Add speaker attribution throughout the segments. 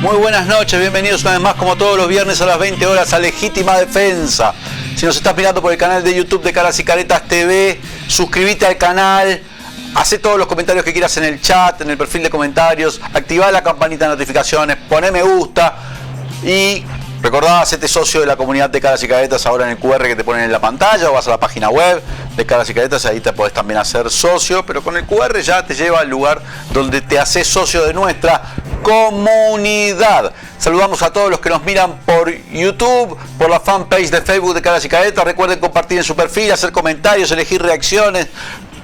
Speaker 1: Muy buenas noches, bienvenidos una vez más como todos los viernes a las 20 horas a Legítima Defensa. Si nos estás mirando por el canal de YouTube de Caras y Caretas TV, suscríbete al canal, hacé todos los comentarios que quieras en el chat, en el perfil de comentarios, activá la campanita de notificaciones, poné me gusta y recordá, hacete socio de la comunidad de Caras y Caretas ahora en el QR que te ponen en la pantalla, o vas a la página web de Caras y Caretas, ahí te podés también hacer socio, pero con el QR ya te lleva al lugar donde te haces socio de nuestra comunidad. Saludamos a todos los que nos miran por YouTube, por la fanpage de Facebook de Caras y Caretas. Recuerden compartir en su perfil, hacer comentarios, elegir reacciones.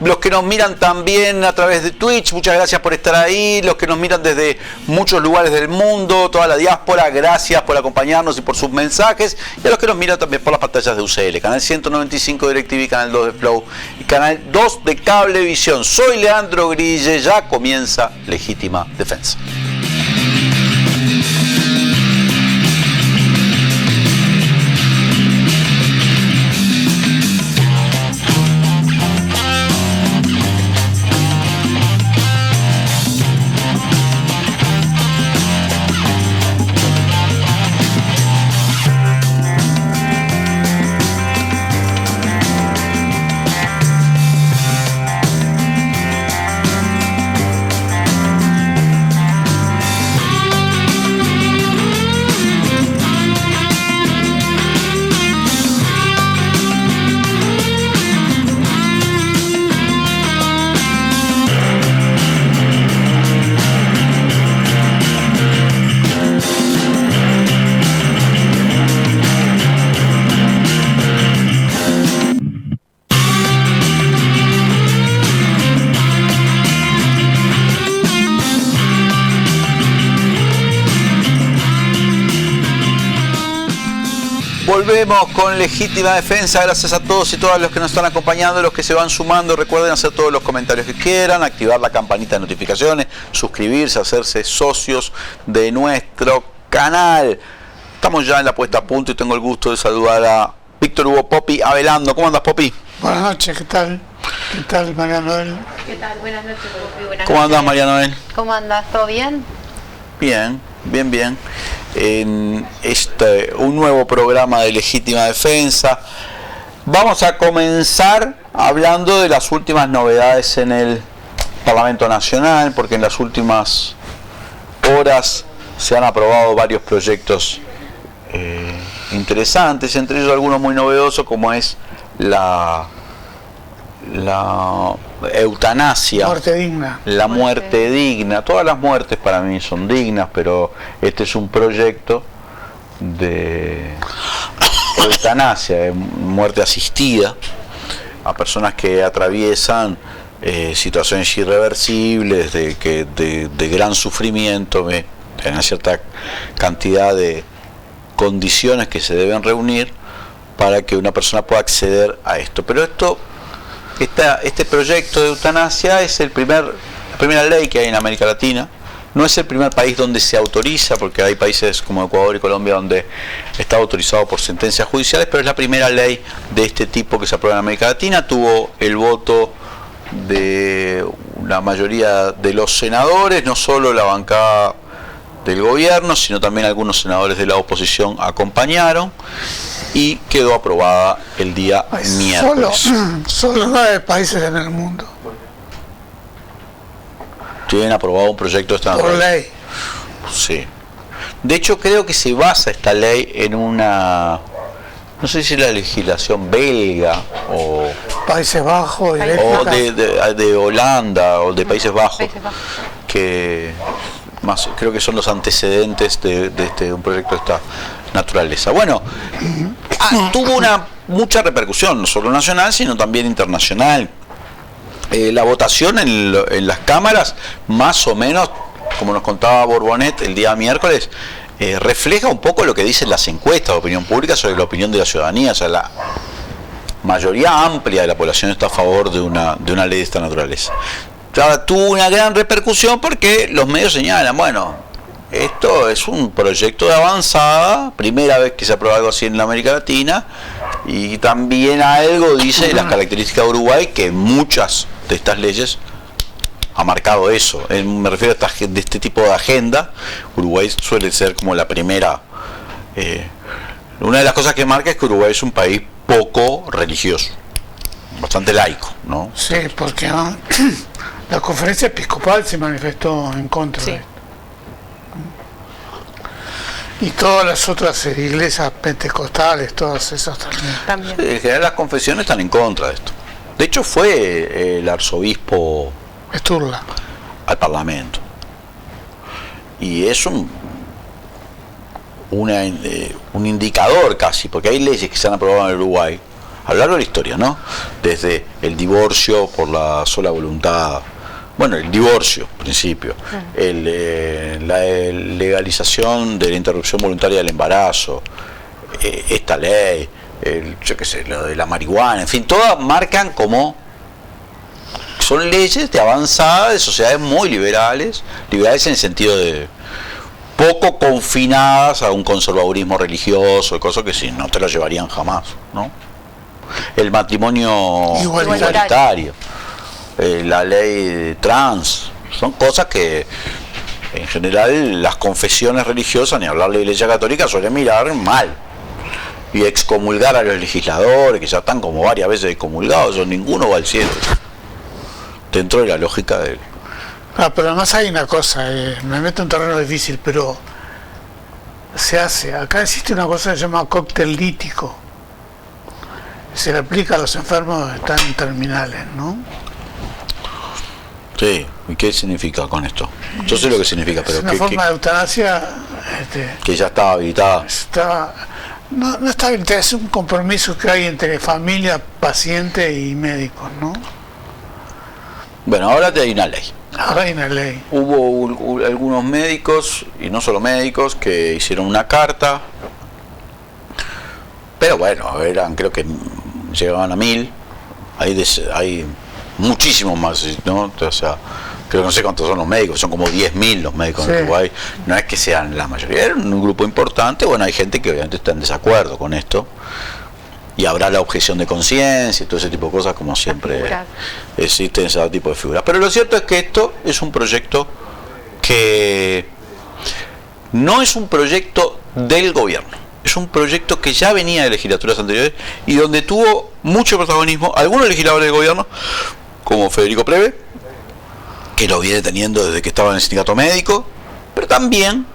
Speaker 1: Los que nos miran también a través de Twitch, muchas gracias por estar ahí. Los que nos miran desde muchos lugares del mundo, toda la diáspora, gracias por acompañarnos y por sus mensajes. Y a los que nos miran también por las pantallas de UCL, canal 195 de DirecTV, canal 2 de Flow y canal 2 de Cablevisión. Soy Leandro Grille, ya comienza Legítima Defensa. Volvemos con Legítima Defensa, gracias a todos y todas los que nos están acompañando, los que se van sumando. Recuerden hacer todos los comentarios que quieran, activar la campanita de notificaciones, suscribirse, hacerse socios de nuestro canal. Estamos ya en la puesta a punto y tengo el gusto de saludar a Víctor Hugo Popi Avelando. ¿Cómo andas, Popi?
Speaker 2: Buenas noches, ¿qué tal? ¿Qué tal, María Noel?
Speaker 3: ¿Qué tal? Buenas noches, Popi. Buenas
Speaker 1: ¿Cómo
Speaker 3: noches.
Speaker 1: andás, María Noel?
Speaker 3: ¿Cómo andás? ¿Todo bien?
Speaker 1: Bien, bien, bien. En un nuevo programa de Legítima Defensa. Vamos a comenzar hablando de las últimas novedades en el Parlamento Nacional, porque en las últimas horas se han aprobado varios proyectos interesantes, entre ellos algunos muy novedosos, como es la eutanasia,
Speaker 2: Muerte digna.
Speaker 1: la muerte digna. Todas las muertes para mí son dignas, pero este es un proyecto de eutanasia, de muerte asistida a personas que atraviesan situaciones irreversibles, de gran sufrimiento, de una cierta cantidad de condiciones que se deben reunir para que una persona pueda acceder a esto. Pero este proyecto de eutanasia es la primera ley que hay en América Latina. No es el primer país donde se autoriza, porque hay países como Ecuador y Colombia donde está autorizado por sentencias judiciales, pero es la primera ley de este tipo que se aprueba en América Latina. Tuvo el voto de la mayoría de los senadores, no solo la bancada del gobierno, sino también algunos senadores de la oposición acompañaron, y quedó aprobada el día miércoles.
Speaker 2: Solo 9 países en el mundo.
Speaker 1: Tienen aprobado un proyecto de esta
Speaker 2: Por
Speaker 1: naturaleza.
Speaker 2: ley.
Speaker 1: Sí. De hecho, creo que se basa esta ley en una, no sé si la legislación belga o
Speaker 2: Países Bajos y
Speaker 1: de Holanda o de Países Bajos,
Speaker 3: Países Bajos.
Speaker 1: que más creo que son los antecedentes de un proyecto de esta naturaleza. Bueno, tuvo mucha repercusión, no solo nacional, sino también internacional. La votación en las cámaras, más o menos, como nos contaba Borbonet el día miércoles, refleja un poco lo que dicen las encuestas de opinión pública sobre la opinión de la ciudadanía. O sea, la mayoría amplia de la población está a favor de una ley de esta naturaleza. Ahora, tuvo una gran repercusión porque los medios señalan, bueno, esto es un proyecto de avanzada, primera vez que se aprueba algo así en la América Latina, y también algo dice de las características de Uruguay, que muchas de estas leyes ha marcado eso. Me refiero a de este tipo de agenda. Uruguay suele ser como la primera. Una de las cosas que marca es que Uruguay es un país poco religioso, bastante laico, ¿no?
Speaker 2: Sí, porque la conferencia episcopal se manifestó en contra de esto. Y todas las otras iglesias pentecostales, todas esas también.
Speaker 1: En general las confesiones están en contra de esto. De hecho fue el arzobispo
Speaker 2: Sturla
Speaker 1: al Parlamento. Y es un indicador casi, porque hay leyes que se han aprobado en Uruguay a lo largo de la historia, ¿no? Desde el divorcio por la sola voluntad, bueno, el divorcio, principio, la legalización de la interrupción voluntaria del embarazo, esta ley, yo qué sé, lo de la marihuana, en fin, todas marcan como son leyes de avanzada de sociedades muy liberales en el sentido de poco confinadas a un conservadurismo religioso, cosas que sí, no te lo llevarían jamás, ¿no? El matrimonio igualitario, la ley trans, son cosas que en general las confesiones religiosas, ni hablar de la Iglesia Católica, suelen mirar mal y excomulgar a los legisladores, que ya están como varias veces excomulgados, o ninguno va al cielo, dentro de la lógica de...
Speaker 2: pero además hay una cosa, me meto en un terreno difícil, pero se hace, acá existe una cosa que se llama cóctel lítico, se le aplica a los enfermos que están terminales, ¿no?
Speaker 1: Sí, ¿y qué significa con esto? Yo sé lo que significa, pero...
Speaker 2: Es una forma de eutanasia...
Speaker 1: que ya estaba habilitada.
Speaker 2: No está habilitada, es un compromiso que hay entre familia, paciente y médicos, ¿no?
Speaker 1: Bueno, ahora hay una ley.
Speaker 2: Ahora hay una ley.
Speaker 1: Hubo algunos médicos, y no solo médicos, que hicieron una carta, pero bueno, creo que llegaban a 1000, hay muchísimos más, ¿no? O sea, creo que no sé cuántos son los médicos, son como 10.000 los médicos en Uruguay, no es que sean la mayoría, era un grupo importante, bueno, hay gente que obviamente está en desacuerdo con esto, y habrá la objeción de conciencia y todo ese tipo de cosas, como siempre existen ese tipo de figuras. Pero lo cierto es que esto es un proyecto que no es un proyecto del gobierno, es un proyecto que ya venía de legislaturas anteriores y donde tuvo mucho protagonismo algunos legisladores del gobierno, como Federico Preve, que lo viene teniendo desde que estaba en el sindicato médico, pero también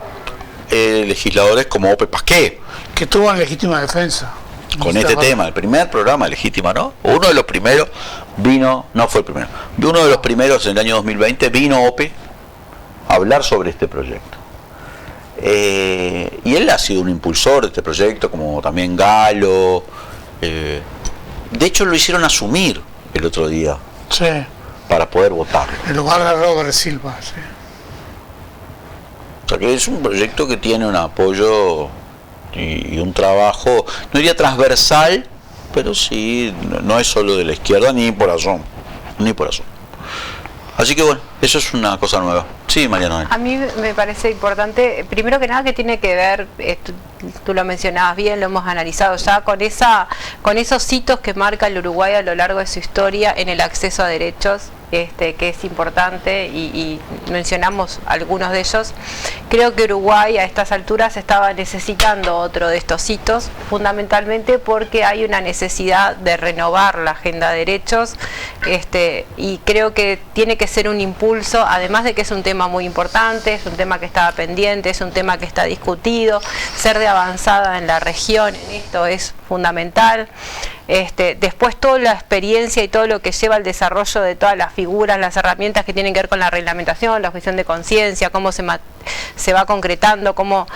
Speaker 1: legisladores como Ope Pasqué,
Speaker 2: que tuvo en legítima defensa
Speaker 1: con este tema, el primer programa Legítima, ¿no? Uno de los primeros no fue el primero, uno de los primeros en el año 2020 vino Ope a hablar sobre este proyecto. Y él ha sido un impulsor de este proyecto, como también Galo. De hecho lo hicieron asumir el otro día,
Speaker 2: sí,
Speaker 1: para poder votar.
Speaker 2: En lugar de Robert Silva, sí.
Speaker 1: O sea que es un proyecto que tiene un apoyo y un trabajo, no diría transversal, pero sí, no es solo de la izquierda ni por azón. Así que bueno, eso es una cosa nueva. Sí, Mariana.
Speaker 3: A mí me parece importante, primero que nada, que tiene que ver, tú lo mencionabas bien, lo hemos analizado ya, con esos hitos que marca el Uruguay a lo largo de su historia en el acceso a derechos, que es importante, y mencionamos algunos de ellos. Creo que Uruguay a estas alturas estaba necesitando otro de estos hitos, fundamentalmente porque hay una necesidad de renovar la agenda de derechos, y creo que tiene que ser un impulso, además de que es un tema muy importante, es un tema que estaba pendiente, es un tema que está discutido, ser de avanzada en la región en esto es fundamental. Después toda la experiencia y todo lo que lleva al desarrollo de todas las figuras, las herramientas que tienen que ver con la reglamentación, la objeción de conciencia, cómo se va concretando, cómo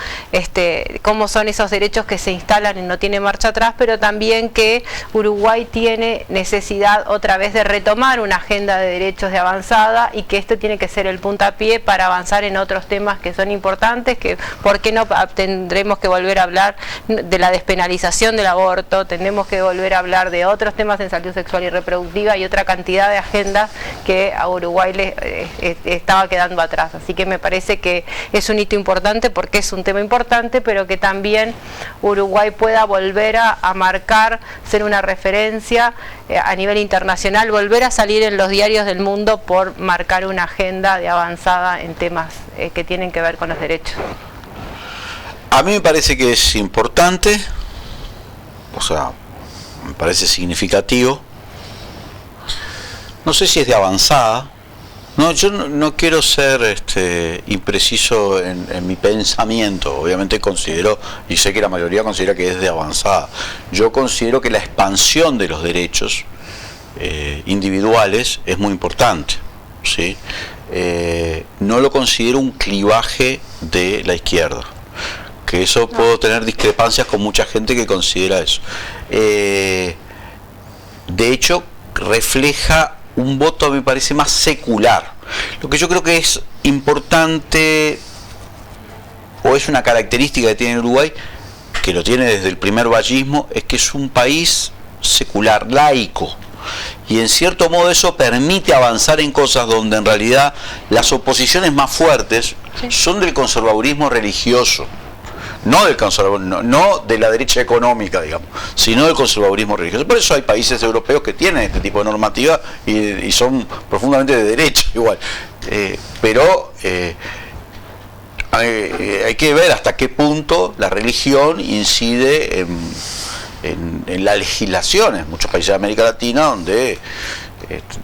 Speaker 3: son esos derechos que se instalan y no tiene marcha atrás, pero también que Uruguay tiene necesidad otra vez de retomar una agenda de derechos de avanzada, y que esto tiene que ser el puntapié para avanzar en otros temas que son importantes, que por qué no tendremos que volver a hablar de la despenalización del aborto aborto, tenemos que volver a hablar de otros temas en salud sexual y reproductiva y otra cantidad de agendas que a Uruguay le estaba quedando atrás. Así que me parece que es un hito importante porque es un tema importante, pero que también Uruguay pueda volver a marcar, ser una referencia a nivel internacional, volver a salir en los diarios del mundo por marcar una agenda de avanzada en temas que tienen que ver con los derechos.
Speaker 1: A mí me parece que es importante, o sea, me parece significativo. No sé si es de avanzada. No, yo no quiero ser impreciso en mi pensamiento. Obviamente considero, y sé que la mayoría considera que es de avanzada. Yo considero que la expansión de los derechos individuales es muy importante, ¿sí? No lo considero un clivaje de la izquierda. Que eso puedo tener discrepancias con mucha gente que considera eso. De hecho, refleja un voto, me parece, más secular. Lo que yo creo que es importante, o es una característica que tiene Uruguay, que lo tiene desde el primer vallismo, es que es un país secular, laico. Y en cierto modo eso permite avanzar en cosas donde en realidad las oposiciones más fuertes son del conservadurismo religioso. No del conservadurismo, no de la derecha económica, digamos, sino del conservadurismo religioso. Por eso hay países europeos que tienen este tipo de normativa y son profundamente de derecha igual. Pero hay que ver hasta qué punto la religión incide en las legislaciones. En muchos países de América Latina donde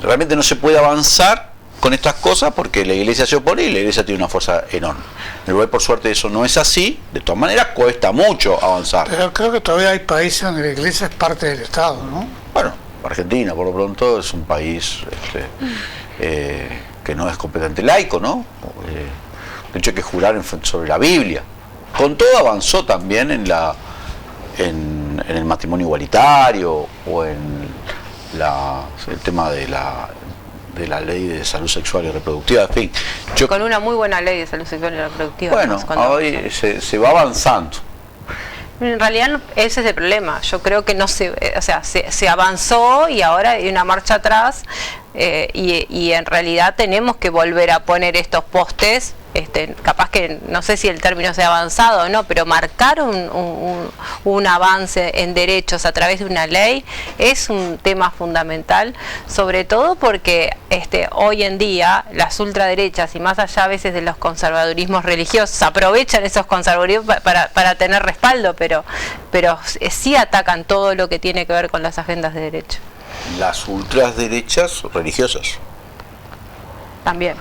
Speaker 1: realmente no se puede avanzar con estas cosas porque la iglesia se opone y la iglesia tiene una fuerza enorme. En Uruguay, por suerte, eso no es así. De todas maneras, cuesta mucho avanzar.
Speaker 2: Pero creo que todavía hay países donde la iglesia es parte del Estado, ¿no?
Speaker 1: Bueno, Argentina, por lo pronto, es un país que no es completamente laico, ¿no? De hecho, hay que jurar sobre la Biblia. Con todo avanzó también en el matrimonio igualitario o en el tema de la ley de salud sexual y reproductiva, en fin.
Speaker 3: Con una muy buena ley de salud sexual y reproductiva.
Speaker 1: Bueno, hoy se va avanzando.
Speaker 3: En realidad ese es el problema. Yo creo que se avanzó y ahora hay una marcha atrás y en realidad tenemos que volver a poner estos postes. Capaz que no sé si el término sea avanzado o no, pero marcar un avance en derechos a través de una ley es un tema fundamental, sobre todo porque hoy en día las ultraderechas y más allá a veces de los conservadurismos religiosos aprovechan esos conservadurismos para tener respaldo, pero sí atacan todo lo que tiene que ver con las agendas de derecho.
Speaker 1: Las ultraderechas religiosas
Speaker 3: También.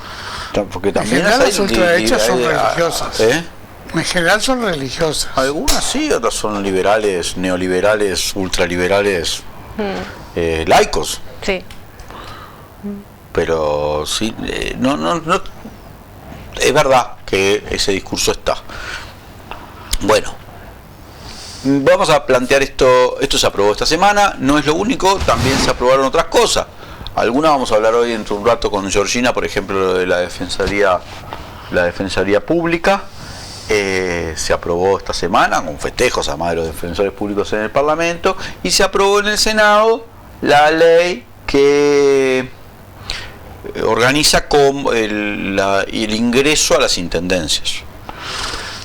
Speaker 1: Porque también
Speaker 2: en general las ultraderechas son religiosas. En general son religiosas.
Speaker 1: Algunas sí, otras son liberales, neoliberales, ultraliberales, laicos.
Speaker 3: Sí.
Speaker 1: Pero sí, no, es verdad que ese discurso está. Bueno, vamos a plantear esto se aprobó esta semana, no es lo único, también se aprobaron otras cosas. Algunas vamos a hablar hoy dentro de un rato con Georgina, por ejemplo, de la Defensoría Pública. Se aprobó esta semana, con festejos además de los defensores públicos en el Parlamento, y se aprobó en el Senado la ley que organiza el ingreso a las intendencias,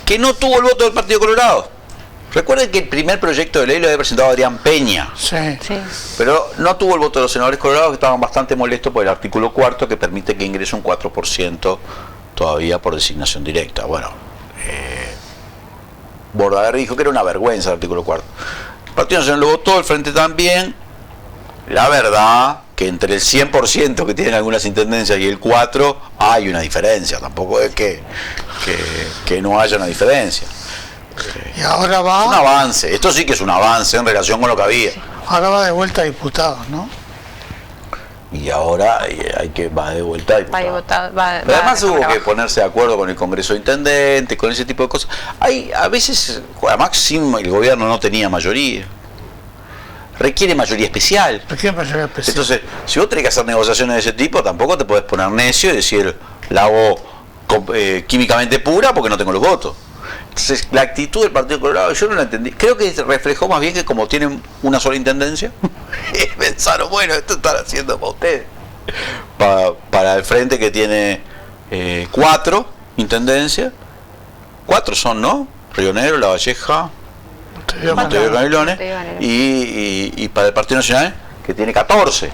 Speaker 1: que no tuvo el voto del Partido Colorado. Recuerden que el primer proyecto de ley lo había presentado Adrián Peña,
Speaker 2: sí.
Speaker 1: Pero no tuvo el voto de los senadores colorados, que estaban bastante molestos por el artículo 4 que permite que ingrese un 4% todavía por designación directa. Bueno, Bordaberry dijo que era una vergüenza el artículo 4. El Partido Nacional lo votó, el Frente también. La verdad que entre el 100% que tienen algunas intendencias y el 4% hay una diferencia, tampoco es que no haya una diferencia.
Speaker 2: Y ahora va...
Speaker 1: Es un avance, esto sí que es un avance en relación con lo que había.
Speaker 2: Ahora va de vuelta a diputados, ¿no?
Speaker 1: Y ahora va de vuelta a diputados. Pero además hubo que ponerse de acuerdo con el Congreso de Intendentes, con ese tipo de cosas. A veces, además el gobierno no tenía mayoría. Requiere mayoría especial. Entonces, si vos tenés que hacer negociaciones de ese tipo, tampoco te podés poner necio y decir, la hago químicamente pura porque no tengo los votos. Entonces, la actitud del Partido Colorado yo no la entendí. Creo que reflejó más bien que como tienen una sola intendencia, pensaron, bueno, esto están haciendo para ustedes. Para el frente que tiene 4 intendencias. 4 son, ¿no? Río Negro, La Valleja, Montevideo, Canelones. Y para el Partido Nacional, que tiene 14.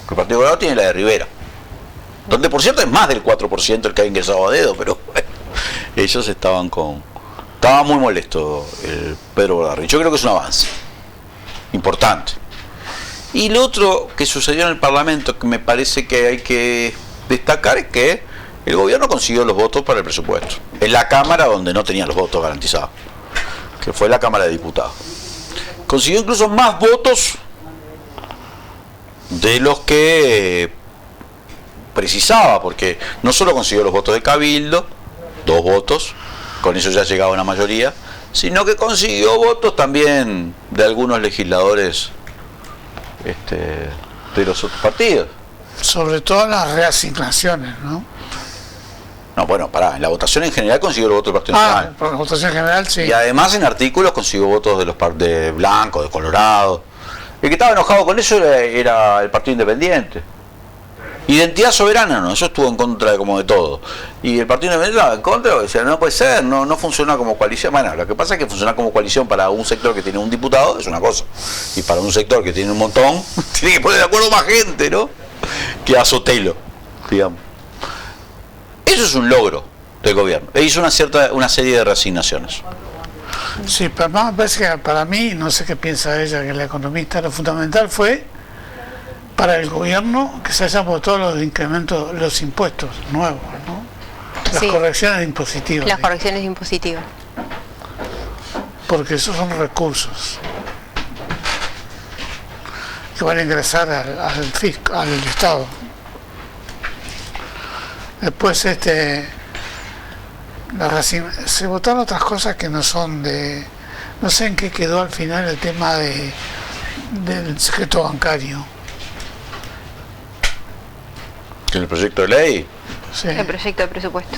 Speaker 1: El Partido Colorado tiene la de Rivera. Donde, por cierto, es más del 4% el que ha ingresado a dedo, pero bueno, ellos estaba muy molesto el Pedro Bordarri. Yo creo que es un avance importante. Y lo otro que sucedió en el Parlamento, que me parece que hay que destacar, es que el gobierno consiguió los votos para el presupuesto. En la Cámara, donde no tenía los votos garantizados, que fue la Cámara de Diputados. Consiguió incluso más votos de los que precisaba, porque no solo consiguió los votos de Cabildo, 2 votos, con eso ya llegaba a una mayoría, sino que consiguió votos también de algunos legisladores de los otros partidos.
Speaker 2: Sobre todo las reasignaciones, ¿no?
Speaker 1: No, bueno, en la votación en general consiguió el voto del Partido Nacional.
Speaker 2: Por la votación en general, sí.
Speaker 1: Y además en artículos consiguió votos de Blanco, de Colorado. El que estaba enojado con eso era el Partido Independiente. Identidad Soberana no, eso estuvo en contra de todo. Y el Partido Independiente estaba en contra, o sea, no puede ser, no funciona como coalición. Bueno, lo que pasa es que funcionar como coalición para un sector que tiene un diputado es una cosa. Y para un sector que tiene un montón, tiene que poner de acuerdo más gente, ¿no? Que a Sotelo, digamos. Eso es un logro del gobierno. E hizo una serie de reasignaciones.
Speaker 2: Sí, pero más me parece que para mí, no sé qué piensa ella, que la economista, lo fundamental fue para el gobierno que se hayan votado los incrementos, los impuestos nuevos, ¿no? Las correcciones impositivas.
Speaker 3: Las correcciones impositivas.
Speaker 2: Porque esos son recursos que van a ingresar al Estado. Después se votaron otras cosas que no son no sé en qué quedó al final el tema del secreto bancario.
Speaker 1: ¿En el proyecto de ley?
Speaker 2: Sí.
Speaker 3: El proyecto de presupuesto.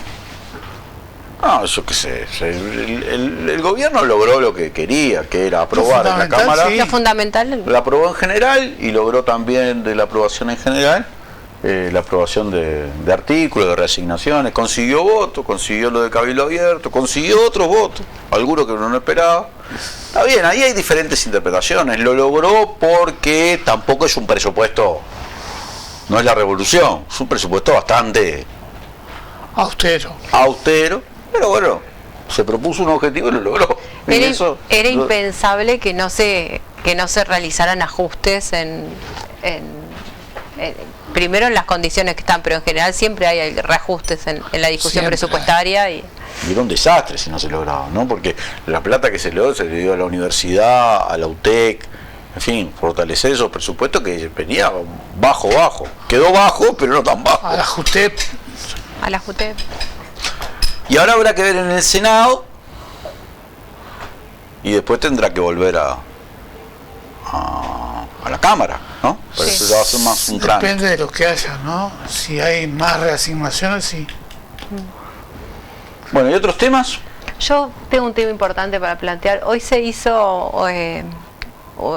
Speaker 1: No, yo qué sé. El gobierno logró lo que quería, que era aprobar en la Cámara.
Speaker 3: Sí. Lo fundamental.
Speaker 1: La aprobó en general y logró también de la aprobación en general la aprobación de artículos, de reasignaciones. Consiguió votos, consiguió lo de Cabildo Abierto, consiguió otros votos, algunos que uno no esperaba. Está bien, ahí hay diferentes interpretaciones. Lo logró porque tampoco es un presupuesto, no es la revolución, es un presupuesto bastante austero, pero bueno, se propuso un objetivo y lo logró.
Speaker 3: Era impensable que no se realizaran ajustes primero en las condiciones que están, pero en general siempre hay reajustes en la discusión presupuestaria. Y
Speaker 1: era un desastre si no se lograba, ¿no? Porque la plata que se logró se le dio a la universidad, a la UTEC, en fin, fortalecer esos presupuestos que venía bajo. Quedó bajo, pero no tan bajo.
Speaker 2: A la JUTEP.
Speaker 1: Y ahora habrá que ver en el Senado y después tendrá que volver a la Cámara, ¿no? Por eso ya va a ser más un trámite.
Speaker 2: Depende de lo que haya, ¿no? Si hay más reasignaciones, sí.
Speaker 1: Bueno, ¿y otros temas?
Speaker 3: Yo tengo un tema importante para plantear. Hoy se hizo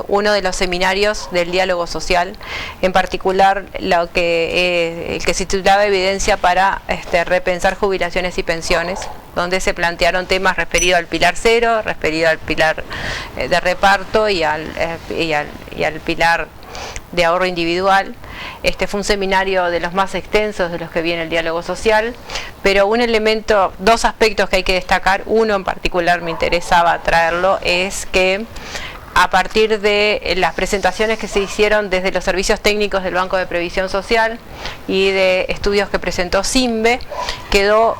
Speaker 3: uno de los seminarios del diálogo social, en particular el que se titulaba Evidencia para repensar jubilaciones y pensiones, donde se plantearon temas referidos al pilar 0, referido al pilar de reparto y al pilar de ahorro individual. Fue un seminario de los más extensos de los que viene el diálogo social, pero dos aspectos que hay que destacar, uno en particular me interesaba traerlo, es que a partir de las presentaciones que se hicieron desde los servicios técnicos del Banco de Previsión Social y de estudios que presentó CIMBE, quedó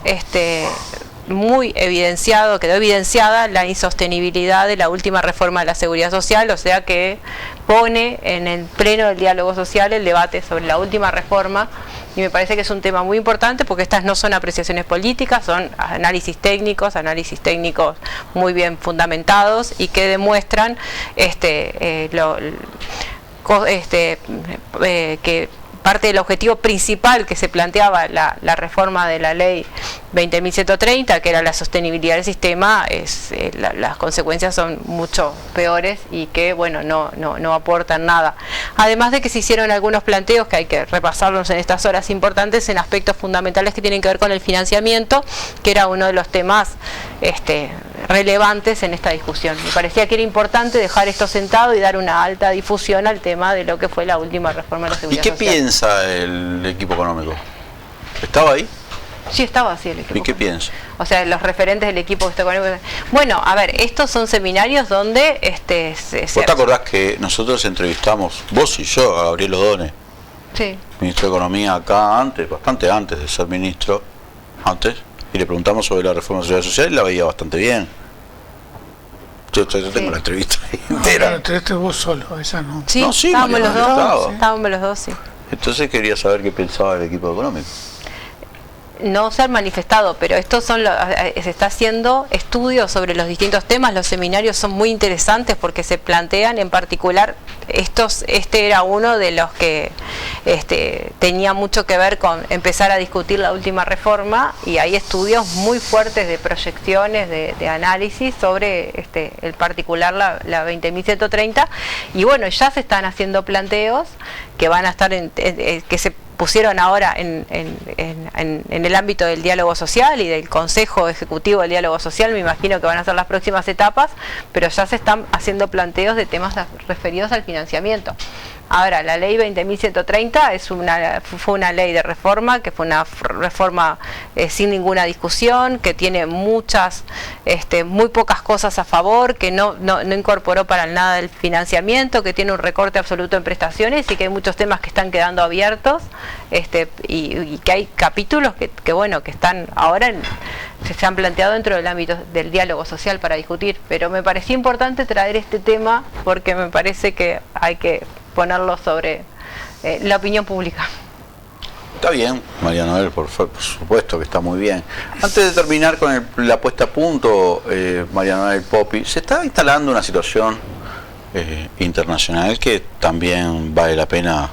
Speaker 3: evidenciada la insostenibilidad de la última reforma de la Seguridad Social, o sea que pone en el pleno del diálogo social el debate sobre la última reforma, y me parece que es un tema muy importante porque estas no son apreciaciones políticas, son análisis técnicos muy bien fundamentados y que demuestran que parte del objetivo principal que se planteaba la reforma de la ley 20.130, que era la sostenibilidad del sistema, las consecuencias son mucho peores y que bueno, no aportan nada. Además de que se hicieron algunos planteos que hay que repasarlos en estas horas importantes en aspectos fundamentales que tienen que ver con el financiamiento, que era uno de los temas relevantes en esta discusión. Me parecía que era importante dejar esto sentado y dar una alta difusión al tema de lo que fue la última reforma de la seguridad social.
Speaker 1: ¿Y qué piensa el equipo económico? ¿Estaba ahí?
Speaker 3: Sí, estaba así el equipo.
Speaker 1: ¿Y qué piensa?
Speaker 3: O sea, los referentes del equipo económico. Bueno, a ver, estos son seminarios donde
Speaker 1: ¿Vos te acordás que nosotros entrevistamos, vos y yo, a Gabriel Odone,
Speaker 3: sí,
Speaker 1: ministro de Economía acá antes, bastante antes de ser ministro, y le preguntamos sobre la reforma de la seguridad social y la veía bastante bien. Yo tengo la entrevista entera.
Speaker 2: La entrevista vos solo, esa no.
Speaker 3: Sí,
Speaker 1: No, sí,
Speaker 3: estábamos los
Speaker 1: Mariana,
Speaker 3: dos,
Speaker 1: estaba.
Speaker 3: estábamos los dos, sí.
Speaker 1: Entonces quería saber qué pensaba el equipo económico.
Speaker 3: No se han manifestado, pero estos son se está haciendo estudios sobre los distintos temas. Los seminarios son muy interesantes porque se plantean en particular este era uno de los que tenía mucho que ver con empezar a discutir la última reforma, y hay estudios muy fuertes de proyecciones, de análisis sobre el particular la 20.130, y bueno, ya se están haciendo planteos que van a estar que se pusieron ahora en el ámbito del diálogo social y del Consejo Ejecutivo del Diálogo Social. Me imagino que van a ser las próximas etapas, pero ya se están haciendo planteos de temas referidos al financiamiento. Ahora, la ley 20.130 fue una ley de reforma, que fue una reforma sin ninguna discusión, que tiene muy pocas cosas a favor, que no incorporó para nada el financiamiento, que tiene un recorte absoluto en prestaciones y que hay muchos temas que están quedando abiertos, y que hay capítulos que están ahora se han planteado dentro del ámbito del diálogo social para discutir. Pero me pareció importante traer este tema porque me parece que hay que ponerlo sobre la opinión pública.
Speaker 1: Está bien, María Noel, por supuesto que está muy bien. Antes de terminar con la puesta a punto, María Noel Poppi, se está instalando una situación internacional que también vale la pena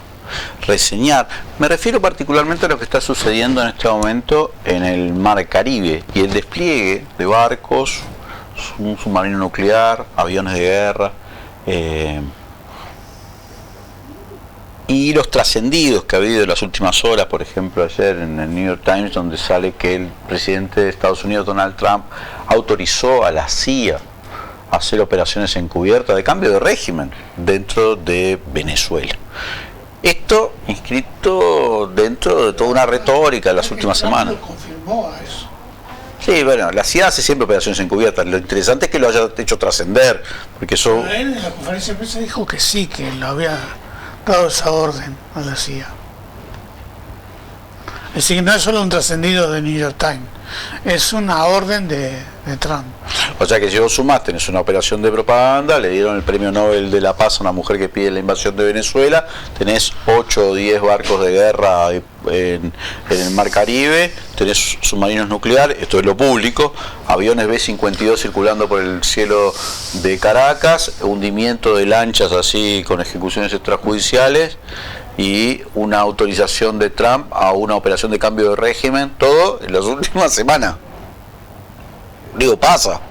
Speaker 1: reseñar. Me refiero particularmente a lo que está sucediendo en este momento en el Mar Caribe y el despliegue de barcos, un submarino nuclear, aviones de guerra, y los trascendidos que ha habido en las últimas horas. Por ejemplo, ayer en el New York Times, donde sale que el presidente de Estados Unidos, Donald Trump, autorizó a la CIA a hacer operaciones encubiertas de cambio de régimen dentro de Venezuela. Esto inscrito dentro de toda una retórica de las últimas semanas.
Speaker 2: Confirmó a eso.
Speaker 1: Sí, bueno, la CIA hace siempre operaciones encubiertas. Lo interesante es que lo haya hecho trascender, porque eso...
Speaker 2: Él en la conferencia de prensa dijo que sí, que lo había dado esa orden a la CIA. Es decir, que no es solo un trascendido de New York Times, es una orden de Trump.
Speaker 1: O sea que si vos sumás, tenés una operación de propaganda, le dieron el premio Nobel de la Paz a una mujer que pide la invasión de Venezuela, tenés 8 o 10 barcos de guerra en el Mar Caribe, tenés submarinos nucleares, esto es lo público, aviones B-52 circulando por el cielo de Caracas, hundimiento de lanchas así con ejecuciones extrajudiciales, y una autorización de Trump a una operación de cambio de régimen, todo en las últimas semanas. Digo, pasa.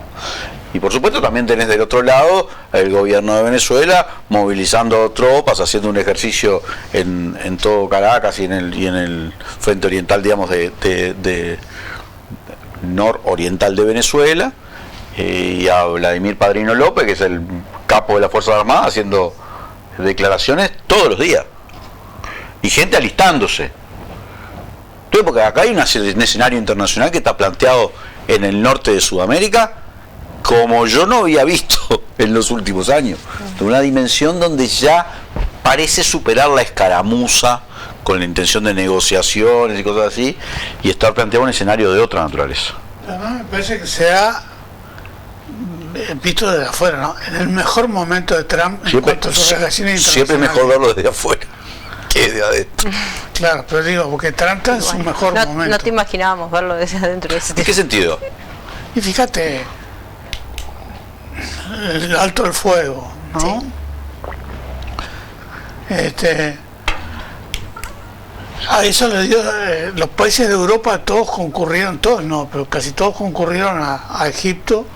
Speaker 1: Y por supuesto también tenés del otro lado el gobierno de Venezuela movilizando tropas, haciendo un ejercicio en todo Caracas y en el frente oriental, digamos, de nororiental de Venezuela, y a Vladimir Padrino López, que es el capo de las Fuerzas Armadas, haciendo declaraciones todos los días. Y gente alistándose. Entonces, porque acá hay un escenario internacional que está planteado en el norte de Sudamérica como yo no había visto en los últimos años. De una dimensión donde ya parece superar la escaramuza con la intención de negociaciones y cosas así, y estar planteado un escenario de otra naturaleza.
Speaker 2: Además, me parece que se ha visto desde afuera, ¿no? En el mejor momento de Trump en cuanto a sus relaciones internacionales.
Speaker 1: Siempre es mejor verlo desde afuera que de adentro.
Speaker 2: Claro, pero digo, porque Trump está en su mejor momento.
Speaker 3: No te imaginábamos verlo desde adentro.
Speaker 1: ¿En qué sentido?
Speaker 2: Y fíjate, el alto el fuego, ¿no?
Speaker 3: Sí.
Speaker 2: A eso le dio, los países de Europa todos concurrieron, todos no, pero casi todos concurrieron a Egipto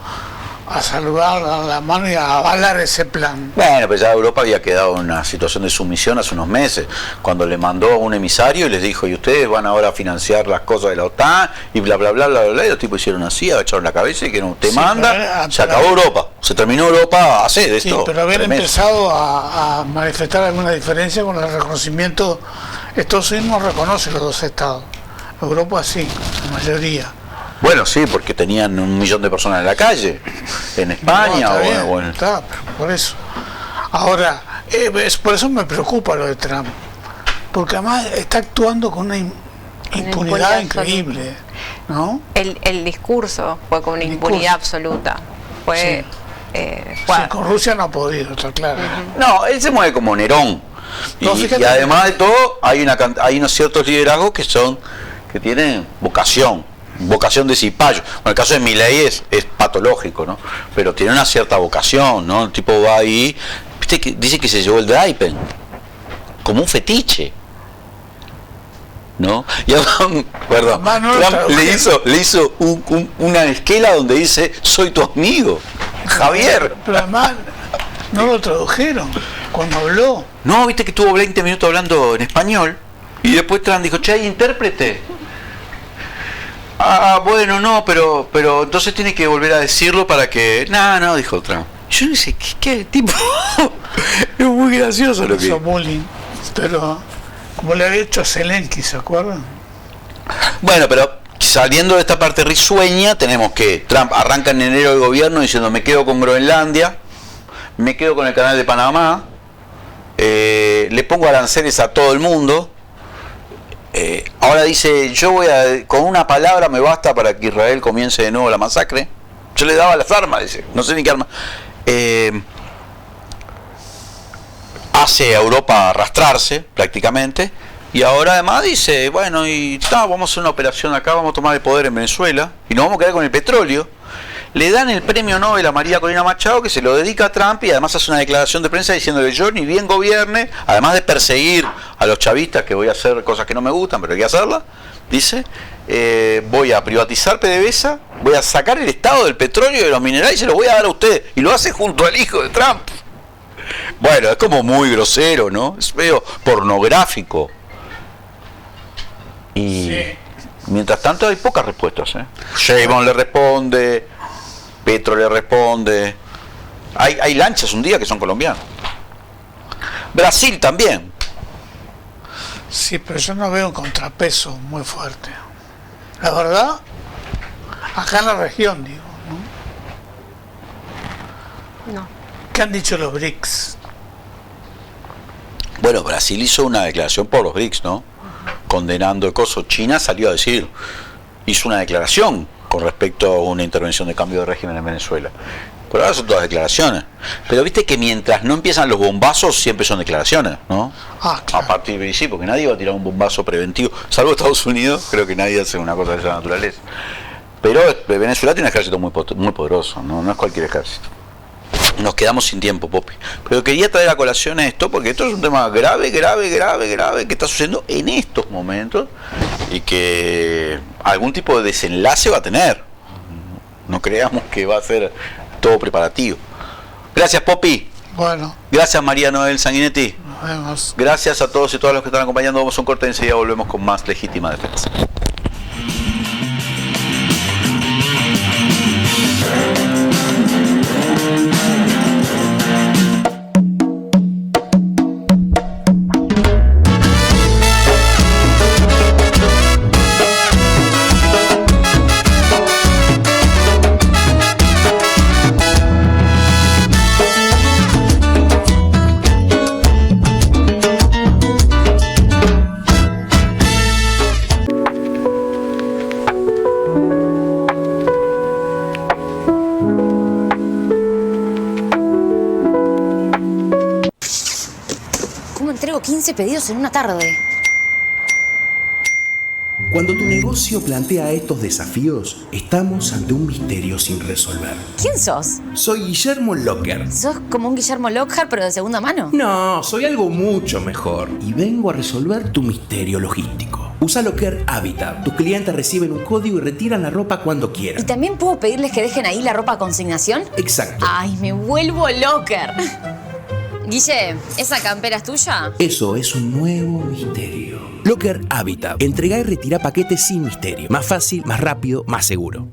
Speaker 2: a saludar a la mano y a avalar ese plan.
Speaker 1: Bueno, pues ya Europa había quedado en una situación de sumisión hace unos meses, cuando le mandó un emisario y les dijo, y ustedes van ahora a financiar las cosas de la OTAN, y bla, bla, bla, bla, bla, y los tipos hicieron así, agacharon la cabeza y que no, te
Speaker 2: Sí,
Speaker 1: manda, se acabó Europa, se terminó Europa a hacer esto.
Speaker 2: Sí, pero haber
Speaker 1: 3 meses.
Speaker 2: empezado a manifestar alguna diferencia con el reconocimiento, Estados Unidos no reconoce los dos estados, Europa sí, la mayoría.
Speaker 1: Bueno, sí, porque tenían 1 millón de personas en la calle, en España
Speaker 2: No, está bien,
Speaker 1: o en...
Speaker 2: está, pero por eso. Ahora, por eso me preocupa lo de Trump, porque además está actuando con una impunidad increíble, ¿no?
Speaker 3: El discurso fue con una impunidad absoluta. Fue,
Speaker 2: Sí, con Rusia no ha podido, está claro.
Speaker 1: No, él se mueve como Nerón.
Speaker 2: No,
Speaker 1: Y
Speaker 2: fíjate
Speaker 1: además de todo, hay unos ciertos liderazgos que tienen vocación de cipayo. Bueno, el caso de Milei es patológico, ¿no? Pero tiene una cierta vocación, ¿no? El tipo va ahí, viste que dice que se llevó el Daipen, como un fetiche, ¿no? Y perdón, Trump le hizo una esquela donde dice, soy tu amigo, Javier.
Speaker 2: Pero además no lo tradujeron cuando habló.
Speaker 1: No, viste que estuvo 20 minutos hablando en español y después Trump dijo, che, hay intérprete. Ah, bueno, no, pero entonces tiene que volver a decirlo para que... No, dijo Trump. Yo no sé, ¿qué tipo? Es muy gracioso lo que...
Speaker 2: Hizo bullying, pero como le había hecho a Zelensky, ¿se acuerdan?
Speaker 1: Bueno, pero saliendo de esta parte risueña, tenemos que Trump arranca en enero el gobierno diciendo me quedo con Groenlandia, me quedo con el canal de Panamá, le pongo aranceles a todo el mundo. Ahora dice, con una palabra me basta para que Israel comience de nuevo la masacre. Yo le daba las armas, dice, no sé ni qué armas. Hace a Europa arrastrarse prácticamente. Y ahora además dice, bueno, vamos a hacer una operación acá, vamos a tomar el poder en Venezuela y nos vamos a quedar con el petróleo. Le dan el premio Nobel a María Corina Machado, que se lo dedica a Trump, y además hace una declaración de prensa diciéndole, yo ni bien gobierne, además de perseguir a los chavistas, que voy a hacer cosas que no me gustan, pero hay que hacerlas, dice, voy a privatizar PDVSA, voy a sacar el estado del petróleo y de los minerales y se los voy a dar a ustedes. Y lo hace junto al hijo de Trump. Bueno, es como muy grosero, ¿no? Es medio pornográfico. Y sí. Mientras tanto hay pocas respuestas, ¿eh? Sheinbaum le responde, Petro le responde, hay lanchas un día que son colombianos. Brasil también.
Speaker 2: Sí, pero yo no veo un contrapeso muy fuerte. La verdad, acá en la región, digo, ¿no?
Speaker 3: No.
Speaker 2: ¿Qué han dicho los BRICS?
Speaker 1: Bueno, Brasil hizo una declaración por los BRICS, ¿no? Condenando el coso. China salió a decir, hizo una declaración con respecto a una intervención de cambio de régimen en Venezuela. Pero ahora son todas declaraciones. Pero viste que mientras no empiezan los bombazos, siempre son declaraciones, ¿no?
Speaker 2: Ah, claro.
Speaker 1: A partir de sí, porque nadie va a tirar un bombazo preventivo, salvo Estados Unidos, creo que nadie hace una cosa de esa naturaleza. Pero Venezuela tiene un ejército muy poderoso, no es cualquier ejército. Nos quedamos sin tiempo, Popi. Pero quería traer a colación esto, porque esto es un tema grave, que está sucediendo en estos momentos y que algún tipo de desenlace va a tener. No creamos que va a ser todo preparativo. Gracias, Popi.
Speaker 2: Bueno.
Speaker 1: Gracias, María Noel Sanguinetti.
Speaker 2: Nos vemos.
Speaker 1: Gracias a todos y todas los que están acompañando. Vamos a un corte y enseguida volvemos con más Legítima Defensa.
Speaker 4: ¿Cómo entrego 15 pedidos en una tarde? Cuando tu negocio plantea estos desafíos, estamos ante un misterio sin resolver.
Speaker 5: ¿Quién sos?
Speaker 4: Soy Guillermo Locker.
Speaker 5: ¿Sos como un Guillermo Lockhart, pero de segunda mano?
Speaker 4: No, soy algo mucho mejor. Y vengo a resolver tu misterio logístico. Usa Locker Habitat. Tus clientes reciben un código y retiran la ropa cuando quieran.
Speaker 5: ¿Y también puedo pedirles que dejen ahí la ropa a consignación?
Speaker 4: Exacto.
Speaker 5: ¡Ay, me vuelvo Locker! Guille, ¿esa campera es tuya?
Speaker 4: Eso es un nuevo misterio. Locker Habitat. Entrega y retira paquetes sin misterio. Más fácil, más rápido, más seguro.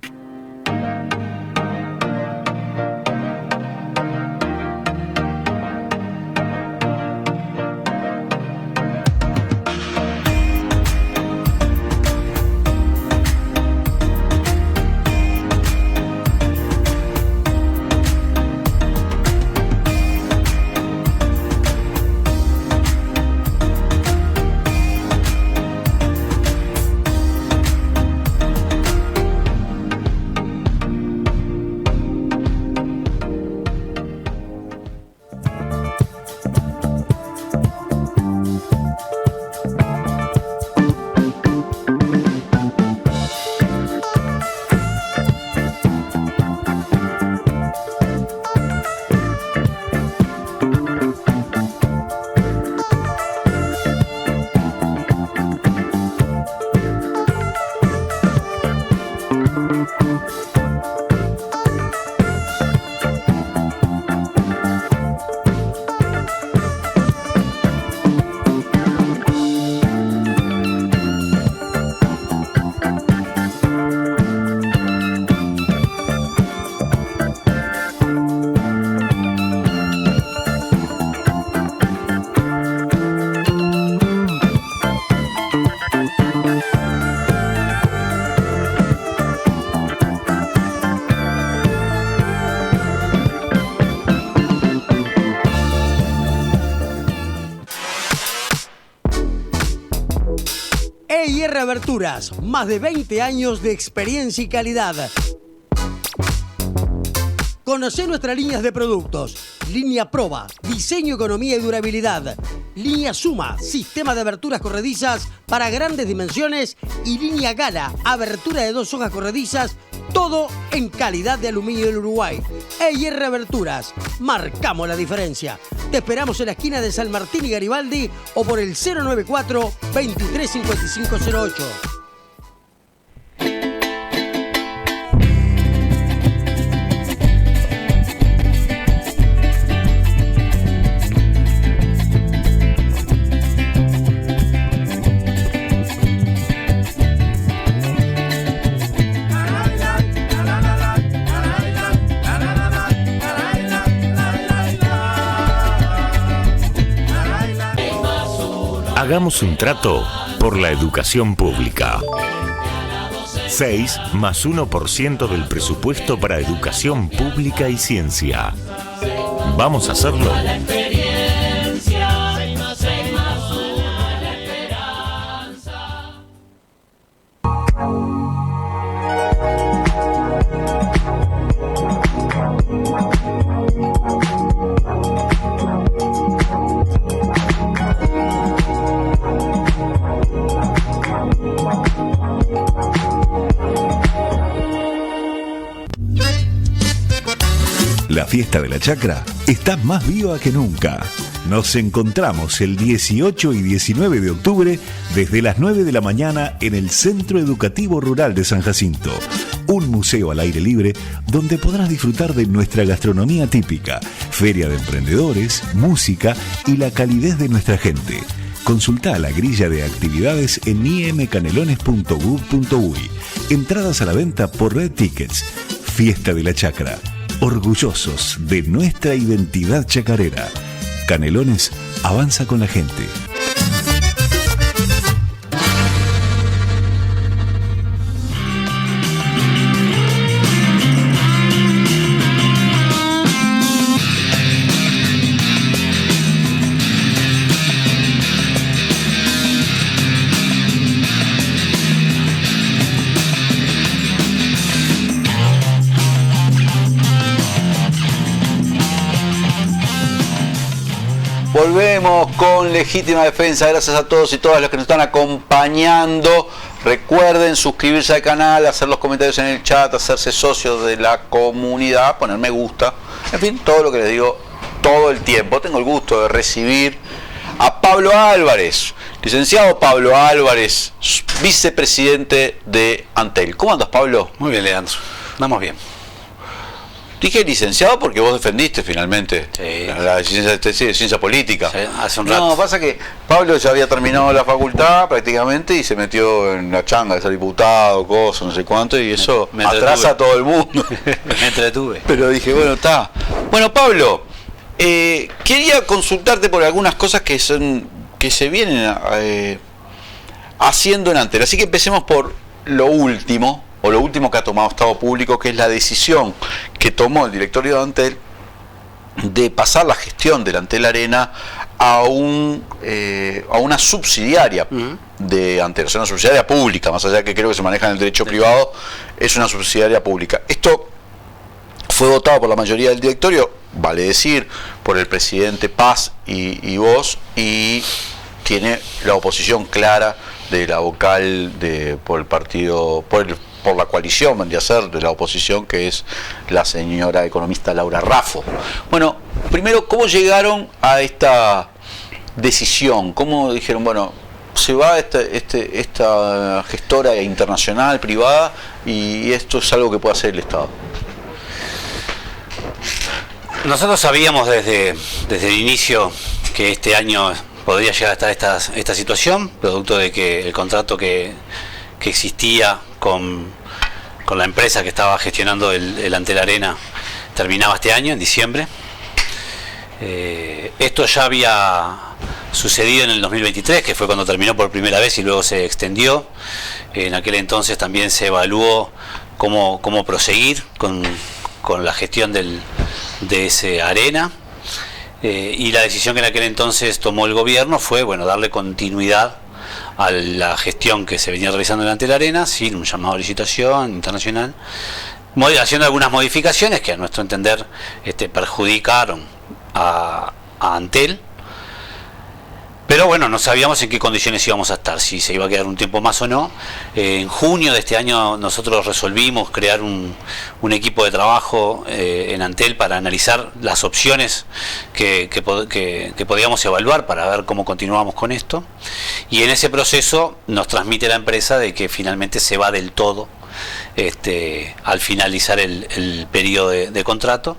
Speaker 6: EIR Aberturas, más de 20 años de experiencia y calidad. Conocé nuestras líneas de productos. Línea Proba, diseño, economía y durabilidad. Línea Suma, sistema de aberturas corredizas para grandes dimensiones. Y línea Gala, abertura de 2 hojas corredizas. Todo en calidad de aluminio del Uruguay. EIR Aberturas, marcamos la diferencia. Te esperamos en la esquina de San Martín y Garibaldi o por el 094-235508.
Speaker 7: Hagamos un trato por la educación pública. 6 más 1% del presupuesto para educación pública y ciencia. ¿Vamos a hacerlo?
Speaker 8: La fiesta de la chacra está más viva que nunca. Nos encontramos el 18 y 19 de octubre desde las 9 de la mañana en el Centro Educativo Rural de San Jacinto. Un museo al aire libre donde podrás disfrutar de nuestra gastronomía típica, feria de emprendedores, música y la calidez de nuestra gente. Consulta la grilla de actividades en imcanelones.gov.uy. Entradas a la venta por Red Tickets. Fiesta de la Chacra. Orgullosos de nuestra identidad chacarera. Canelones avanza con la gente.
Speaker 1: volvemos con Legítima Defensa. Gracias a todos y todas los que nos están acompañando. Recuerden suscribirse al canal, hacer los comentarios en el chat, hacerse socios de la comunidad, poner me gusta. En fin, todo lo que les digo todo el tiempo. Tengo el gusto de recibir a Pablo Álvarez, licenciado Pablo Álvarez, vicepresidente de Antel. ¿Cómo andas, Pablo?
Speaker 9: Muy bien, Leandro. Vamos bien.
Speaker 1: Dije licenciado porque vos defendiste finalmente la ciencia política.
Speaker 9: Sí, hace un rato.
Speaker 1: No, pasa que Pablo ya había terminado la facultad prácticamente y se metió en la changa de ser diputado, cosas, no sé cuánto, y eso me atrasa a todo el mundo.
Speaker 9: Me entretuve.
Speaker 1: Pero dije, bueno, está. Bueno, Pablo, quería consultarte por algunas cosas que se vienen haciendo en Antel. Así que empecemos por lo último que ha tomado Estado Público, que es la decisión que tomó el directorio de Antel de pasar la gestión de la Antel Arena a una subsidiaria de Antel, o sea, una subsidiaria pública, más allá de que creo que se maneja en el derecho privado, es una subsidiaria pública. Esto fue votado por la mayoría del directorio, vale decir, por el presidente Paz y vos, y tiene la oposición clara de la vocal por el partido, por la coalición, vendría a ser, de la oposición, que es la señora economista Laura Raffo. Bueno, primero, ¿cómo llegaron a esta decisión? ¿Cómo dijeron, bueno, se va esta gestora internacional, privada, y esto es algo que puede hacer el Estado?
Speaker 9: Nosotros sabíamos desde el inicio que este año podría llegar a estar esta situación, producto de que el contrato que existía con la empresa que estaba gestionando el Antel Arena terminaba este año, en diciembre. Esto ya había sucedido en el 2023, que fue cuando terminó por primera vez y luego se extendió. En aquel entonces también se evaluó cómo proseguir con la gestión de ese arena. Y la decisión que en aquel entonces tomó el gobierno fue, bueno, darle continuidad a la gestión que se venía realizando en la Antel Arena, sin un llamado a licitación internacional, haciendo algunas modificaciones que a nuestro entender perjudicaron a Antel. Pero bueno, no sabíamos en qué condiciones íbamos a estar, si se iba a quedar un tiempo más o no. En junio de este año nosotros resolvimos crear un equipo de trabajo en Antel para analizar las opciones que podíamos evaluar para ver cómo continuábamos con esto. Y en ese proceso nos transmite la empresa de que finalmente se va del todo al finalizar el periodo de contrato,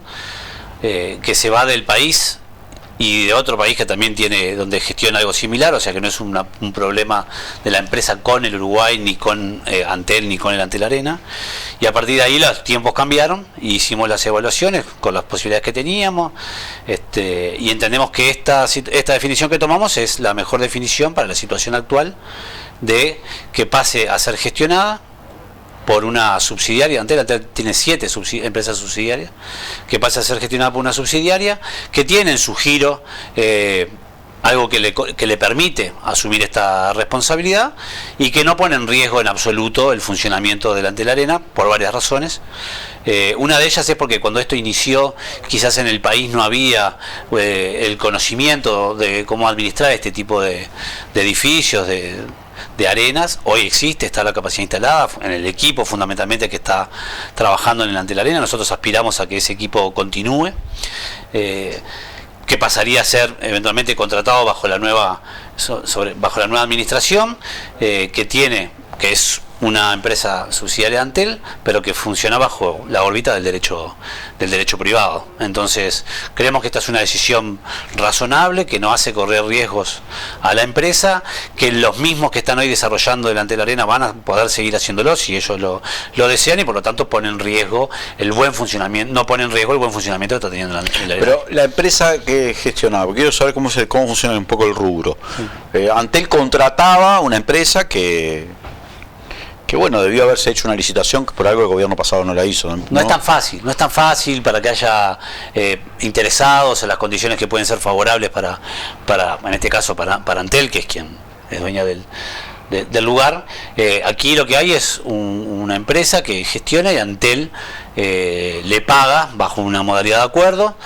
Speaker 9: que se va del país y de otro país que también tiene, donde gestiona algo similar, o sea que no es un problema de la empresa con el Uruguay, ni con Antel, ni con el Antel Arena. Y a partir de ahí los tiempos cambiaron y hicimos las evaluaciones con las posibilidades que teníamos, y entendemos que esta definición que tomamos es la mejor definición para la situación actual, de que pase a ser gestionada por una subsidiaria. Antel tiene 7 empresas subsidiarias, que pasa a ser gestionada por una subsidiaria que tiene en su giro algo que le permite asumir esta responsabilidad y que no pone en riesgo en absoluto el funcionamiento de la Antel Arena por varias razones. Una de ellas es porque cuando esto inició, quizás en el país no había el conocimiento de cómo administrar este tipo de edificios, de arenas. Hoy existe, está la capacidad instalada en el equipo fundamentalmente que está trabajando en el Antel Arena. Nosotros aspiramos a que ese equipo continúe, que pasaría a ser eventualmente contratado bajo la nueva administración, que es una empresa subsidiaria de Antel, pero que funciona bajo la órbita del derecho privado. Entonces, creemos que esta es una decisión razonable, que no hace correr riesgos a la empresa, que los mismos que están hoy desarrollando el Antel Arena van a poder seguir haciéndolo si ellos lo desean, y por lo tanto ponen en riesgo el buen funcionamiento, no ponen en riesgo el buen funcionamiento que está teniendo el Arena.
Speaker 1: Pero la empresa que gestionaba, quiero saber cómo funciona un poco el rubro. Antel contrataba una empresa que bueno, debió haberse hecho una licitación, que por algo el gobierno pasado no la hizo.
Speaker 9: No es tan fácil para que haya interesados en las condiciones que pueden ser favorables para en este caso para Antel, que es quien es dueña del lugar. Aquí lo que hay es una empresa que gestiona y Antel le paga bajo una modalidad de acuerdo,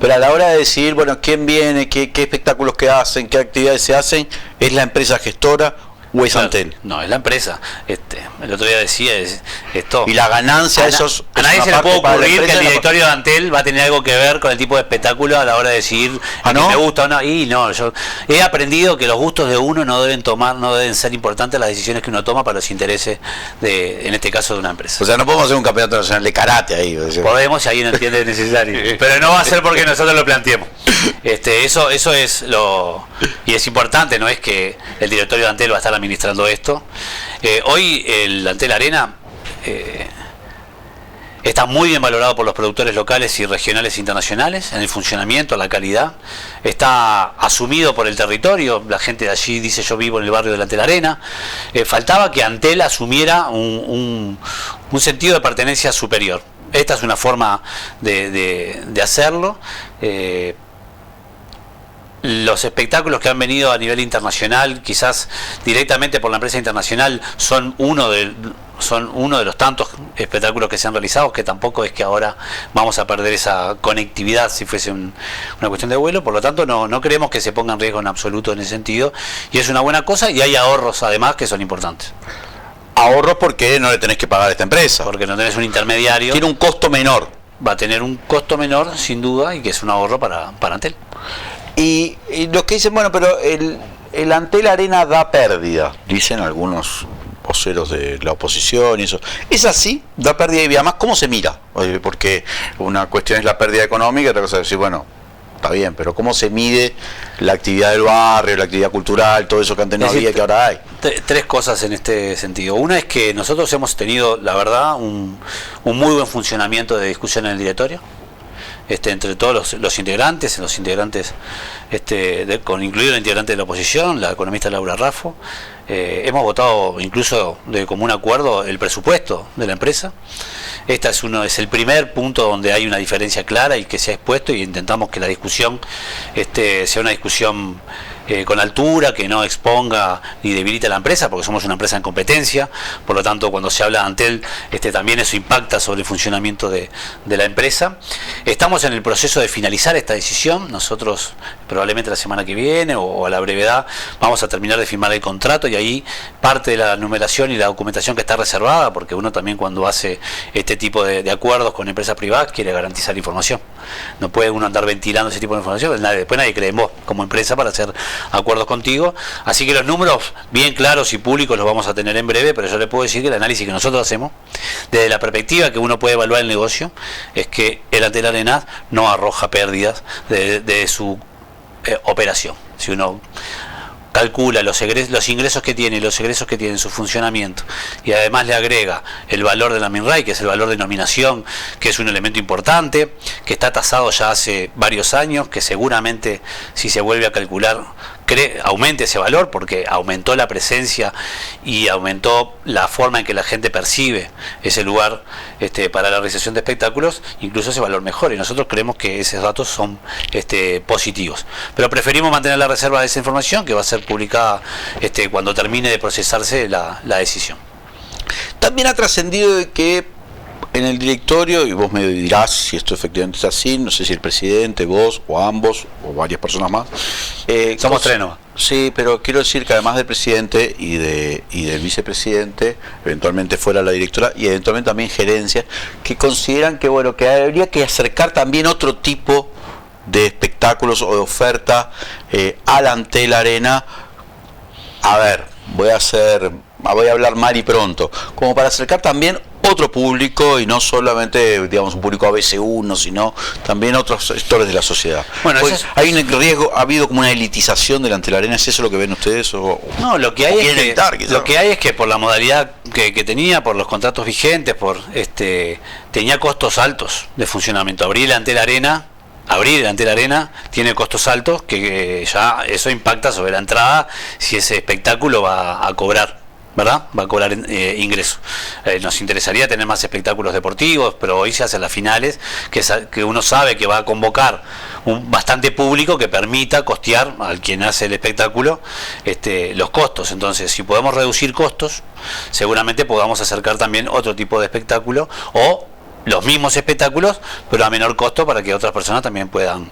Speaker 1: Pero a la hora de decidir, bueno, quién viene, qué espectáculos que hacen, qué actividades se hacen, ¿es la empresa gestora o es Antel?
Speaker 9: No, es la empresa. El otro día decía esto.
Speaker 1: Y la ganancia de esos.
Speaker 9: A nadie se le puede ocurrir que el directorio de Antel va a tener algo que ver con el tipo de espectáculo a la hora de decidir
Speaker 1: ¿Ah, no?
Speaker 9: me gusta o no. Y no, yo he aprendido que los gustos de uno no deben ser importantes las decisiones que uno toma para los intereses en este caso de una empresa.
Speaker 1: O sea, no podemos hacer un campeonato nacional de karate ahí.
Speaker 9: Podemos, si alguien entiende necesario. Pero no va a ser porque nosotros lo planteemos. Eso es lo. Y es importante, no es que el directorio de Antel va a estar administrando esto. Hoy el Antel Arena está muy bien valorado por los productores locales y regionales e internacionales en el funcionamiento, la calidad. Está asumido por el territorio. La gente de allí dice: yo vivo en el barrio del Antel Arena. Faltaba que Antel asumiera un sentido de pertenencia superior. Esta es una forma de hacerlo. Los espectáculos que han venido a nivel internacional, quizás directamente por la empresa internacional, son uno de los tantos espectáculos que se han realizado, que tampoco es que ahora vamos a perder esa conectividad si fuese una cuestión de vuelo. Por lo tanto, no creemos que se ponga en riesgo en absoluto en ese sentido, y es una buena cosa, y hay ahorros además que son importantes.
Speaker 1: Ahorros porque no le tenés que pagar a esta empresa.
Speaker 9: Porque no tenés un intermediario.
Speaker 1: Tiene un costo menor.
Speaker 9: Va a tener un costo menor, sin duda, y que es un ahorro para Antel.
Speaker 1: Y los que dicen, bueno, pero el Antel Arena da pérdida, dicen algunos voceros de la oposición y eso. ¿Es así? ¿Da pérdida? Y además, ¿cómo se mira? Porque una cuestión es la pérdida económica y otra cosa es decir, bueno, está bien, pero ¿cómo se mide la actividad del barrio, la actividad cultural, todo eso que antes no había y que ahora hay?
Speaker 9: Tres cosas en este sentido. Una es que nosotros hemos tenido, la verdad, un muy buen funcionamiento de discusión en el directorio. Entre todos los integrantes, incluido el integrante de la oposición, la economista Laura Raffo. Hemos votado incluso de común acuerdo el presupuesto de la empresa. Es el primer punto donde hay una diferencia clara y que se ha expuesto, y intentamos que la discusión sea una discusión con altura, que no exponga ni debilite a la empresa, porque somos una empresa en competencia. Por lo tanto, cuando se habla de Antel, también eso impacta sobre el funcionamiento de la empresa. Estamos en el proceso de finalizar esta decisión. Nosotros probablemente la semana que viene o a la brevedad vamos a terminar de firmar el contrato, y ahí parte de la numeración y la documentación que está reservada, porque uno también cuando hace este tipo de acuerdos con empresas privadas quiere garantizar información. No puede uno andar ventilando ese tipo de información, después nadie cree en vos como empresa para hacer acuerdos contigo. Así que los números bien claros y públicos los vamos a tener en breve, pero yo le puedo decir que el análisis que nosotros hacemos, desde la perspectiva que uno puede evaluar el negocio, es que el Antel Arena no arroja pérdidas de su operación. Si uno calcula los ingresos que tiene y los egresos que tiene en su funcionamiento, y además le agrega el valor de la MinRAI, que es el valor de nominación, que es un elemento importante, que está tasado ya hace varios años, que seguramente si se vuelve a calcular aumente ese valor, porque aumentó la presencia y aumentó la forma en que la gente percibe ese lugar para la realización de espectáculos, incluso ese valor mejora, y nosotros creemos que esos datos son positivos. Pero preferimos mantener la reserva de esa información, que va a ser publicada cuando termine de procesarse la decisión.
Speaker 1: También ha trascendido de que en el directorio, y vos me dirás si esto efectivamente es así, no sé si el presidente, vos o ambos o varias personas más.
Speaker 9: Somos tres, ¿no?
Speaker 1: Sí, pero quiero decir que además del presidente y del vicepresidente, eventualmente fuera la directora y eventualmente también gerencia, que consideran que que habría que acercar también otro tipo de espectáculos o de oferta al Antel Arena. A ver, voy a hablar mal y pronto, como para acercar también otro público, y no solamente, digamos, un público ABC1, sino también otros sectores de la sociedad.
Speaker 9: Bueno,
Speaker 1: hay un riesgo, ha habido como una elitización del Antel Arena. ¿Es eso lo que ven ustedes?
Speaker 9: No, lo que hay es que por la modalidad que tenía, por los contratos vigentes, tenía costos altos de funcionamiento. Abrir el Antel Arena tiene costos altos, que ya eso impacta sobre la entrada, si ese espectáculo va a cobrar, ¿verdad? Va a cobrar ingresos. Nos interesaría tener más espectáculos deportivos, pero hoy se hacen las finales, que uno sabe que va a convocar bastante público que permita costear al quien hace el espectáculo los costos. Entonces, si podemos reducir costos, seguramente podamos acercar también otro tipo de espectáculo, o los mismos espectáculos, pero a menor costo para que otras personas también puedan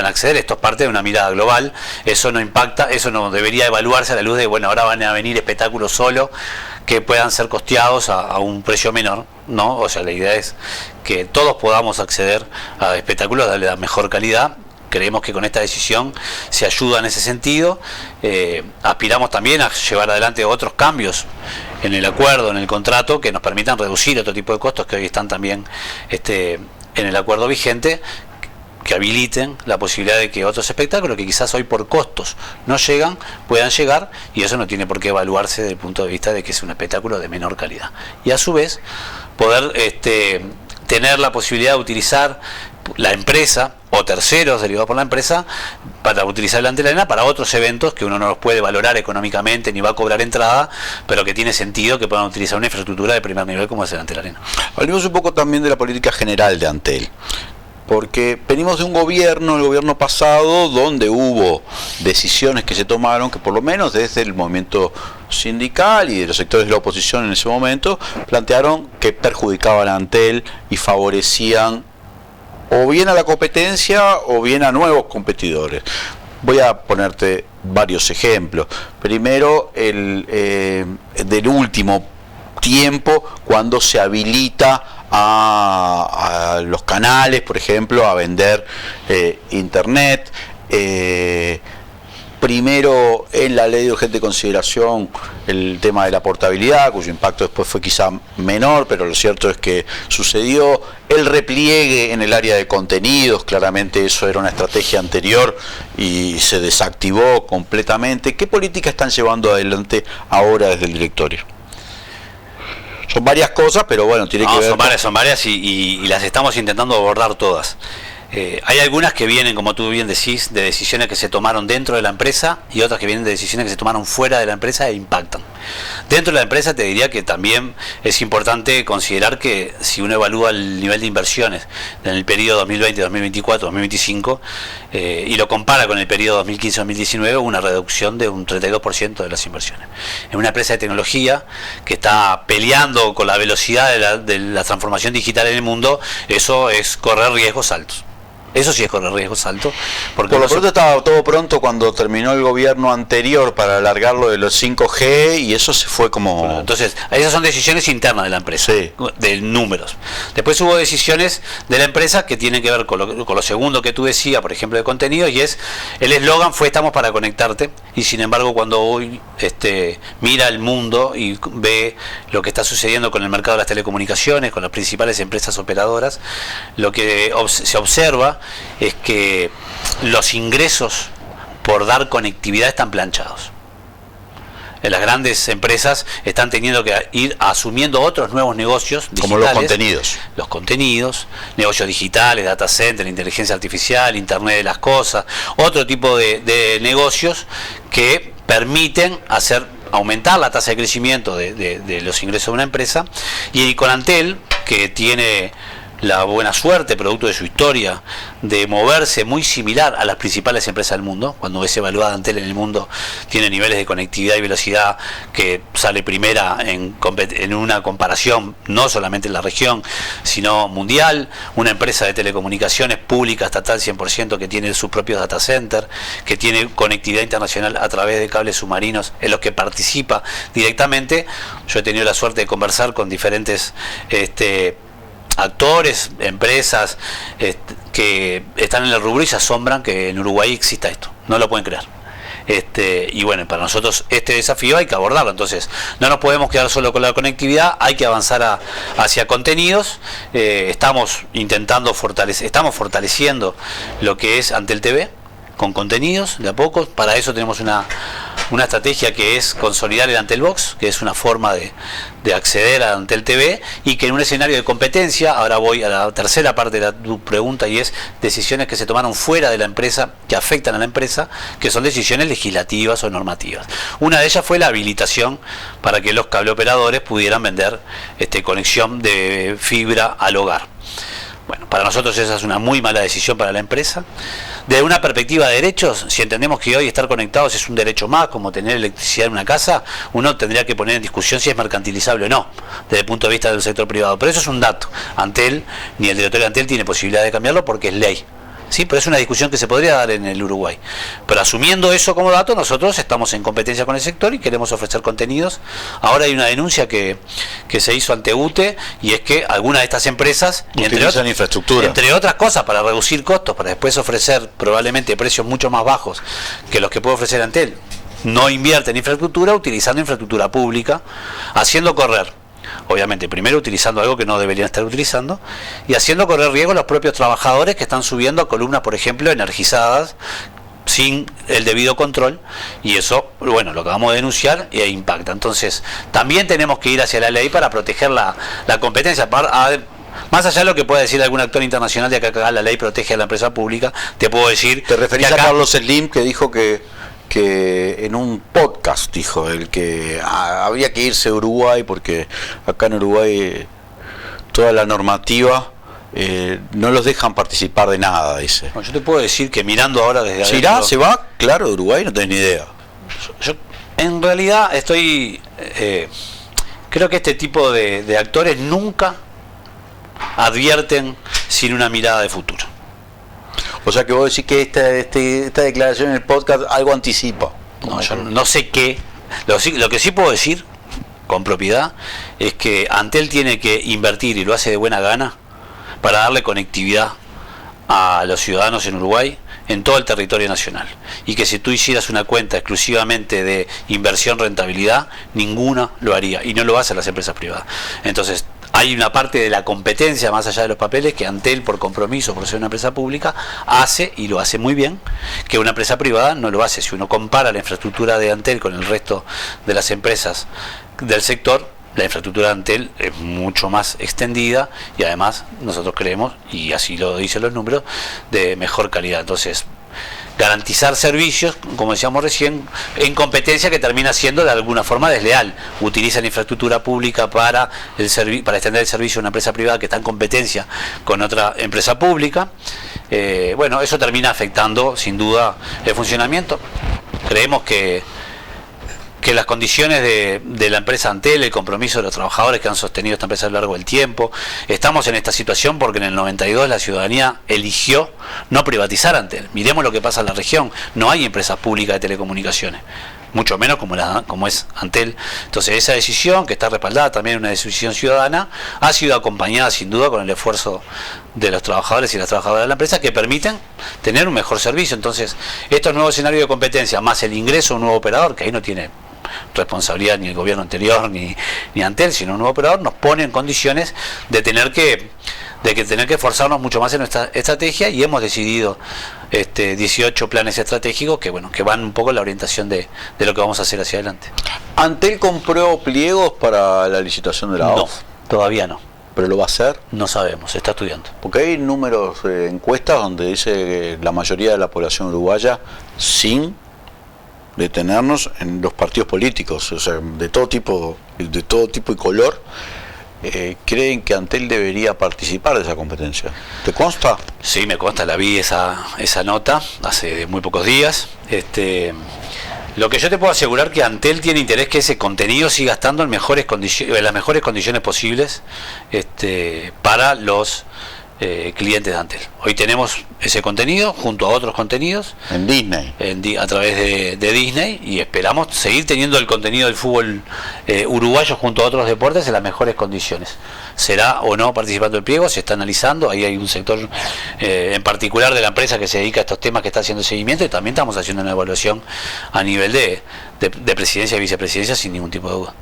Speaker 9: acceder. Esto es parte de una mirada global, eso no impacta, eso no debería evaluarse a la luz de, bueno, ahora van a venir espectáculos solo que puedan ser costeados a un precio menor, ¿no? O sea, la idea es que todos podamos acceder a espectáculos, darle la mejor calidad. Creemos que con esta decisión se ayuda en ese sentido. Aspiramos también a llevar adelante otros cambios en el acuerdo, en el contrato, que nos permitan reducir otro tipo de costos que hoy están también en el acuerdo vigente, que habiliten la posibilidad de que otros espectáculos que quizás hoy por costos no llegan, puedan llegar, y eso no tiene por qué evaluarse desde el punto de vista de que es un espectáculo de menor calidad. Y a su vez, poder tener la posibilidad de utilizar la empresa o terceros derivados por la empresa para utilizar la Antel Arena para otros eventos que uno no los puede valorar económicamente ni va a cobrar entrada, pero que tiene sentido que puedan utilizar una infraestructura de primer nivel como es el Antel Arena.
Speaker 1: Hablemos un poco también de la política general de Antel, porque venimos de un gobierno, el gobierno pasado, donde hubo decisiones que se tomaron que por lo menos desde el movimiento sindical y de los sectores de la oposición en ese momento plantearon que perjudicaban a Antel y favorecían o bien a la competencia o bien a nuevos competidores. Voy a ponerte varios ejemplos. Primero, del último tiempo, cuando se habilita a los canales, por ejemplo, a vender internet. Primero, en la ley de urgente consideración, el tema de la portabilidad, cuyo impacto después fue quizá menor, pero lo cierto es que sucedió. El repliegue en el área de contenidos, claramente eso era una estrategia anterior y se desactivó completamente. ¿Qué política están llevando adelante ahora desde el directorio? Son varias cosas, pero bueno, tiene que ver...
Speaker 9: Son varias y las estamos intentando abordar todas. Hay algunas que vienen, como tú bien decís, de decisiones que se tomaron dentro de la empresa y otras que vienen de decisiones que se tomaron fuera de la empresa e impactan. Dentro de la empresa te diría que también es importante considerar que si uno evalúa el nivel de inversiones en el periodo 2020, 2024, 2025 y lo compara con el periodo 2015-2019, hubo una reducción de un 32% de las inversiones. En una empresa de tecnología que está peleando con la velocidad de la transformación digital en el mundo, eso es correr riesgos altos. Eso sí es correr riesgos altos. Porque
Speaker 1: por lo pronto estaba todo pronto cuando terminó el gobierno anterior para alargarlo de los 5G y eso se fue como...
Speaker 9: Bueno, entonces, esas son decisiones internas de la empresa, sí, de números. Después hubo decisiones de la empresa que tienen que ver con lo segundo que tú decías, por ejemplo, de contenido, y es, el eslogan fue "estamos para conectarte", y sin embargo cuando hoy mira el mundo y ve lo que está sucediendo con el mercado de las telecomunicaciones, con las principales empresas operadoras, lo que se observa es que los ingresos por dar conectividad están planchados. Las grandes empresas están teniendo que ir asumiendo otros nuevos negocios digitales,
Speaker 1: como los contenidos,
Speaker 9: negocios digitales, data center, inteligencia artificial, internet de las cosas, otro tipo de negocios que permiten aumentar la tasa de crecimiento de los ingresos de una empresa. Y con Antel, que tiene la buena suerte, producto de su historia, de moverse muy similar a las principales empresas del mundo. Cuando es evaluada Antel en el mundo, tiene niveles de conectividad y velocidad que sale primera en una comparación, no solamente en la región, sino mundial. Una empresa de telecomunicaciones pública, estatal 100%, que tiene sus propios data centers, que tiene conectividad internacional a través de cables submarinos en los que participa directamente. Yo he tenido la suerte de conversar con diferentes actores, empresas que están en el rubro y se asombran que en Uruguay exista esto, no lo pueden creer. Y bueno, para nosotros este desafío hay que abordarlo, entonces no nos podemos quedar solo con la conectividad, hay que avanzar hacia contenidos. Estamos fortaleciendo lo que es Antel TV con contenidos de a poco. Para eso tenemos una estrategia que es consolidar el Antel Box, que es una forma de acceder a Antel TV, y que en un escenario de competencia, ahora voy a la tercera parte de tu pregunta, y es decisiones que se tomaron fuera de la empresa, que afectan a la empresa, que son decisiones legislativas o normativas. Una de ellas fue la habilitación para que los cableoperadores pudieran vender conexión de fibra al hogar. Bueno, para nosotros esa es una muy mala decisión para la empresa. Desde una perspectiva de derechos, si entendemos que hoy estar conectados es un derecho más, como tener electricidad en una casa, uno tendría que poner en discusión si es mercantilizable o no, desde el punto de vista del sector privado. Pero eso es un dato. Antel, ni el directorio de Antel tiene posibilidad de cambiarlo porque es ley. Sí, pero es una discusión que se podría dar en el Uruguay. Pero asumiendo eso como dato, nosotros estamos en competencia con el sector y queremos ofrecer contenidos. Ahora hay una denuncia que se hizo ante UTE, y es que algunas de estas empresas
Speaker 1: utilizan infraestructura,
Speaker 9: entre otras cosas, para reducir costos, para después ofrecer probablemente precios mucho más bajos que los que puede ofrecer Antel, no invierten en infraestructura, utilizando infraestructura pública, haciendo correr, obviamente, primero utilizando algo que no deberían estar utilizando, y haciendo correr riesgo a los propios trabajadores que están subiendo a columnas, por ejemplo, energizadas, sin el debido control, y eso, bueno, lo acabamos de denunciar e impacta. Entonces, también tenemos que ir hacia la ley para proteger la competencia. Más allá de lo que pueda decir algún actor internacional de que acá la ley protege a la empresa pública, te puedo decir...
Speaker 1: ¿Te referís a Carlos Slim, que dijo que en un podcast dijo el que había que irse a Uruguay porque acá en Uruguay toda la normativa no los dejan participar de nada, dice?
Speaker 9: Bueno, yo te puedo decir que mirando ahora desde
Speaker 1: adentro... ¿Se irá? ¿Se va? Claro, de Uruguay no tenés ni idea.
Speaker 9: Yo en realidad estoy... creo que este tipo de actores nunca advierten sin una mirada de futuro.
Speaker 1: O sea que vos decís que esta declaración en el podcast algo anticipa.
Speaker 9: No, yo no sé qué. Lo que sí puedo decir con propiedad es que Antel tiene que invertir, y lo hace de buena gana, para darle conectividad a los ciudadanos en Uruguay en todo el territorio nacional. Y que si tú hicieras una cuenta exclusivamente de inversión-rentabilidad, ninguna lo haría, y no lo hacen las empresas privadas. Entonces, hay una parte de la competencia, más allá de los papeles, que Antel, por compromiso, por ser una empresa pública, hace, y lo hace muy bien, que una empresa privada no lo hace. Si uno compara la infraestructura de Antel con el resto de las empresas del sector, la infraestructura de Antel es mucho más extendida, y además nosotros creemos, y así lo dicen los números, de mejor calidad. Entonces, garantizar servicios, como decíamos recién, en competencia que termina siendo de alguna forma desleal. Utilizan infraestructura pública para extender el servicio a una empresa privada que está en competencia con otra empresa pública. Bueno, eso termina afectando sin duda el funcionamiento. Creemos que las condiciones de la empresa Antel, el compromiso de los trabajadores que han sostenido esta empresa a lo largo del tiempo, estamos en esta situación porque en el 92 la ciudadanía eligió no privatizar Antel. Miremos lo que pasa en la región, no hay empresas públicas de telecomunicaciones, mucho menos como es Antel. Entonces esa decisión, que está respaldada también en una decisión ciudadana, ha sido acompañada sin duda con el esfuerzo de los trabajadores y las trabajadoras de la empresa, que permiten tener un mejor servicio. Entonces, estos nuevos escenarios de competencia, más el ingreso de un nuevo operador, que ahí no tiene responsabilidad ni el gobierno anterior ni Antel, sino un nuevo operador, nos pone en condiciones de tener que esforzarnos mucho más en nuestra estrategia, y hemos decidido 18 planes estratégicos que van un poco en la orientación de lo que vamos a hacer hacia adelante.
Speaker 1: ¿Antel compró pliegos para la licitación de la OFF?
Speaker 9: No, todavía no.
Speaker 1: ¿Pero lo va a hacer?
Speaker 9: No sabemos, se está estudiando.
Speaker 1: Porque hay números, encuestas donde dice que la mayoría de la población uruguaya, sin detenernos en los partidos políticos, o sea, de todo tipo y color, creen que Antel debería participar de esa competencia. ¿Te consta?
Speaker 9: Sí, me consta, la vi esa nota hace muy pocos días. Lo que yo te puedo asegurar, que Antel tiene interés que ese contenido siga estando en las mejores condiciones posibles para los clientes de Antel. Hoy tenemos ese contenido junto a otros contenidos
Speaker 1: en Disney,
Speaker 9: a través de Disney, y esperamos seguir teniendo el contenido del fútbol uruguayo junto a otros deportes en las mejores condiciones. ¿Será o no participando del pliego? Se está analizando. Ahí hay un sector en particular de la empresa que se dedica a estos temas, que está haciendo seguimiento, y también estamos haciendo una evaluación a nivel de presidencia y vicepresidencia, sin ningún tipo de duda.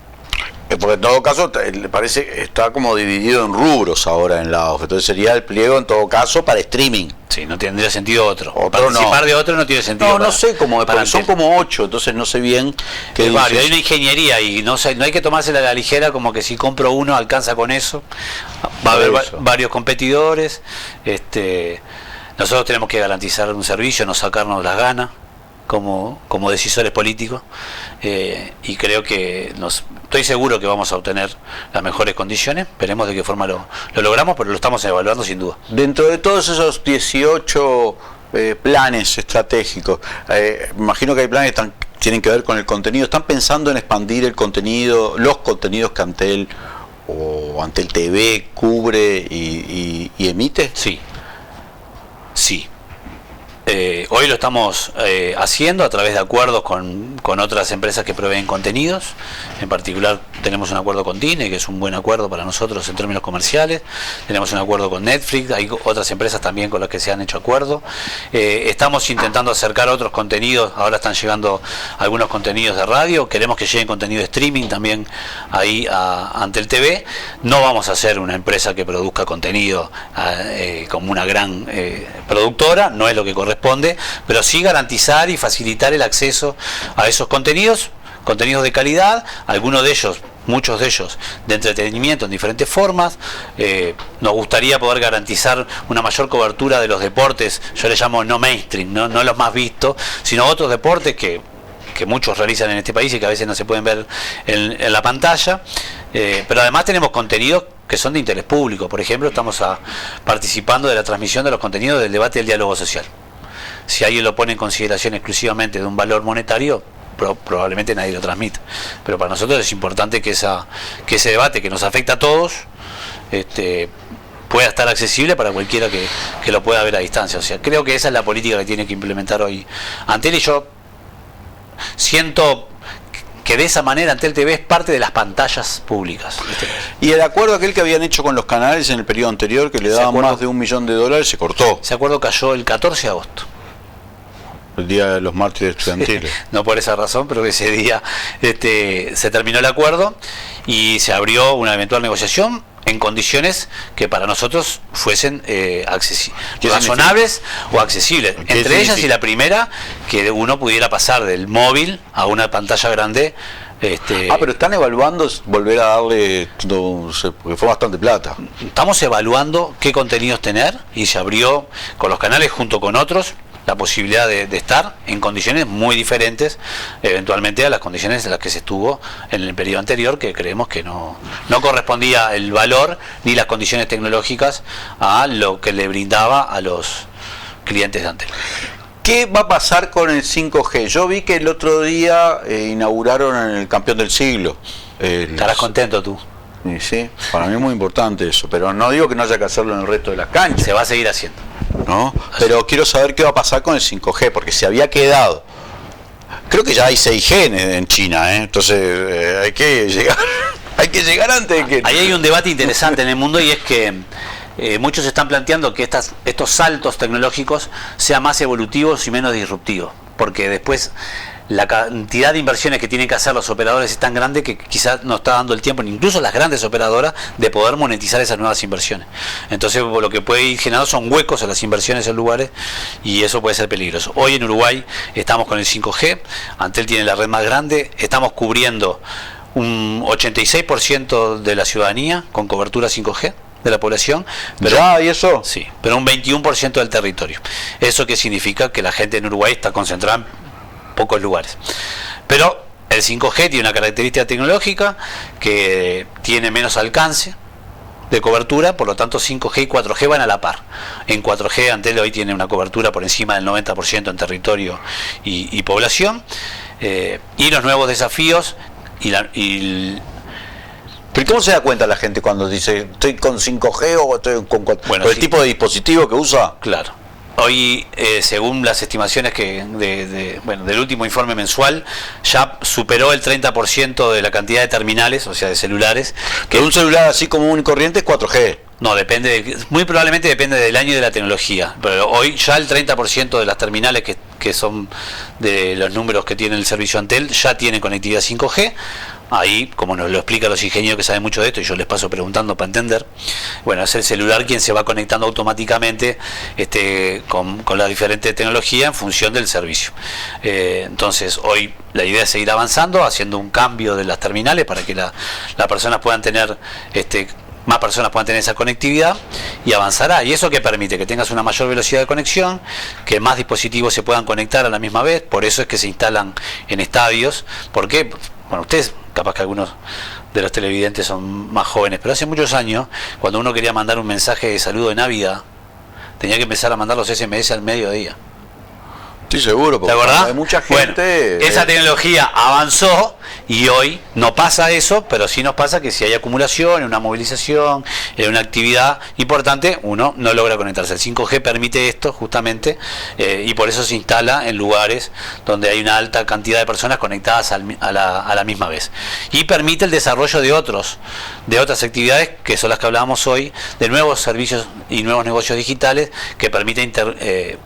Speaker 1: Porque en todo caso parece que está como dividido en rubros ahora en la OFF. Entonces sería el pliego en todo caso para streaming.
Speaker 9: Sí, no tendría sentido otro. Participar de otro no tiene sentido.
Speaker 1: No sé cómo es, porque son como 8, entonces no sé bien qué
Speaker 9: dices. Hay una ingeniería, y no hay que tomársela a la ligera, como que si compro uno alcanza con eso. Va a haber varios competidores. Nosotros tenemos que garantizar un servicio, no sacarnos las ganas. como decisores políticos, y creo que estoy seguro que vamos a obtener las mejores condiciones. Veremos de qué forma lo logramos, pero lo estamos evaluando sin duda.
Speaker 1: Dentro de todos esos 18 planes estratégicos, imagino que hay planes que tienen que ver con el contenido. ¿Están pensando en expandir el contenido, los contenidos que Antel o Antel TV cubre y emite?
Speaker 9: Sí. Hoy lo estamos haciendo a través de acuerdos con otras empresas que proveen contenidos. En particular tenemos un acuerdo con Tine, que es un buen acuerdo para nosotros en términos comerciales. Tenemos un acuerdo con Netflix, hay otras empresas también con las que se han hecho acuerdos. Estamos intentando acercar otros contenidos, ahora están llegando algunos contenidos de radio, queremos que lleguen contenido de streaming también ahí ante el TV. No vamos a ser una empresa que produzca contenido como una gran productora, no es lo que corresponde, pero sí garantizar y facilitar el acceso a esos contenidos de calidad, algunos de ellos, muchos de ellos de entretenimiento en diferentes formas. Nos gustaría poder garantizar una mayor cobertura de los deportes, yo le llamo no mainstream, no los más vistos, sino otros deportes que muchos realizan en este país y que a veces no se pueden ver en la pantalla, pero además tenemos contenidos que son de interés público. Por ejemplo, estamos participando de la transmisión de los contenidos del debate y el diálogo social. Si alguien lo pone en consideración exclusivamente de un valor monetario, probablemente nadie lo transmite. Pero para nosotros es importante que ese debate que nos afecta a todos pueda estar accesible para cualquiera que lo pueda ver a distancia. O sea, creo que esa es la política que tiene que implementar hoy Antel, y yo siento que de esa manera Antel TV es parte de las pantallas públicas.
Speaker 1: Y el acuerdo aquel que habían hecho con los canales en el periodo anterior, que le daban más de $1 millón, se cortó.
Speaker 9: Ese acuerdo cayó el 14 de agosto.
Speaker 1: El día de los mártires estudiantiles.
Speaker 9: No por esa razón, pero ese día se terminó el acuerdo y se abrió una eventual negociación en condiciones que para nosotros fuesen razonables o accesibles. Entre ellas, y la primera, que uno pudiera pasar del móvil a una pantalla grande.
Speaker 1: Pero están evaluando volver a darle, porque fue bastante plata.
Speaker 9: Estamos evaluando qué contenidos tener, y se abrió con los canales junto con otros la posibilidad de estar en condiciones muy diferentes eventualmente a las condiciones en las que se estuvo en el periodo anterior, que creemos que no correspondía el valor ni las condiciones tecnológicas a lo que le brindaba a los clientes de Antel.
Speaker 1: ¿Qué va a pasar con el 5G? Yo vi que el otro día inauguraron en el Campeón del Siglo.
Speaker 9: Estarás contento tú.
Speaker 1: Sí, para mí es muy importante eso, pero no digo que no haya que hacerlo en el resto de las canchas.
Speaker 9: Se va a seguir haciendo,
Speaker 1: ¿no? Pero quiero saber qué va a pasar con el 5G, porque se había quedado. Creo que ya hay 6G en China, entonces hay que llegar antes de que...
Speaker 9: Ahí hay un debate interesante en el mundo, y es que muchos están planteando que estos saltos tecnológicos sean más evolutivos y menos disruptivos, porque después la cantidad de inversiones que tienen que hacer los operadores es tan grande que quizás no está dando el tiempo, incluso las grandes operadoras, de poder monetizar esas nuevas inversiones. Entonces lo que puede ir generando son huecos en las inversiones en lugares, y eso puede ser peligroso. Hoy en Uruguay estamos con el 5G, Antel tiene la red más grande, estamos cubriendo un 86% de la ciudadanía con cobertura 5G de la población, pero
Speaker 1: ¿ya? ¿Y eso?
Speaker 9: Sí, pero un 21% del territorio. ¿Eso qué significa? Que la gente en Uruguay está concentrada en pocos lugares. Pero el 5G tiene una característica tecnológica que tiene menos alcance de cobertura, por lo tanto 5G y 4G van a la par. En 4G Antel hoy tiene una cobertura por encima del 90% en territorio y población, y los nuevos desafíos
Speaker 1: ¿Pero cómo se da cuenta la gente cuando dice estoy con 5G o estoy con 4G?
Speaker 9: Bueno,
Speaker 1: ¿Por el tipo de dispositivo que usa?
Speaker 9: Claro. Hoy, según las estimaciones del último informe mensual, ya superó el 30% de la cantidad de terminales, o sea, de celulares.
Speaker 1: Que un celular así común y corriente es 4G.
Speaker 9: No, muy probablemente depende del año y de la tecnología. Pero hoy ya el 30% de las terminales que son de los números que tiene el servicio Antel ya tienen conectividad 5G. Ahí, como nos lo explican los ingenieros que saben mucho de esto, y yo les paso preguntando para entender, bueno, es el celular quien se va conectando automáticamente con la diferente tecnología en función del servicio. Entonces, hoy la idea es seguir avanzando, haciendo un cambio de las terminales para que las personas puedan tener más personas puedan tener esa conectividad y avanzará. ¿Y eso qué permite? Que tengas una mayor velocidad de conexión, que más dispositivos se puedan conectar a la misma vez. Por eso es que se instalan en estadios. ¿Por qué? Bueno, ustedes, capaz que algunos de los televidentes son más jóvenes, pero hace muchos años, cuando uno quería mandar un mensaje de saludo de Navidad, tenía que empezar a mandar los SMS al mediodía.
Speaker 1: Estoy seguro, porque hay mucha gente.
Speaker 9: Bueno, esa tecnología avanzó y hoy no pasa eso, pero sí nos pasa que si hay acumulación, una movilización, una actividad importante, uno no logra conectarse. El 5G permite esto justamente y por eso se instala en lugares donde hay una alta cantidad de personas conectadas a la misma vez. Y permite el desarrollo de otras actividades que son las que hablábamos hoy, de nuevos servicios y nuevos negocios digitales que permiten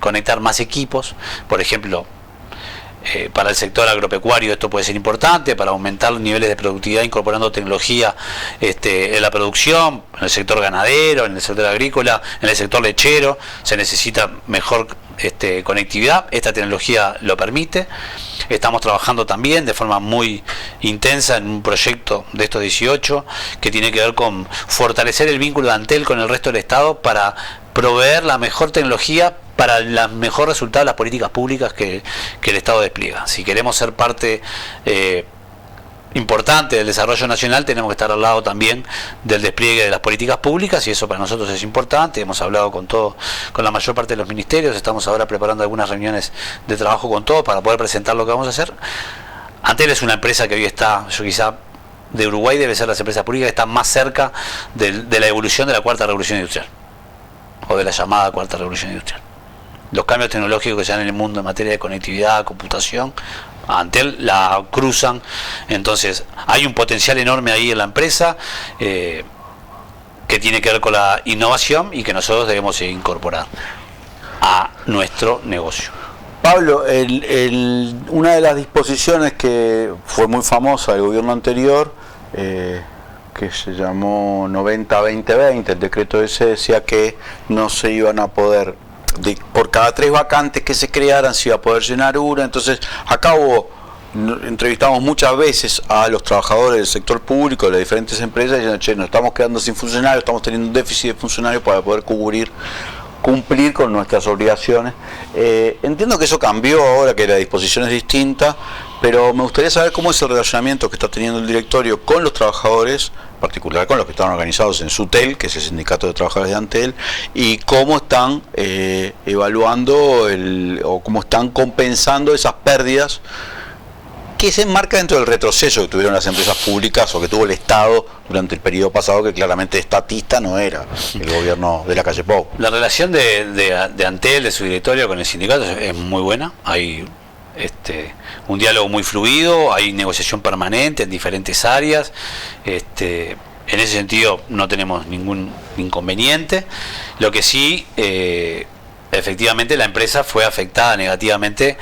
Speaker 9: conectar más equipos. Por ejemplo, para el sector agropecuario esto puede ser importante para aumentar los niveles de productividad incorporando tecnología en la producción, en el sector ganadero, en el sector agrícola, en el sector lechero, se necesita mejor conectividad, esta tecnología lo permite. Estamos trabajando también de forma muy intensa en un proyecto de estos 18 que tiene que ver con fortalecer el vínculo de Antel con el resto del Estado para proveer la mejor tecnología para el mejor resultado de las políticas públicas que el Estado despliega. Si queremos ser parte importante del desarrollo nacional, tenemos que estar al lado también del despliegue de las políticas públicas y eso para nosotros es importante. Hemos hablado con la mayor parte de los ministerios, estamos ahora preparando algunas reuniones de trabajo con todos para poder presentar lo que vamos a hacer. Antel es una empresa que hoy está, yo quizá de Uruguay debe ser las empresas públicas que están más cerca de la evolución de la cuarta revolución industrial o de la llamada cuarta revolución industrial. Los cambios tecnológicos que se dan en el mundo en materia de conectividad, computación, Antel la cruzan. Entonces hay un potencial enorme ahí en la empresa que tiene que ver con la innovación y que nosotros debemos incorporar a nuestro negocio.
Speaker 1: Pablo, una de las disposiciones que fue muy famosa del gobierno anterior, que se llamó 90-2020, el decreto ese decía que no se iban a poder, por cada 3 vacantes que se crearan se iba a poder llenar una. Entonces acá entrevistamos muchas veces a los trabajadores del sector público de las diferentes empresas diciendo, che, nos estamos quedando sin funcionarios, estamos teniendo un déficit de funcionarios para poder cumplir con nuestras obligaciones. Entiendo que eso cambió ahora, que la disposición es distinta, pero me gustaría saber cómo es el relacionamiento que está teniendo el directorio con los trabajadores, en particular con los que están organizados en SUTEL, que es el sindicato de trabajadores de Antel, y cómo están evaluando o cómo están compensando esas pérdidas que se enmarca dentro del retroceso que tuvieron las empresas públicas o que tuvo el Estado durante el periodo pasado, que claramente estatista no era el gobierno de la calle Pou.
Speaker 9: La relación de Antel, de su directorio con el sindicato es muy buena. Hay un diálogo muy fluido, hay negociación permanente en diferentes áreas. En ese sentido no tenemos ningún inconveniente. Lo que sí, efectivamente la empresa fue afectada negativamente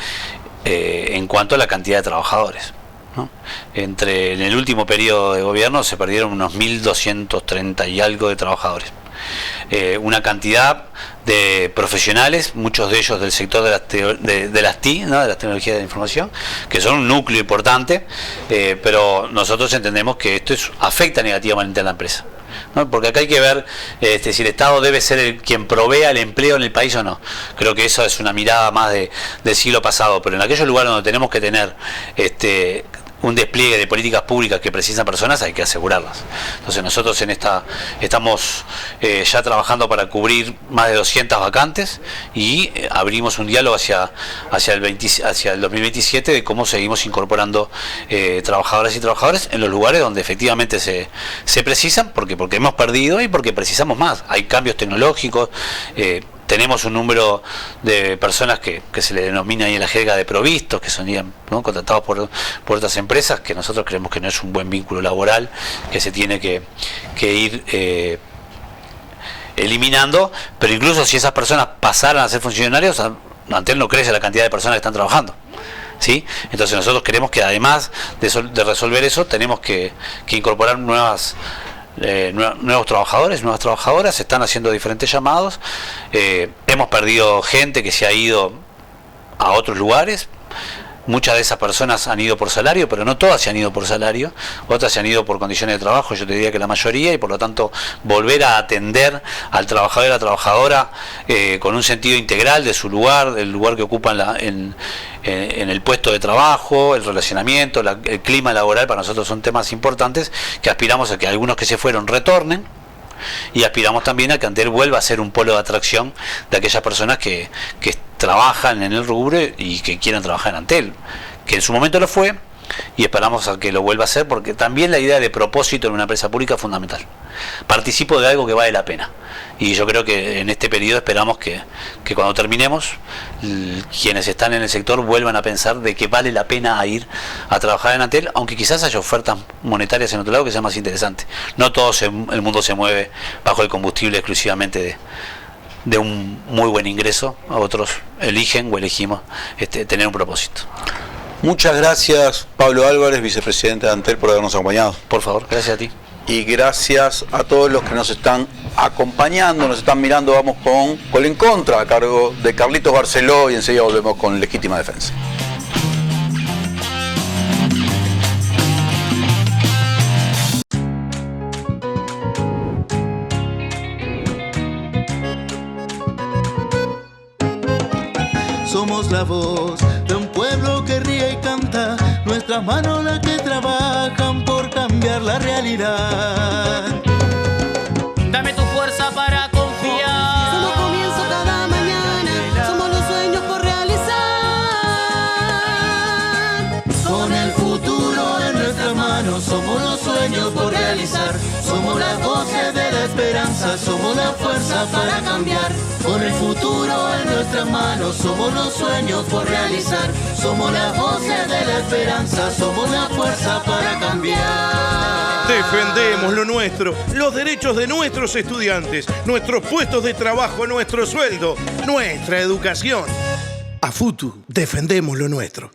Speaker 9: en cuanto a la cantidad de trabajadores, ¿no? En el último periodo de gobierno se perdieron unos 1.230 y algo de trabajadores. Una cantidad de profesionales, muchos de ellos del sector de las TI, ¿no? De las tecnologías de la información, que son un núcleo importante, pero nosotros entendemos que esto afecta negativamente a la empresa, ¿no? Porque acá hay que ver si el Estado debe ser quien provea el empleo en el país o no. Creo que eso es una mirada más del siglo pasado, pero en aquellos lugares donde tenemos que tener un despliegue de políticas públicas que precisan personas, hay que asegurarlas. Entonces nosotros estamos ya trabajando para cubrir más de 200 vacantes y abrimos un diálogo hacia el 2027 de cómo seguimos incorporando trabajadoras y trabajadores en los lugares donde efectivamente se precisan, porque hemos perdido y porque precisamos más. Hay cambios tecnológicos. Tenemos un número de personas que se le denomina ahí en la jerga de provistos, que son, ¿no?, contratados por otras empresas, que nosotros creemos que no es un buen vínculo laboral, que se tiene que ir eliminando, pero incluso si esas personas pasaran a ser funcionarios, Antel no crece la cantidad de personas que están trabajando, ¿sí? Entonces nosotros queremos que además de resolver eso, tenemos que incorporar nuevos trabajadores, nuevas trabajadoras. Se están haciendo diferentes llamados. Hemos perdido gente que se ha ido a otros lugares. Muchas de esas personas han ido por salario, pero no todas se han ido por salario, otras se han ido por condiciones de trabajo, yo te diría que la mayoría, y por lo tanto volver a atender al trabajador y a la trabajadora con un sentido integral de su lugar, del lugar que ocupan en el puesto de trabajo, el relacionamiento, el clima laboral, para nosotros son temas importantes que aspiramos a que algunos que se fueron retornen, y aspiramos también a que Antel vuelva a ser un polo de atracción de aquellas personas que trabajan en el rubro y que quieran trabajar en Antel, que en su momento lo fue, y esperamos a que lo vuelva a hacer, porque también la idea de propósito en una empresa pública es fundamental. Participo de algo que vale la pena, y yo creo que en este periodo esperamos que cuando terminemos quienes están en el sector vuelvan a pensar de que vale la pena ir a trabajar en Antel, aunque quizás haya ofertas monetarias en otro lado que sea más interesante. No todo el mundo se mueve bajo el combustible exclusivamente de un muy buen ingreso, a otros eligen o elegimos tener un propósito.
Speaker 1: Muchas gracias, Pablo Álvarez, vicepresidente de Antel, por habernos acompañado.
Speaker 9: Por favor, gracias a ti.
Speaker 1: Y gracias a todos los que nos están acompañando, nos están mirando. Vamos con En Contra, a cargo de Carlitos Barceló, y enseguida volvemos con Legítima Defensa.
Speaker 10: Somos la voz de un pueblo que ríe y canta, nuestras manos las que trabajan por cambiar la realidad.
Speaker 11: Dame tu fuerza para confiar.
Speaker 12: Somos comienzo cada mañana, somos los sueños por realizar.
Speaker 10: Con el futuro en nuestras manos, somos los sueños por realizar. Somos las voces de la esperanza, somos la fuerza para cambiar. Con el futuro en nuestras manos, somos los sueños por realizar. Somos las voces de la esperanza, somos la fuerza para cambiar.
Speaker 13: Defendemos lo nuestro, los derechos de nuestros estudiantes, nuestros puestos de trabajo, nuestro sueldo, nuestra educación. A FUTU, defendemos lo nuestro.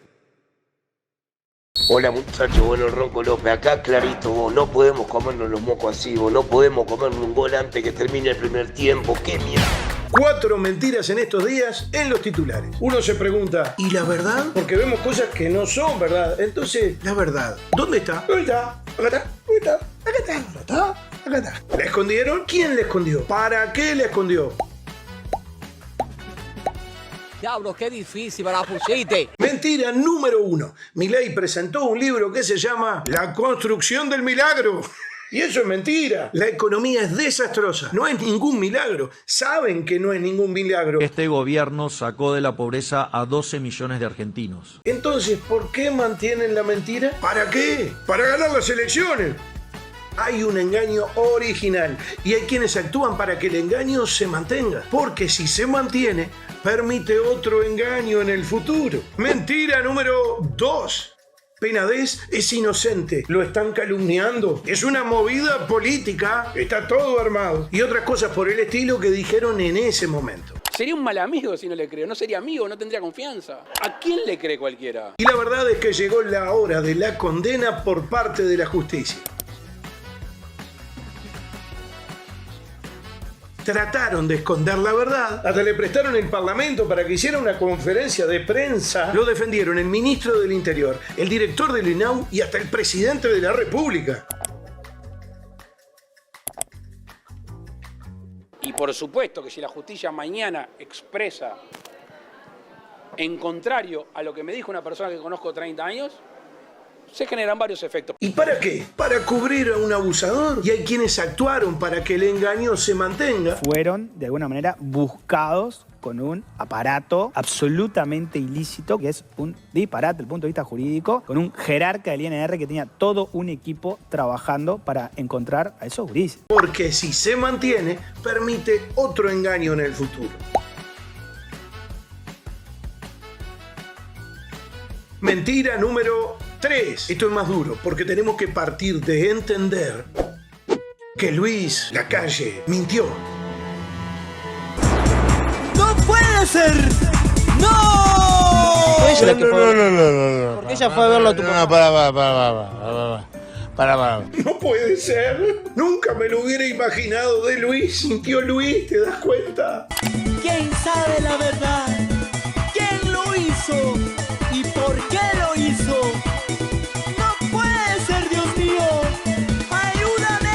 Speaker 14: Hola muchachos, bueno, Ronco López, acá clarito, vos, no podemos comernos los mocos así, vos, no podemos comernos un gol antes que termine el primer tiempo, qué mierda.
Speaker 13: 4 mentiras en estos días en los titulares. Uno se pregunta, ¿y la verdad? Porque vemos cosas que no son verdad. Entonces, la verdad, ¿dónde está? ¿Dónde está? Acá está. ¿Dónde está? Acá está. ¿Dónde está? Acá está. ¿La escondieron? ¿Quién la escondió? ¿Para qué la escondió?
Speaker 11: Diablo, qué difícil para la pusiste.
Speaker 13: Mentira número 1. Milei presentó un libro que se llama La construcción del milagro. Y eso es mentira. La economía es desastrosa. No es ningún milagro. Saben que no es ningún milagro.
Speaker 15: Este gobierno sacó de la pobreza a 12 millones de argentinos.
Speaker 13: Entonces, ¿por qué mantienen la mentira? ¿Para qué? Para ganar las elecciones. Hay un engaño original y hay quienes actúan para que el engaño se mantenga. Porque si se mantiene, permite otro engaño en el futuro. Mentira número 2. Penades es inocente, lo están calumniando, es una movida política, está todo armado y otras cosas por el estilo que dijeron en ese momento.
Speaker 16: Sería un mal amigo si no le creo, no sería amigo, no tendría confianza. ¿A quién le cree cualquiera?
Speaker 13: Y la verdad es que llegó la hora de la condena por parte de la justicia. Trataron de esconder la verdad, hasta le prestaron el Parlamento para que hiciera una conferencia de prensa. Lo defendieron el ministro del Interior, el director del INAU y hasta el presidente de la República.
Speaker 16: Y por supuesto que si la justicia mañana expresa en contrario a lo que me dijo una persona que conozco 30 años, se generan varios efectos.
Speaker 13: ¿Y para qué? Para cubrir a un abusador. Y hay quienes actuaron para que el engaño se mantenga.
Speaker 17: Fueron, de alguna manera, buscados con un aparato absolutamente ilícito, que es un disparate desde el punto de vista jurídico, con un jerarca del INR que tenía todo un equipo trabajando para encontrar a esos gurises.
Speaker 13: Porque si se mantiene, permite otro engaño en el futuro. Mentira número 3. Esto es más duro, porque tenemos que partir de entender que Luis Lacalle mintió.
Speaker 10: ¡No puede ser! ¡No!
Speaker 11: No. Porque ella fue a verlo a tu papá.
Speaker 10: Para.
Speaker 13: No puede ser. Nunca me lo hubiera imaginado de Luis. Mintió Luis, ¿te das cuenta?
Speaker 10: ¿Quién sabe la verdad? ¿Quién lo hizo? hizo? ¿Y por qué lo hizo? ¡No puede ser, Dios mío! ¡Ayúdame!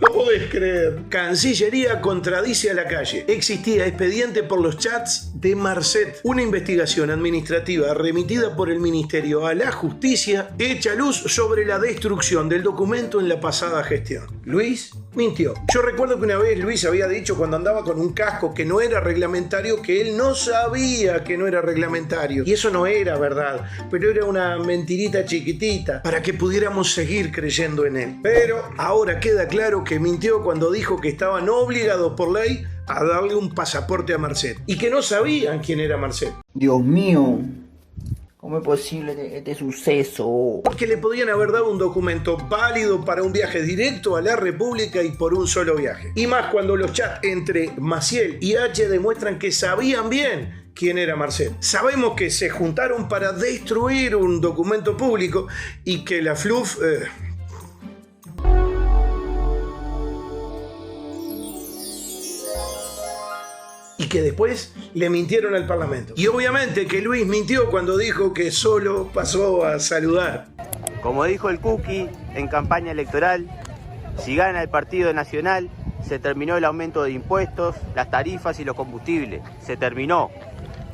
Speaker 13: No podés creer. Cancillería contradice a la calle. Existía expediente por los chats de Marcet. Una investigación administrativa remitida por el Ministerio a la Justicia echa luz sobre la destrucción del documento en la pasada gestión. Luis mintió. Yo recuerdo que una vez Luis había dicho cuando andaba con un casco que no era reglamentario, que él no sabía que no era reglamentario. Y eso no era verdad, pero era una mentirita chiquitita para que pudiéramos seguir creyendo en él. Pero ahora queda claro que mintió cuando dijo que estaban obligados por ley a darle un pasaporte a Marcet y que no sabían quién era Marcet.
Speaker 18: Dios mío, ¿cómo es posible este suceso?
Speaker 13: Porque le podían haber dado un documento válido para un viaje directo a la República y por un solo viaje. Y más cuando los chats entre Maciel y H demuestran que sabían bien quién era Marcet. Sabemos que se juntaron para destruir un documento público y que la FLUF... y que después le mintieron al Parlamento. Y obviamente que Luis mintió cuando dijo que solo pasó a saludar.
Speaker 19: Como dijo el Cookie en campaña electoral, si gana el Partido Nacional, se terminó el aumento de impuestos, las tarifas y los combustibles. Se terminó.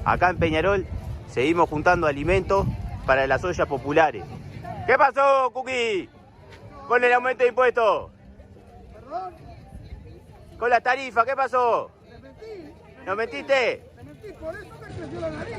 Speaker 19: Acá en Peñarol seguimos juntando alimentos para las ollas populares. ¿Qué pasó, Cookie? Con el aumento de impuestos. ¿Perdón? Con la tarifa, ¿qué pasó? ¿No mentiste?
Speaker 10: Me mentí, por eso me creció la nariz.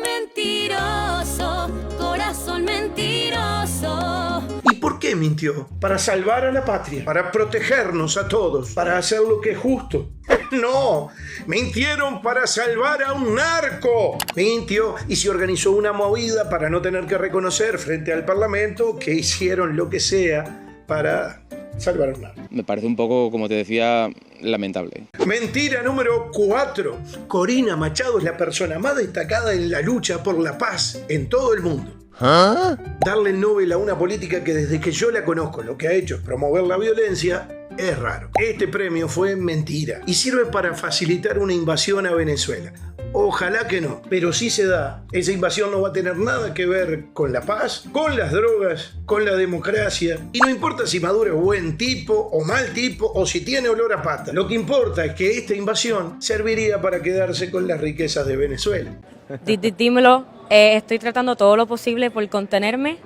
Speaker 12: Mentiroso, corazón mentiroso.
Speaker 13: ¿Y por qué mintió? Para salvar a la patria, para protegernos a todos, para hacer lo que es justo. No, mintieron para salvar a un narco. Mintió y se organizó una movida para no tener que reconocer frente al Parlamento que hicieron lo que sea para salvar a un narco.
Speaker 20: Me parece un poco, como te decía, lamentable.
Speaker 13: Mentira número 4. Corina Machado es la persona más destacada en la lucha por la paz en todo el mundo. ¿Ah? Darle el Nobel a una política que desde que yo la conozco lo que ha hecho es promover la violencia es raro. Este premio fue mentira y sirve para facilitar una invasión a Venezuela. Ojalá que no, pero si se da, esa invasión no va a tener nada que ver con la paz, con las drogas, con la democracia. Y no importa si Maduro es buen tipo o mal tipo o si tiene olor a pata. Lo que importa es que esta invasión serviría para quedarse con las riquezas de Venezuela.
Speaker 21: Dímelo, estoy tratando todo lo posible por contenerme.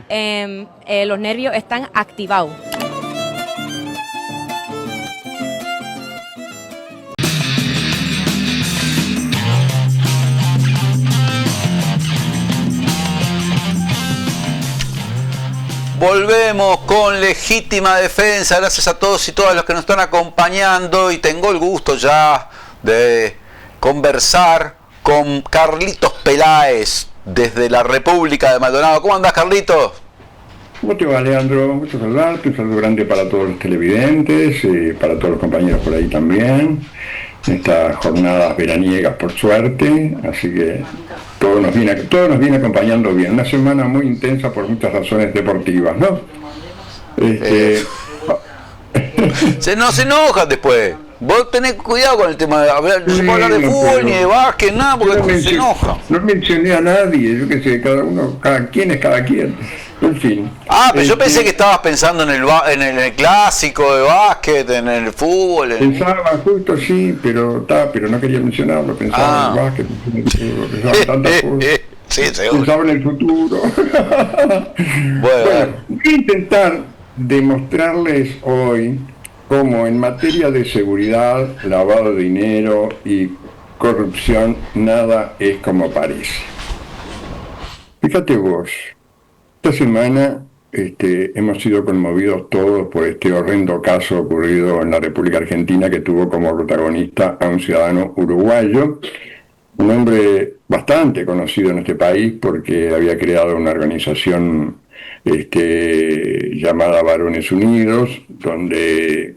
Speaker 21: Los nervios están activados.
Speaker 1: Volvemos con Legítima Defensa. Gracias a todos y todas los que nos están acompañando. Y tengo el gusto ya de conversar con Carlitos Peláez desde la República de Maldonado. ¿Cómo andás, Carlitos?
Speaker 22: ¿Cómo te va, Leandro? Mucho saludarte. Un saludo grande para todos los televidentes y para todos los compañeros por ahí también. Estas jornadas veraniegas, por suerte. Así que todo nos viene acompañando bien. Una semana muy intensa por muchas razones deportivas, ¿no?
Speaker 1: No se enojan después. Vos tenés cuidado con el tema de hablar, no se puede hablar de fútbol ni de básquet, nada, porque se enoja.
Speaker 22: No mencioné a nadie, yo qué sé, cada quien es cada quien. En fin.
Speaker 1: Pero yo pensé que estabas pensando en el clásico de básquet, en el fútbol.
Speaker 22: Pensaba justo, sí, pero no quería mencionarlo. Pensaba en el básquet, pensaba en tantas cosas.
Speaker 1: Sí, seguro.
Speaker 22: Pensaba en el futuro. Bueno, voy a intentar demostrarles hoy cómo en materia de seguridad, lavado de dinero y corrupción, nada es como parece. Fíjate vos. Esta semana hemos sido conmovidos todos por este horrendo caso ocurrido en la República Argentina que tuvo como protagonista a un ciudadano uruguayo, un hombre bastante conocido en este país porque había creado una organización llamada Varones Unidos, donde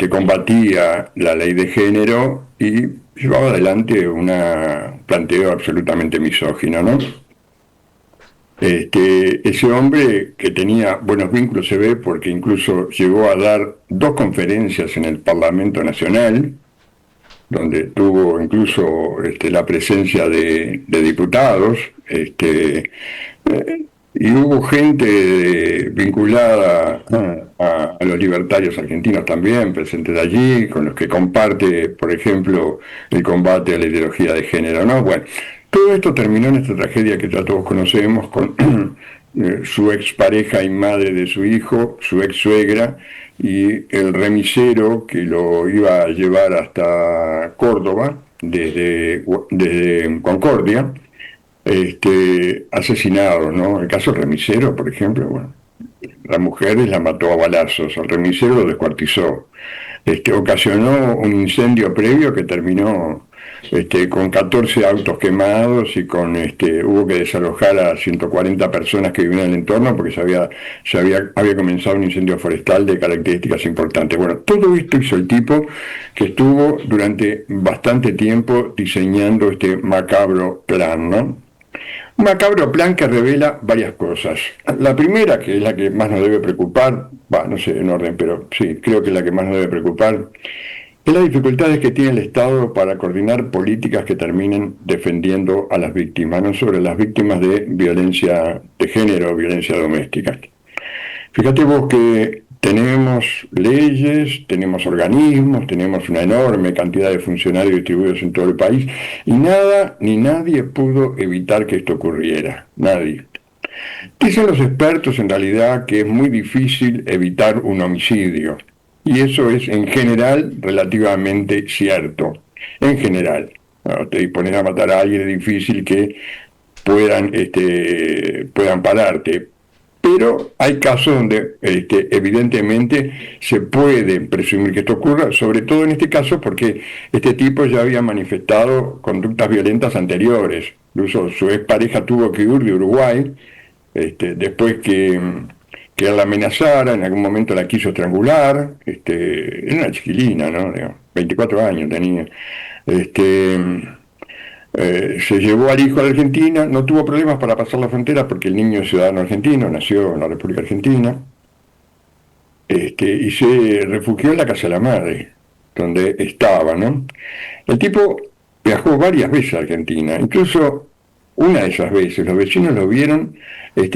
Speaker 22: combatía la ley de género y llevaba adelante un planteo absolutamente misógino, ¿no? Ese hombre que tenía buenos vínculos se ve porque incluso llegó a dar 2 conferencias en el Parlamento Nacional donde tuvo incluso la presencia de diputados, y hubo gente vinculada a los libertarios argentinos también, presentes allí, con los que comparte, por ejemplo, el combate a la ideología de género, ¿no? Bueno, todo esto terminó en esta tragedia que ya todos conocemos, con su expareja y madre de su hijo, su ex suegra, y el remisero que lo iba a llevar hasta Córdoba, desde Concordia, asesinados, ¿no? El caso del remisero, por ejemplo, bueno, las mujeres la mató a balazos, al remisero lo descuartizó, ocasionó un incendio previo que terminó con 14 autos quemados y con hubo que desalojar a 140 personas que vivían en el entorno porque había comenzado un incendio forestal de características importantes. Bueno, todo esto hizo el tipo que estuvo durante bastante tiempo diseñando este macabro plan, ¿no? Un macabro plan que revela varias cosas. La primera, que es la que más nos debe preocupar, no sé en orden, pero sí, creo que es la que más nos debe preocupar, es las dificultades que tiene el Estado para coordinar políticas que terminen defendiendo a las víctimas, no sobre las víctimas de violencia de género o violencia doméstica. Fíjate vos que tenemos leyes, tenemos organismos, tenemos una enorme cantidad de funcionarios distribuidos en todo el país y nada ni nadie pudo evitar que esto ocurriera, nadie. Dicen los expertos en realidad que es muy difícil evitar un homicidio y eso es en general relativamente cierto, en general. No, te pones a matar a alguien es difícil que puedan pararte. Pero hay casos donde evidentemente se puede presumir que esto ocurra, sobre todo en este caso porque este tipo ya había manifestado conductas violentas anteriores. Incluso su expareja tuvo que huir de Uruguay, después que él la amenazara, en algún momento la quiso estrangular, era una chiquilina, ¿no? 24 años tenía. Se llevó al hijo a la Argentina, no tuvo problemas para pasar la frontera porque el niño es ciudadano argentino, nació en la República Argentina, y se refugió en la casa de la madre, donde estaba, ¿no? El tipo viajó varias veces a Argentina, incluso una de esas veces los vecinos lo vieron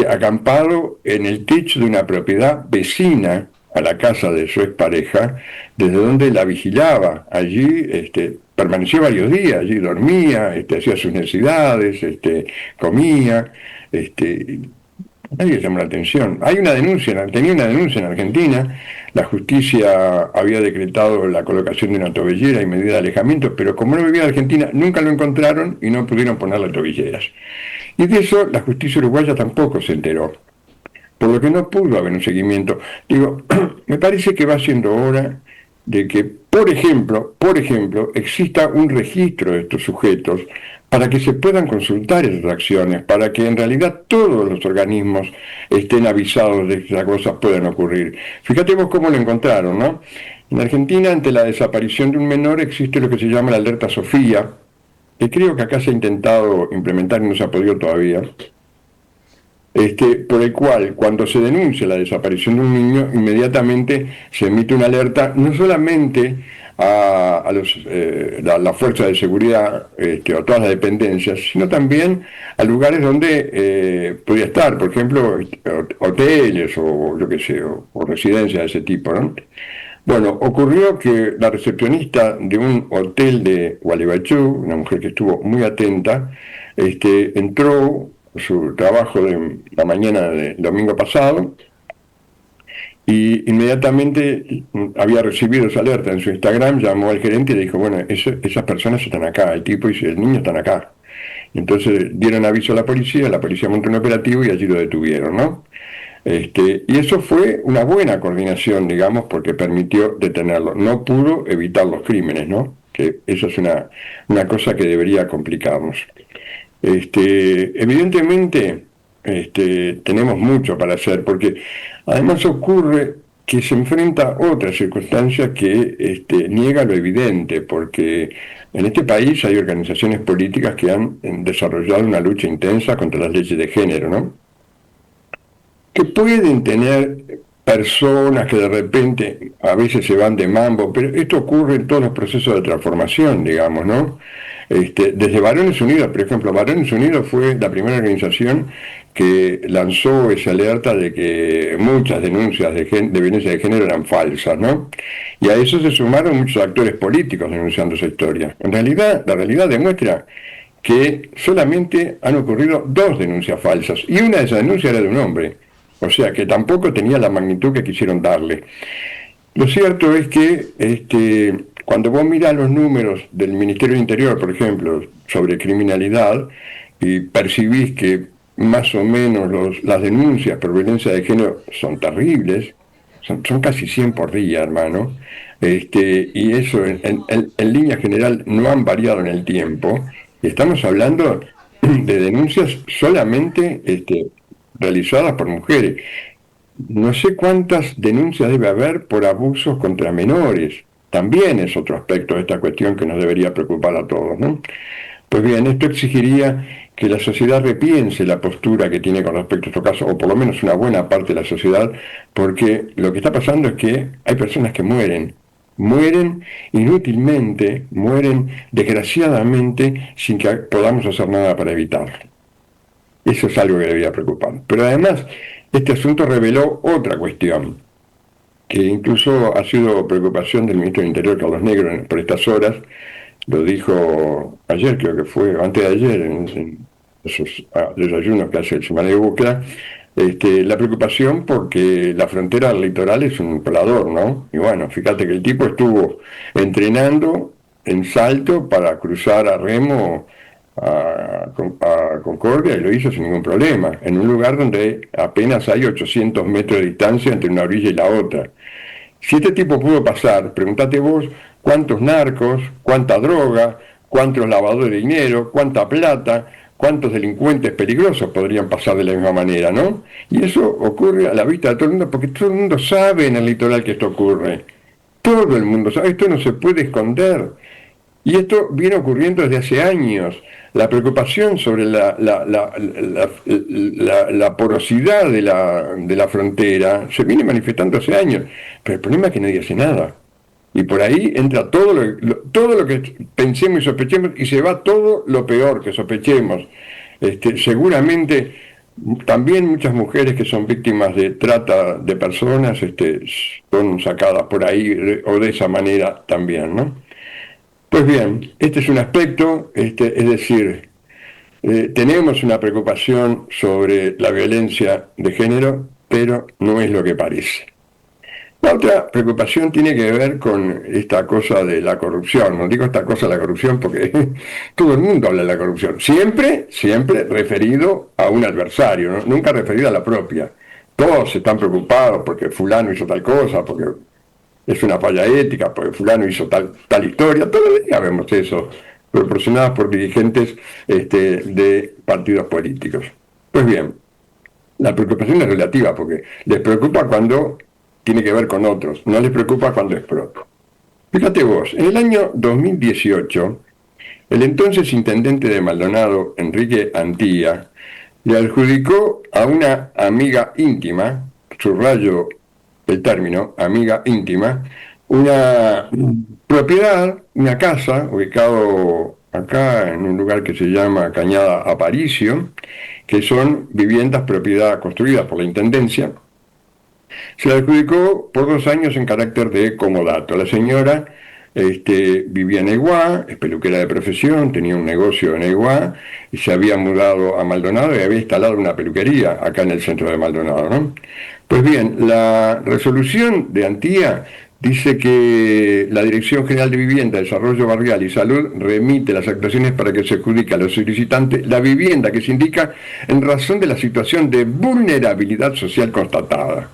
Speaker 22: acampado en el techo de una propiedad vecina a la casa de su expareja, desde donde la vigilaba. Allí permaneció varios días, allí dormía, hacía sus necesidades, comía, nadie llamó la atención. Tenía una denuncia en Argentina, la justicia había decretado la colocación de una tobillera y medida de alejamiento, pero como no vivía en Argentina, nunca lo encontraron y no pudieron ponerle tobilleras. Y de eso la justicia uruguaya tampoco se enteró, por lo que no pudo haber un seguimiento. Digo, me parece que va siendo hora de que, por ejemplo, exista un registro de estos sujetos para que se puedan consultar esas acciones, para que en realidad todos los organismos estén avisados de que las cosas puedan ocurrir. Fíjate vos cómo lo encontraron, ¿no? En Argentina, ante la desaparición de un menor, existe lo que se llama la alerta Sofía, que creo que acá se ha intentado implementar y no se ha podido todavía, por el cual cuando se denuncia la desaparición de un niño, inmediatamente se emite una alerta no solamente a la fuerza de seguridad o todas las dependencias, sino también a lugares donde podía estar, por ejemplo, hoteles o yo qué sé, o residencias de ese tipo, ¿no? Bueno, ocurrió que la recepcionista de un hotel de Gualeguaychú, una mujer que estuvo muy atenta, entró su trabajo de la mañana del domingo pasado y inmediatamente había recibido esa alerta en su Instagram, llamó al gerente y le dijo, bueno, esas personas están acá, el tipo y el niño están acá. Entonces dieron aviso a la policía montó un operativo y allí lo detuvieron, ¿no? Y eso fue una buena coordinación, digamos, porque permitió detenerlo. No pudo evitar los crímenes, ¿no? Que eso es una cosa que debería complicarnos. Evidentemente tenemos mucho para hacer, porque además ocurre que se enfrenta otra circunstancia que niega lo evidente, porque en este país hay organizaciones políticas que han desarrollado una lucha intensa contra las leyes de género, ¿no? Que pueden tener personas que de repente a veces se van de mambo, pero esto ocurre en todos los procesos de transformación, digamos, ¿no? Desde Varones Unidos, por ejemplo, Varones Unidos fue la primera organización que lanzó esa alerta de que muchas denuncias de violencia de género eran falsas, ¿no? Y a eso se sumaron muchos actores políticos denunciando esa historia. En realidad, la realidad demuestra que solamente han ocurrido 2 denuncias falsas, y una de esas denuncias era de un hombre, o sea que tampoco tenía la magnitud que quisieron darle. Lo cierto es que cuando vos mirás los números del Ministerio del Interior, por ejemplo, sobre criminalidad, y percibís que más o menos las denuncias por violencia de género son terribles, son casi 100 por día, hermano, y eso en línea general no han variado en el tiempo. Estamos hablando de denuncias solamente realizadas por mujeres. No sé cuántas denuncias debe haber por abusos contra menores. También es otro aspecto de esta cuestión que nos debería preocupar a todos, ¿no? Pues bien, esto exigiría que la sociedad repiense la postura que tiene con respecto a estos casos, o por lo menos una buena parte de la sociedad, porque lo que está pasando es que hay personas que mueren inútilmente, mueren desgraciadamente sin que podamos hacer nada para evitarlo. Eso es algo que debería preocupar. Pero además, este asunto reveló otra cuestión, que incluso ha sido preocupación del ministro del Interior, Carlos Negro, por estas horas. Lo dijo ayer, creo que fue, antes de ayer, en esos desayunos que hace el Semana de Búsqueda, la preocupación porque la frontera del litoral es un colador, ¿no? Y bueno, fíjate que el tipo estuvo entrenando en Salto para cruzar a remo a Concordia, y lo hizo sin ningún problema, en un lugar donde apenas hay 800 metros de distancia entre una orilla y la otra. Si este tipo pudo pasar, preguntate vos cuántos narcos, cuánta droga, cuántos lavadores de dinero, cuánta plata, cuántos delincuentes peligrosos podrían pasar de la misma manera, ¿no? Y eso ocurre a la vista de todo el mundo, porque todo el mundo sabe en el litoral que esto ocurre. Todo el mundo sabe, esto no se puede esconder. Y esto viene ocurriendo desde hace años. La preocupación sobre la porosidad de la frontera se viene manifestando hace años, pero el problema es que nadie hace nada. Y por ahí entra todo lo que pensemos y sospechemos, y se va todo lo peor que sospechemos. Seguramente también muchas mujeres que son víctimas de trata de personas son sacadas por ahí, o de esa manera también, ¿no? Pues bien, este es un aspecto, es decir, tenemos una preocupación sobre la violencia de género, pero no es lo que parece. La otra preocupación tiene que ver con esta cosa de la corrupción. No digo esta cosa de la corrupción porque todo el mundo habla de la corrupción. Siempre referido a un adversario, ¿no? Nunca referido a la propia. Todos están preocupados porque fulano hizo tal cosa, porque es una falla ética, porque fulano hizo tal historia. Todo el día vemos eso, proporcionadas por dirigentes de partidos políticos. Pues bien, la preocupación es relativa, porque les preocupa cuando tiene que ver con otros, no les preocupa cuando es propio. Fíjate vos, en el año 2018, el entonces intendente de Maldonado, Enrique Antía, le adjudicó a una amiga íntima, subrayo el término, amiga íntima, una propiedad, una casa, ubicado acá en un lugar que se llama Cañada Aparicio, que son viviendas propiedad construidas por la Intendencia. Se la adjudicó por 2 años en carácter de comodato. La señora vivía en Eguá, es peluquera de profesión, tenía un negocio en Eguá, y se había mudado a Maldonado y había instalado una peluquería acá en el centro de Maldonado, ¿no? Pues bien, la resolución de Antía dice que la Dirección General de Vivienda, Desarrollo Barrial y Salud remite las actuaciones para que se adjudique a los solicitantes la vivienda que se indica en razón de la situación de vulnerabilidad social constatada.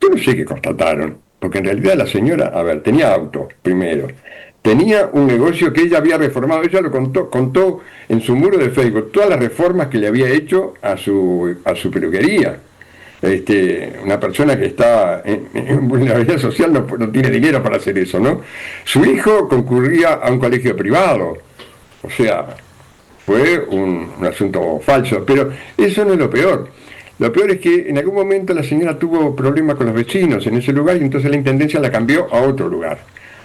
Speaker 22: Yo no sé qué constataron, porque en realidad la señora, tenía auto, primero, tenía un negocio que ella había reformado, ella lo contó en su muro de Facebook, todas las reformas que le había hecho a su peluquería. Una persona que está en vulnerabilidad social no tiene dinero para hacer eso, ¿no? Su hijo concurría a un colegio privado, o sea, fue un asunto falso, pero eso no es lo peor. Lo peor es que en algún momento la señora tuvo problemas con los vecinos en ese lugar y entonces la Intendencia la cambió a otro lugar,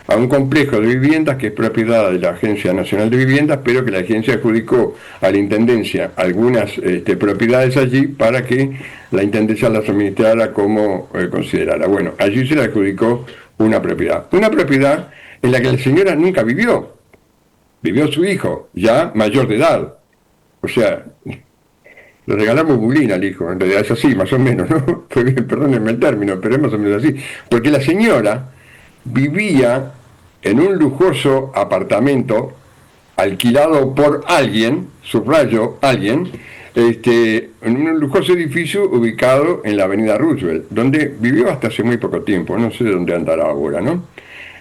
Speaker 22: a un complejo de viviendas que es propiedad de la Agencia Nacional de Viviendas, pero que la agencia adjudicó a la Intendencia algunas propiedades allí para que la Intendencia las administrara como considerara. Bueno, allí se le adjudicó una propiedad en la que la señora nunca vivió su hijo, ya mayor de edad. O sea, le regalamos bulín al hijo, en realidad es así, más o menos, ¿no? Fue bien, perdónenme el término, pero es más o menos así. Porque la señora vivía en un lujoso apartamento alquilado por alguien, subrayo, alguien, en un lujoso edificio ubicado en la avenida Roosevelt, donde vivió hasta hace muy poco tiempo, no sé dónde andará ahora, ¿no?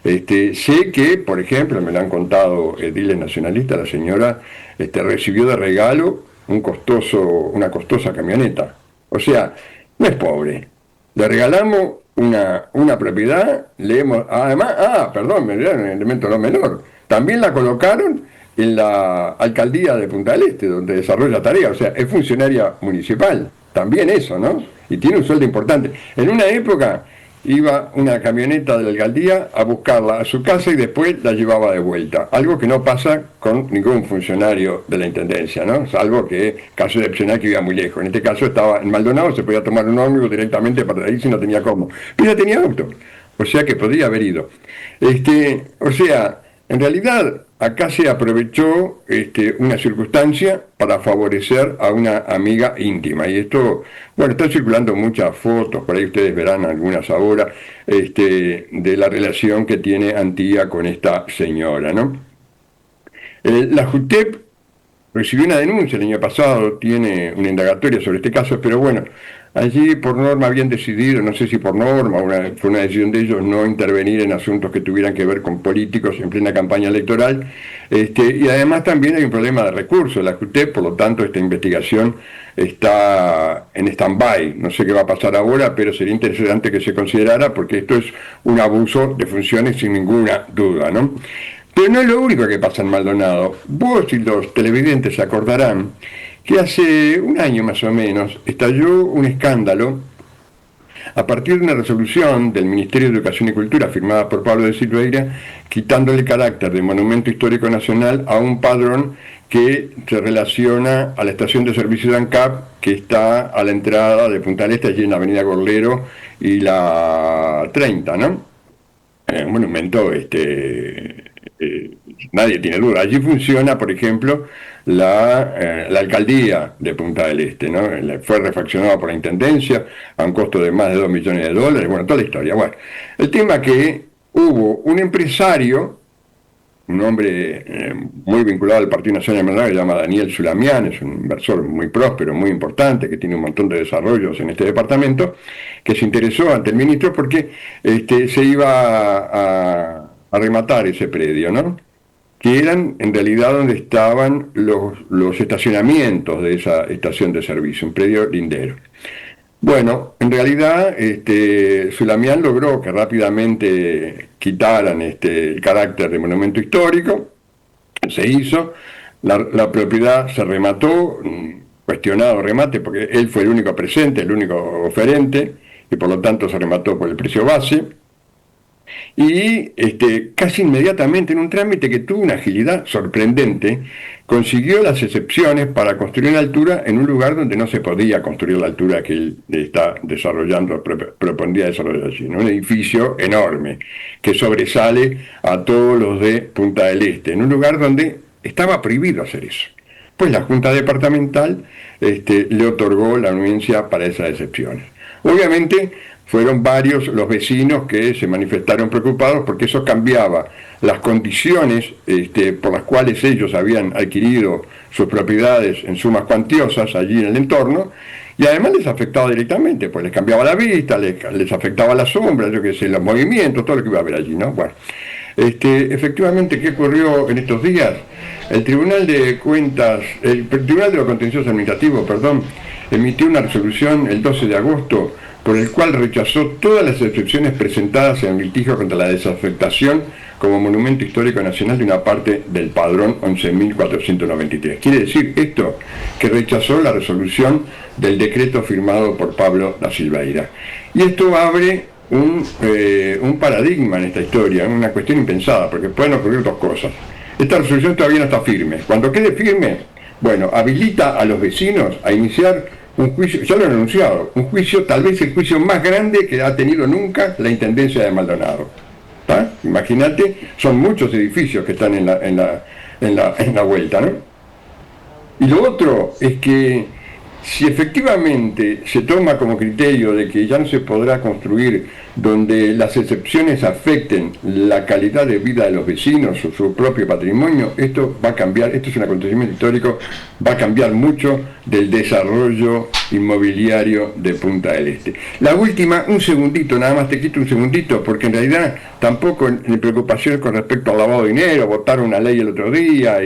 Speaker 22: Sé que, por ejemplo, me lo han contado ediles nacionalistas, la señora recibió de regalo una costosa camioneta. O sea, no es pobre. Le regalamos una propiedad, además, me dieron un elemento no menor. También la colocaron en la alcaldía de Punta del Este, donde desarrolla tareas, o sea, es funcionaria municipal. También eso, ¿no? Y tiene un sueldo importante. En una época iba una camioneta de la alcaldía a buscarla a su casa y después la llevaba de vuelta. Algo que no pasa con ningún funcionario de la Intendencia, ¿no? Salvo que caso excepcional que iba muy lejos. En este caso estaba en Maldonado, se podía tomar un ómnibus directamente para ahí si no tenía cómo. Pero ya tenía auto, o sea que podría haber ido. O sea, en realidad acá se aprovechó una circunstancia para favorecer a una amiga íntima. Y esto, bueno, están circulando muchas fotos, por ahí ustedes verán algunas ahora, de la relación que tiene Antía con esta señora, ¿no? La JUTEP recibió una denuncia el año pasado, tiene una indagatoria sobre este caso, pero bueno, allí por norma habían decidido, no sé si por norma, fue una decisión de ellos no intervenir en asuntos que tuvieran que ver con políticos en plena campaña electoral, y además también hay un problema de recursos. La JUTEP, por lo tanto, esta investigación está en stand-by. No sé qué va a pasar ahora, pero sería interesante que se considerara, porque esto es un abuso de funciones sin ninguna duda, ¿no? Pero no es lo único que pasa en Maldonado. Vos y los televidentes se acordarán que hace un año más o menos estalló un escándalo a partir de una resolución del Ministerio de Educación y Cultura firmada por Pablo de Silveira, quitándole el carácter de Monumento Histórico Nacional a un padrón que se relaciona a la estación de servicio de ANCAP, que está a la entrada de Punta del Este, allí en la avenida Gorlero y la 30, ¿no? Un monumento, nadie tiene duda. Allí funciona, por ejemplo, la alcaldía de Punta del Este, ¿no? Fue refaccionada por la Intendencia a un costo de más de $2 millones, bueno, toda la historia. Bueno, el tema que hubo un empresario, un hombre muy vinculado al Partido Nacional de Maldonado, que se llama Daniel Zulamián, es un inversor muy próspero, muy importante, que tiene un montón de desarrollos en este departamento, que se interesó ante el ministro porque se iba a rematar ese predio, ¿no? Que eran en realidad donde estaban los estacionamientos de esa estación de servicio, un predio lindero. Bueno, en realidad Zulamián logró que rápidamente quitaran el carácter de monumento histórico, se hizo, la propiedad se remató, cuestionado remate, porque él fue el único presente, el único oferente, y por lo tanto se remató por el precio base. Y casi inmediatamente, en un trámite que tuvo una agilidad sorprendente, consiguió las excepciones para construir una altura en un lugar donde no se podía construir la altura que él está desarrollando, propondría desarrollar allí, ¿no? Un edificio enorme que sobresale a todos los de Punta del Este, en un lugar donde estaba prohibido hacer eso. Pues la Junta Departamental le otorgó la anuencia para esas excepciones. Obviamente fueron varios los vecinos que se manifestaron preocupados porque eso cambiaba las condiciones por las cuales ellos habían adquirido sus propiedades en sumas cuantiosas allí en el entorno, y además les afectaba directamente, pues les cambiaba la vista, les afectaba la sombra, yo qué sé, los movimientos, todo lo que iba a haber allí, ¿no? Bueno, efectivamente, ¿qué ocurrió en estos días? El Tribunal de lo Contencioso Administrativo, emitió una resolución el 12 de agosto por el cual rechazó todas las excepciones presentadas en el litigio contra la desafectación como Monumento Histórico Nacional de una parte del padrón 11.493. Quiere decir esto que rechazó la resolución del decreto firmado por Pablo da Silveira. Y esto abre un paradigma en esta historia, una cuestión impensada, porque pueden ocurrir dos cosas. Esta resolución todavía no está firme. Cuando quede firme, bueno, habilita a los vecinos a iniciar un juicio, ya lo han anunciado, un juicio, tal vez el juicio más grande que ha tenido nunca la Intendencia de Maldonado. ¿Tá? Imagínate, son muchos edificios que están en la vuelta, ¿no? Y lo otro es que si efectivamente se toma como criterio de que ya no se podrá construir donde las excepciones afecten la calidad de vida de los vecinos o su propio patrimonio, esto va a cambiar, esto es un acontecimiento histórico, va a cambiar mucho del desarrollo inmobiliario de Punta del Este. La última, un segundito, nada más te quito un segundito, porque en realidad tampoco mi preocupación es con respecto al lavado de dinero. Votaron una ley el otro día,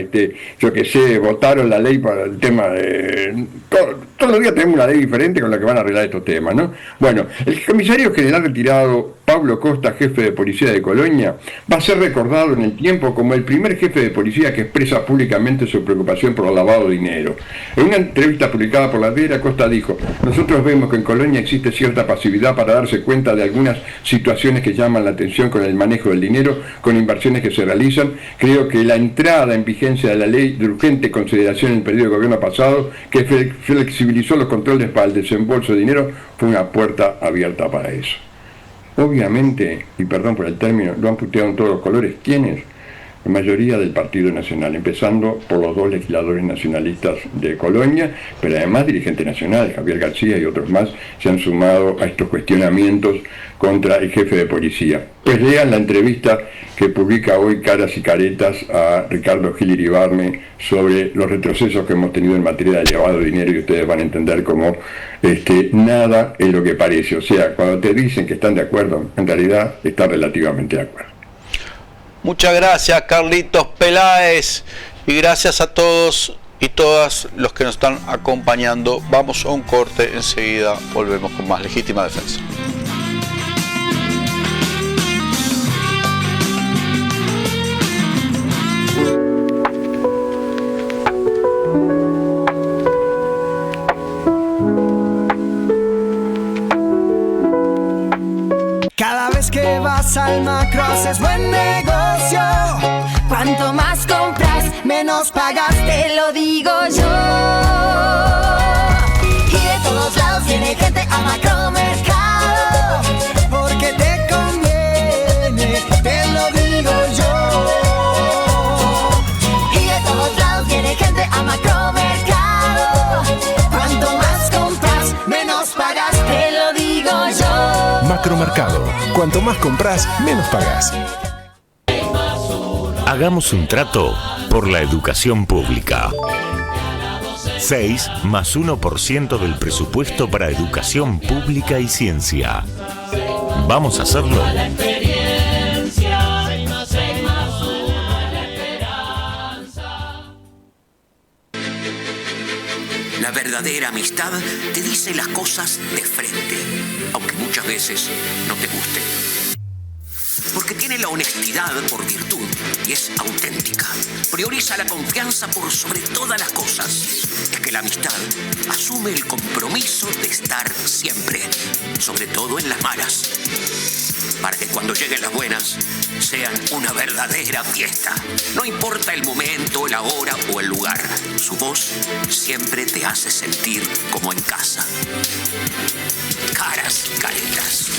Speaker 22: yo qué sé, votaron la ley para el tema de... Todos los días tenemos una ley diferente con la que van a arreglar estos temas, ¿no? Bueno, el comisario general retirado Pablo Costa, jefe de policía de Colonia, va a ser recordado en el tiempo como el primer jefe de policía que expresa públicamente su preocupación por el lavado de dinero. En una entrevista publicada por La Vera, Costa dijo: nosotros vemos que en Colonia existe cierta pasividad para darse cuenta de algunas situaciones que llaman la atención con el manejo del dinero, con inversiones que se realizan. Creo que la entrada en vigencia de la ley de urgente consideración en el periodo de gobierno pasado, que flexibilizó los controles para el desembolso de dinero, fue una puerta abierta para eso. Obviamente, y perdón por el término, lo han puteado en todos los colores. ¿Quiénes? La mayoría del Partido Nacional, empezando por los dos legisladores nacionalistas de Colonia, pero además dirigentes nacionales, Javier García y otros más, se han sumado a estos cuestionamientos contra el jefe de policía. Pues lean la entrevista que publica hoy Caras y Caretas a Ricardo Gil Iribarne sobre los retrocesos que hemos tenido en materia de lavado de dinero, y ustedes van a entender cómo nada es lo que parece. O sea, cuando te dicen que están de acuerdo, en realidad están relativamente de acuerdo.
Speaker 1: Muchas gracias, Carlitos Peláez, y gracias a todos y todas los que nos están acompañando. Vamos a un corte, enseguida volvemos con más Legítima Defensa.
Speaker 10: Cada vez que vas al Macro haces buen negocio. Cuanto más compras, menos pagas, te lo digo yo. Y de todos lados viene gente a Macromercado, porque te conviene, te lo digo yo. Y de todos lados viene gente a Macromercado. Cuanto más compras, menos pagas, te lo digo yo.
Speaker 2: Macromercado. Cuanto más compras, menos pagas.
Speaker 7: Hagamos un trato por la educación pública. 6 más 1% del presupuesto para educación pública y ciencia. ¿Vamos a hacerlo?
Speaker 3: La verdadera amistad te dice las cosas de frente, aunque muchas veces no te gusten. Porque tiene la honestidad por virtud y es auténtica. Prioriza la confianza por sobre todas las cosas. Es que la amistad asume el compromiso de estar siempre, sobre todo en las malas, para que cuando lleguen las buenas sean una verdadera fiesta. No importa el momento, la hora o el lugar, su voz siempre te hace sentir como en casa. Caras y Caretas,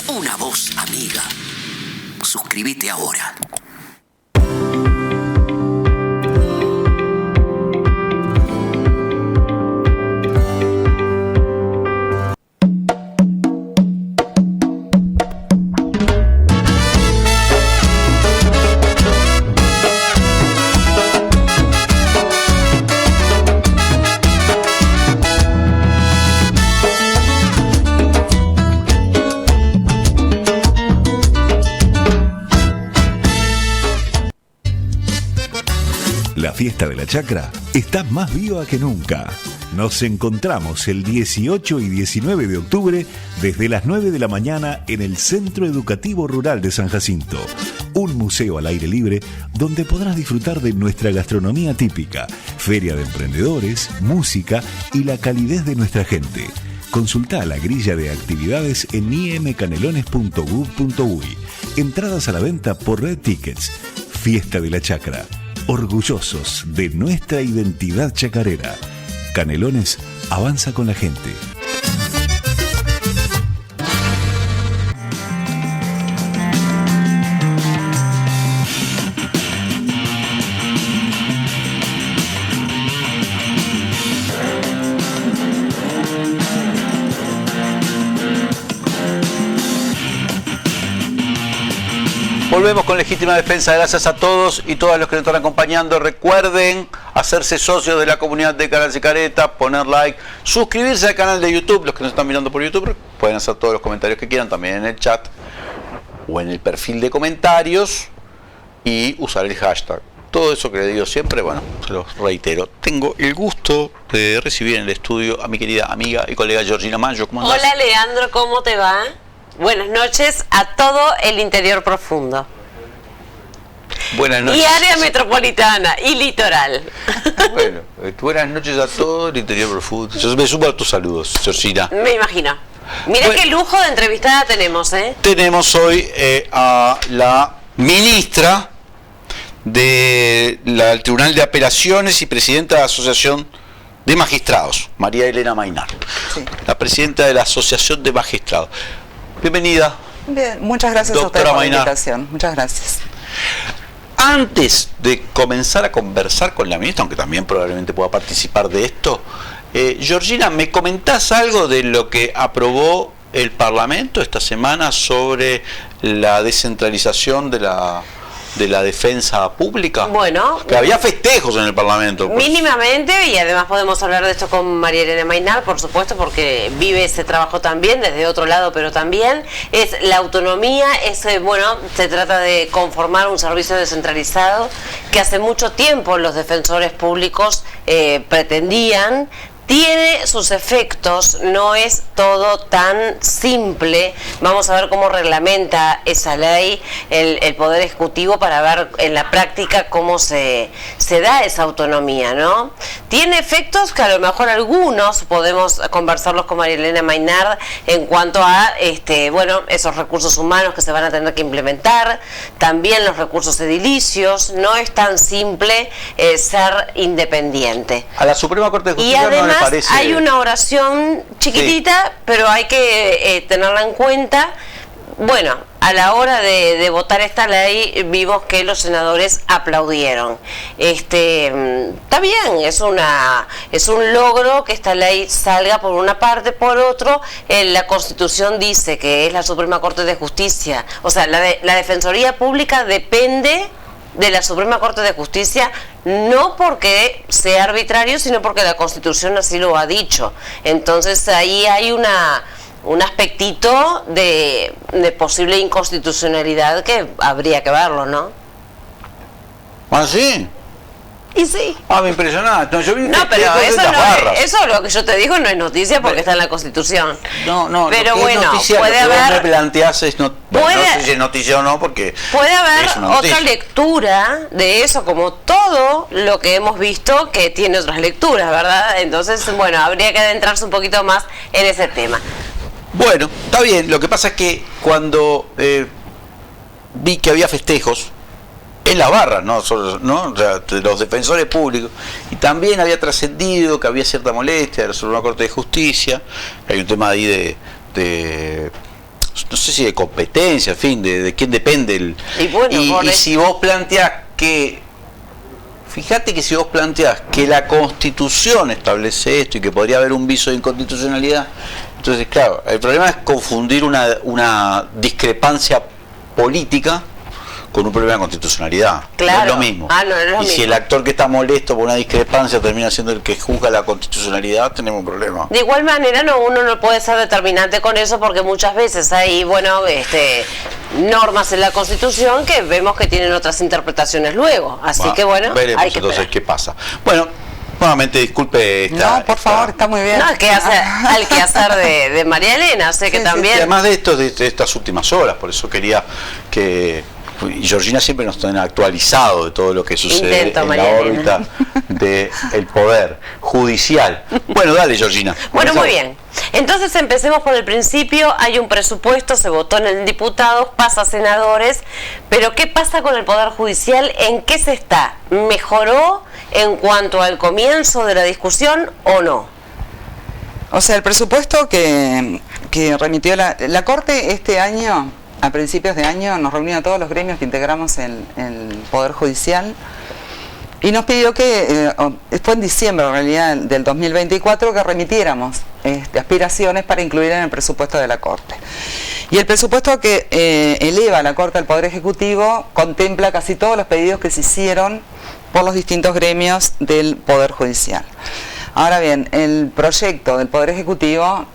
Speaker 3: una voz amiga. Suscríbete ahora.
Speaker 8: La fiesta de la chacra está más viva que nunca. Nos encontramos el 18 y 19 de octubre desde las 9 de la mañana en el Centro Educativo Rural de San Jacinto. un museo al aire libre donde podrás disfrutar de nuestra gastronomía típica, feria de emprendedores, música y la calidez de nuestra gente. Consultá la grilla de actividades en imcanelones.gov.uy. Entradas a la venta por Red Tickets. Fiesta de la Chacra. Orgullosos de nuestra identidad chacarera. Canelones avanza con la gente.
Speaker 1: Volvemos con Legítima Defensa. Gracias a todos y todas los que nos están acompañando. Recuerden hacerse socios de la comunidad de Caras y Caretas, poner like, suscribirse al canal de YouTube. Los que nos están mirando por YouTube pueden hacer todos los comentarios que quieran también en el chat o en el perfil de comentarios y usar el hashtag. Todo eso que le digo siempre, bueno, se los reitero. Tengo el gusto de recibir en el estudio a mi querida amiga y colega Georgina Maggio. ¿Cómo andás?
Speaker 4: Hola Leandro, ¿cómo te va? Buenas noches a todo el interior profundo.
Speaker 1: Buenas noches.
Speaker 4: Y área metropolitana y litoral.
Speaker 1: Bueno, buenas noches a todo el interior profundo. Yo me sumo a tus saludos, Georgina.
Speaker 4: Me imagino. Mira bueno, qué lujo de entrevistada tenemos, ¿eh?
Speaker 1: Tenemos hoy a la ministra del Tribunal de Apelaciones y presidenta de la Asociación de Magistrados, María Elena Maynar. Sí. La presidenta de la Asociación de Magistrados. Bienvenida.
Speaker 5: Bien, muchas gracias a usted por la invitación. Muchas gracias.
Speaker 1: Antes de comenzar a conversar con la ministra, aunque también probablemente pueda participar de esto, Georgina, ¿me comentás algo de lo que aprobó el Parlamento esta semana sobre la descentralización de la defensa pública?
Speaker 4: Bueno,
Speaker 1: que había festejos en el Parlamento. Pues.
Speaker 4: Mínimamente, y además podemos hablar de esto con María Elena Maynar, por supuesto, porque vive ese trabajo también, desde otro lado, pero también es la autonomía, bueno, se trata de conformar un servicio descentralizado que hace mucho tiempo los defensores públicos pretendían. Tiene sus efectos, no es todo tan simple. Vamos a ver cómo reglamenta esa ley el Poder Ejecutivo para ver en la práctica cómo se da esa autonomía, ¿no? Tiene efectos que a lo mejor algunos podemos conversarlos con María Elena Maynar en cuanto a bueno, esos recursos humanos que se van a tener que implementar, también los recursos edilicios. No es tan simple ser independiente.
Speaker 1: A la Suprema Corte de Justicia no le parece...
Speaker 4: Hay una oración chiquitita, sí, pero hay que tenerla en cuenta. Bueno, a la hora de votar esta ley vimos que los senadores aplaudieron. Está bien, es un logro que esta ley salga por una parte, por otro, la Constitución dice que es la Suprema Corte de Justicia, o sea, la Defensoría Pública depende de la Suprema Corte de Justicia, no porque sea arbitrario, sino porque la Constitución así lo ha dicho. Entonces ahí hay un aspectito de posible inconstitucionalidad que habría que verlo, ¿no?
Speaker 1: ¿Ah, sí?
Speaker 4: Y sí.
Speaker 1: Ah, me impresionante. No, yo vi
Speaker 4: pero eso lo que yo te digo no es noticia porque está en la Constitución.
Speaker 1: No,
Speaker 4: pero bueno,
Speaker 1: noticia,
Speaker 4: puede
Speaker 1: lo que
Speaker 4: haber...
Speaker 1: vos me planteás es no sé si es noticia o no, porque
Speaker 4: puede haber otra lectura de eso, como todo lo que hemos visto que tiene otras lecturas, ¿verdad? Entonces, bueno, habría que adentrarse un poquito más en ese tema.
Speaker 1: Bueno, está bien. Lo que pasa es que cuando vi que había festejos en la barra, ¿no? O sea, los defensores públicos, y también había trascendido que había cierta molestia de la Suprema Corte de Justicia. Hay un tema ahí de no sé si de competencia, en fin, de quién depende y si vos planteás que, fíjate que si vos planteás que la Constitución establece esto y que podría haber un viso de inconstitucionalidad, entonces claro, el problema es confundir una discrepancia política con un problema de constitucionalidad.
Speaker 4: Claro.
Speaker 1: No es lo mismo.
Speaker 4: No es lo mismo.
Speaker 1: Si el actor que está molesto por una discrepancia termina siendo el que juzga la constitucionalidad, tenemos un problema.
Speaker 4: De igual manera, uno no puede ser determinante con eso porque muchas veces hay, normas en la Constitución que vemos que tienen otras interpretaciones luego. Así que veremos hay que entonces
Speaker 1: qué pasa. Bueno, nuevamente disculpe
Speaker 5: No, por favor, está muy bien.
Speaker 4: No, al quehacer de María Elena, sé que también...
Speaker 1: Sí, además de estas últimas horas, por eso quería que y Georgina siempre nos tiene actualizado de todo lo que sucede en la órbita del poder judicial. Bueno, dale, Georgina.
Speaker 4: Bueno, muy bien. Entonces empecemos por el principio. Hay un presupuesto, se votó en el diputados, pasa a senadores, pero ¿qué pasa con el Poder Judicial? ¿En qué se está? ¿Mejoró en cuanto al comienzo de la discusión o no?
Speaker 5: O sea, el presupuesto que remitió la Corte este año, a principios de año, nos reunió a todos los gremios que integramos el Poder Judicial y nos pidió que, fue en diciembre en realidad del 2024, que remitiéramos aspiraciones para incluir en el presupuesto de la Corte. Y el presupuesto que eleva la Corte al Poder Ejecutivo contempla casi todos los pedidos que se hicieron por los distintos gremios del Poder Judicial. Ahora bien, el proyecto del Poder Ejecutivo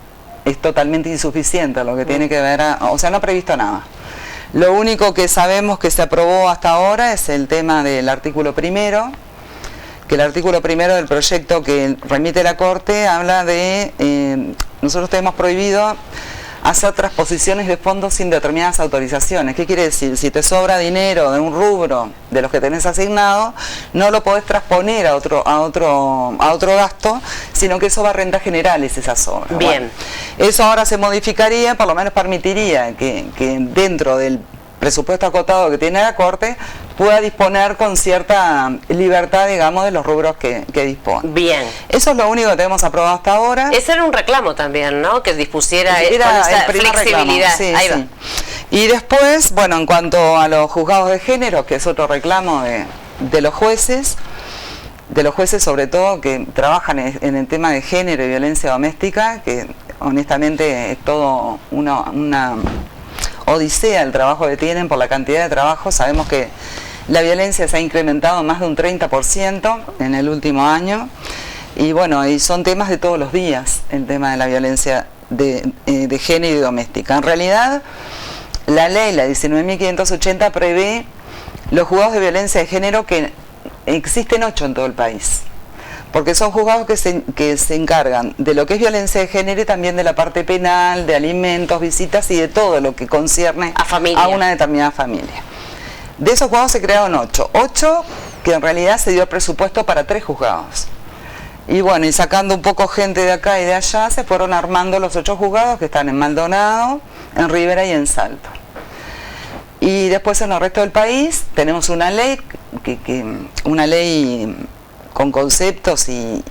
Speaker 5: es totalmente insuficiente, lo que tiene que ver, o sea, no ha previsto nada. Lo único que sabemos que se aprobó hasta ahora es el tema del artículo primero, que el artículo primero del proyecto que remite la Corte habla de, nosotros tenemos prohibido hacer transposiciones de fondos sin determinadas autorizaciones. ¿Qué quiere decir? Si te sobra dinero de un rubro de los que tenés asignado, no lo podés transponer a otro gasto, sino que eso va a rentas generales, esa sobra.
Speaker 4: Bien.
Speaker 5: Bueno, eso ahora se modificaría, por lo menos permitiría que dentro del presupuesto acotado que tiene la Corte pueda disponer con cierta libertad, digamos, de los rubros que dispone.
Speaker 4: Bien.
Speaker 5: Eso es lo único que tenemos aprobado hasta ahora.
Speaker 4: Ese era un reclamo también, ¿no? Que dispusiera con esa flexibilidad.
Speaker 5: Sí,
Speaker 4: ahí
Speaker 5: sí.
Speaker 4: va.
Speaker 5: Y después, bueno, en cuanto a los juzgados de género, que es otro reclamo de los jueces sobre todo que trabajan en el tema de género y violencia doméstica, que honestamente es todo una odisea el trabajo que tienen por la cantidad de trabajo. Sabemos que la violencia se ha incrementado más de un 30% en el último año y bueno, y son temas de todos los días, el tema de la violencia de género y doméstica. En realidad, la ley, la 19.580, prevé los juzgados de violencia de género, que existen 8 en todo el país, porque son juzgados que se encargan de lo que es violencia de género y también de la parte penal, de alimentos, visitas y de todo lo que concierne a una determinada familia. De esos juzgados se crearon 8 que en realidad se dio presupuesto para 3 juzgados. Y bueno, y sacando un poco gente de acá y de allá, se fueron armando los 8 juzgados que están en Maldonado, en Rivera y en Salto. Y después en el resto del país tenemos una ley, una ley con conceptos y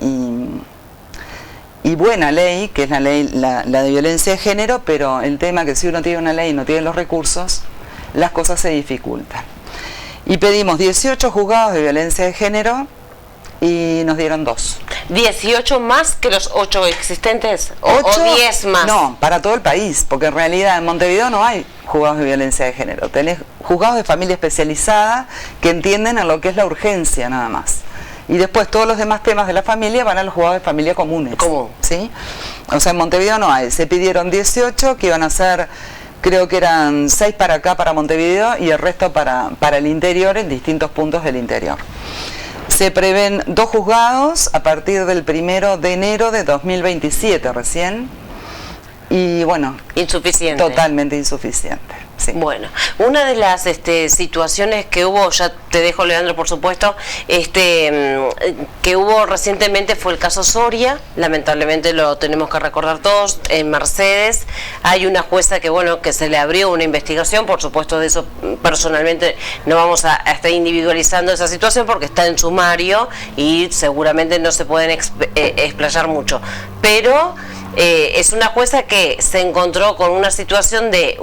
Speaker 5: buena ley, que es la ley la de violencia de género, pero el tema que si uno tiene una ley y no tiene los recursos, las cosas se dificultan. Y pedimos 18 juzgados de violencia de género y nos dieron 2.
Speaker 4: ¿18 más que los 8 existentes? ¿O 10 más?
Speaker 5: No, para todo el país, porque en realidad en Montevideo no hay juzgados de violencia de género. Tenés juzgados de familia especializada que entienden a lo que es la urgencia nada más. Y después todos los demás temas de la familia van a los juzgados de familia comunes.
Speaker 4: ¿Cómo?
Speaker 5: ¿Sí? O sea, en Montevideo no hay. Se pidieron 18, que iban a ser, creo que eran 6 para acá, para Montevideo, y el resto para el interior, en distintos puntos del interior. Se prevén 2 juzgados a partir del 1 de enero de 2027 recién. Y bueno,
Speaker 4: insuficiente.
Speaker 5: Totalmente insuficiente. Sí.
Speaker 4: Bueno, una de las situaciones que hubo, ya te dejo, Leandro, por supuesto, que hubo recientemente fue el caso Soria. Lamentablemente lo tenemos que recordar todos. En Mercedes hay una jueza que, bueno, que se le abrió una investigación. Por supuesto, de eso personalmente no vamos a estar individualizando esa situación porque está en sumario y seguramente no se pueden explayar mucho, pero es una jueza que se encontró con una situación de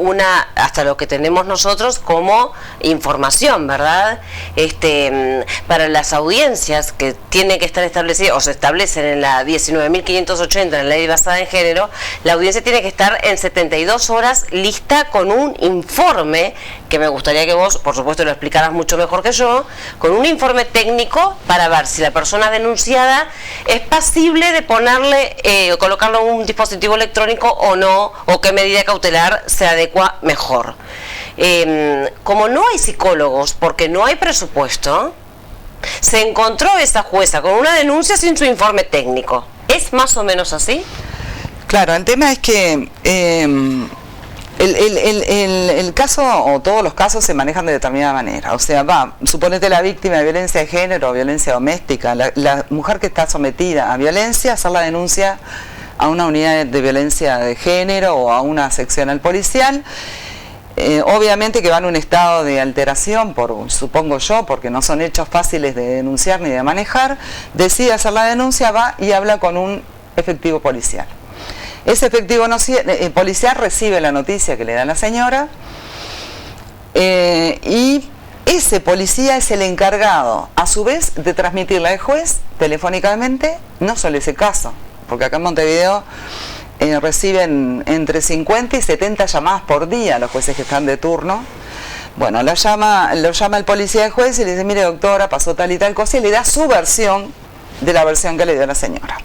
Speaker 4: hasta lo que tenemos nosotros como información, ¿verdad? Para las audiencias que tienen que estar establecidas o se establecen en la 19.580, en la ley basada en género, la audiencia tiene que estar en 72 horas lista con un informe, que me gustaría que vos, por supuesto, lo explicaras mucho mejor que yo, con un informe técnico para ver si la persona denunciada es pasible de ponerle, colocarlo en un dispositivo electrónico o no, o qué medida cautelar se adecua mejor. Como no hay psicólogos porque no hay presupuesto, se encontró esa jueza con una denuncia sin su informe técnico. ¿Es más o menos así?
Speaker 5: Claro, el tema es que El caso, o todos los casos, se manejan de determinada manera. O sea, suponete la víctima de violencia de género o violencia doméstica, la mujer que está sometida a violencia, hacer la denuncia a una unidad de violencia de género o a una seccional policial. Obviamente que va en un estado de alteración, supongo yo, porque no son hechos fáciles de denunciar ni de manejar, decide hacer la denuncia, va y habla con un efectivo policial. Ese efectivo policial recibe la noticia que le da la señora y ese policía es el encargado, a su vez, de transmitirle al juez telefónicamente, no solo ese caso, porque acá en Montevideo reciben entre 50 y 70 llamadas por día los jueces que están de turno. Bueno, lo llama el policía del juez y le dice, mire doctora, pasó tal y tal cosa, y le da su versión de la versión que le dio la señora.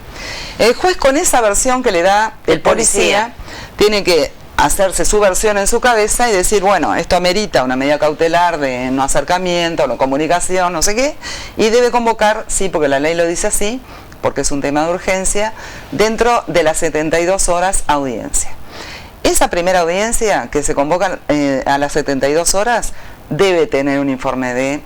Speaker 5: El juez, con esa versión que le da el policía, tiene que hacerse su versión en su cabeza y decir, bueno, esto amerita una medida cautelar de no acercamiento, no comunicación, no sé qué, y debe convocar, sí, porque la ley lo dice así, porque es un tema de urgencia, dentro de las 72 horas audiencia. Esa primera audiencia que se convoca a las 72 horas debe tener un informe de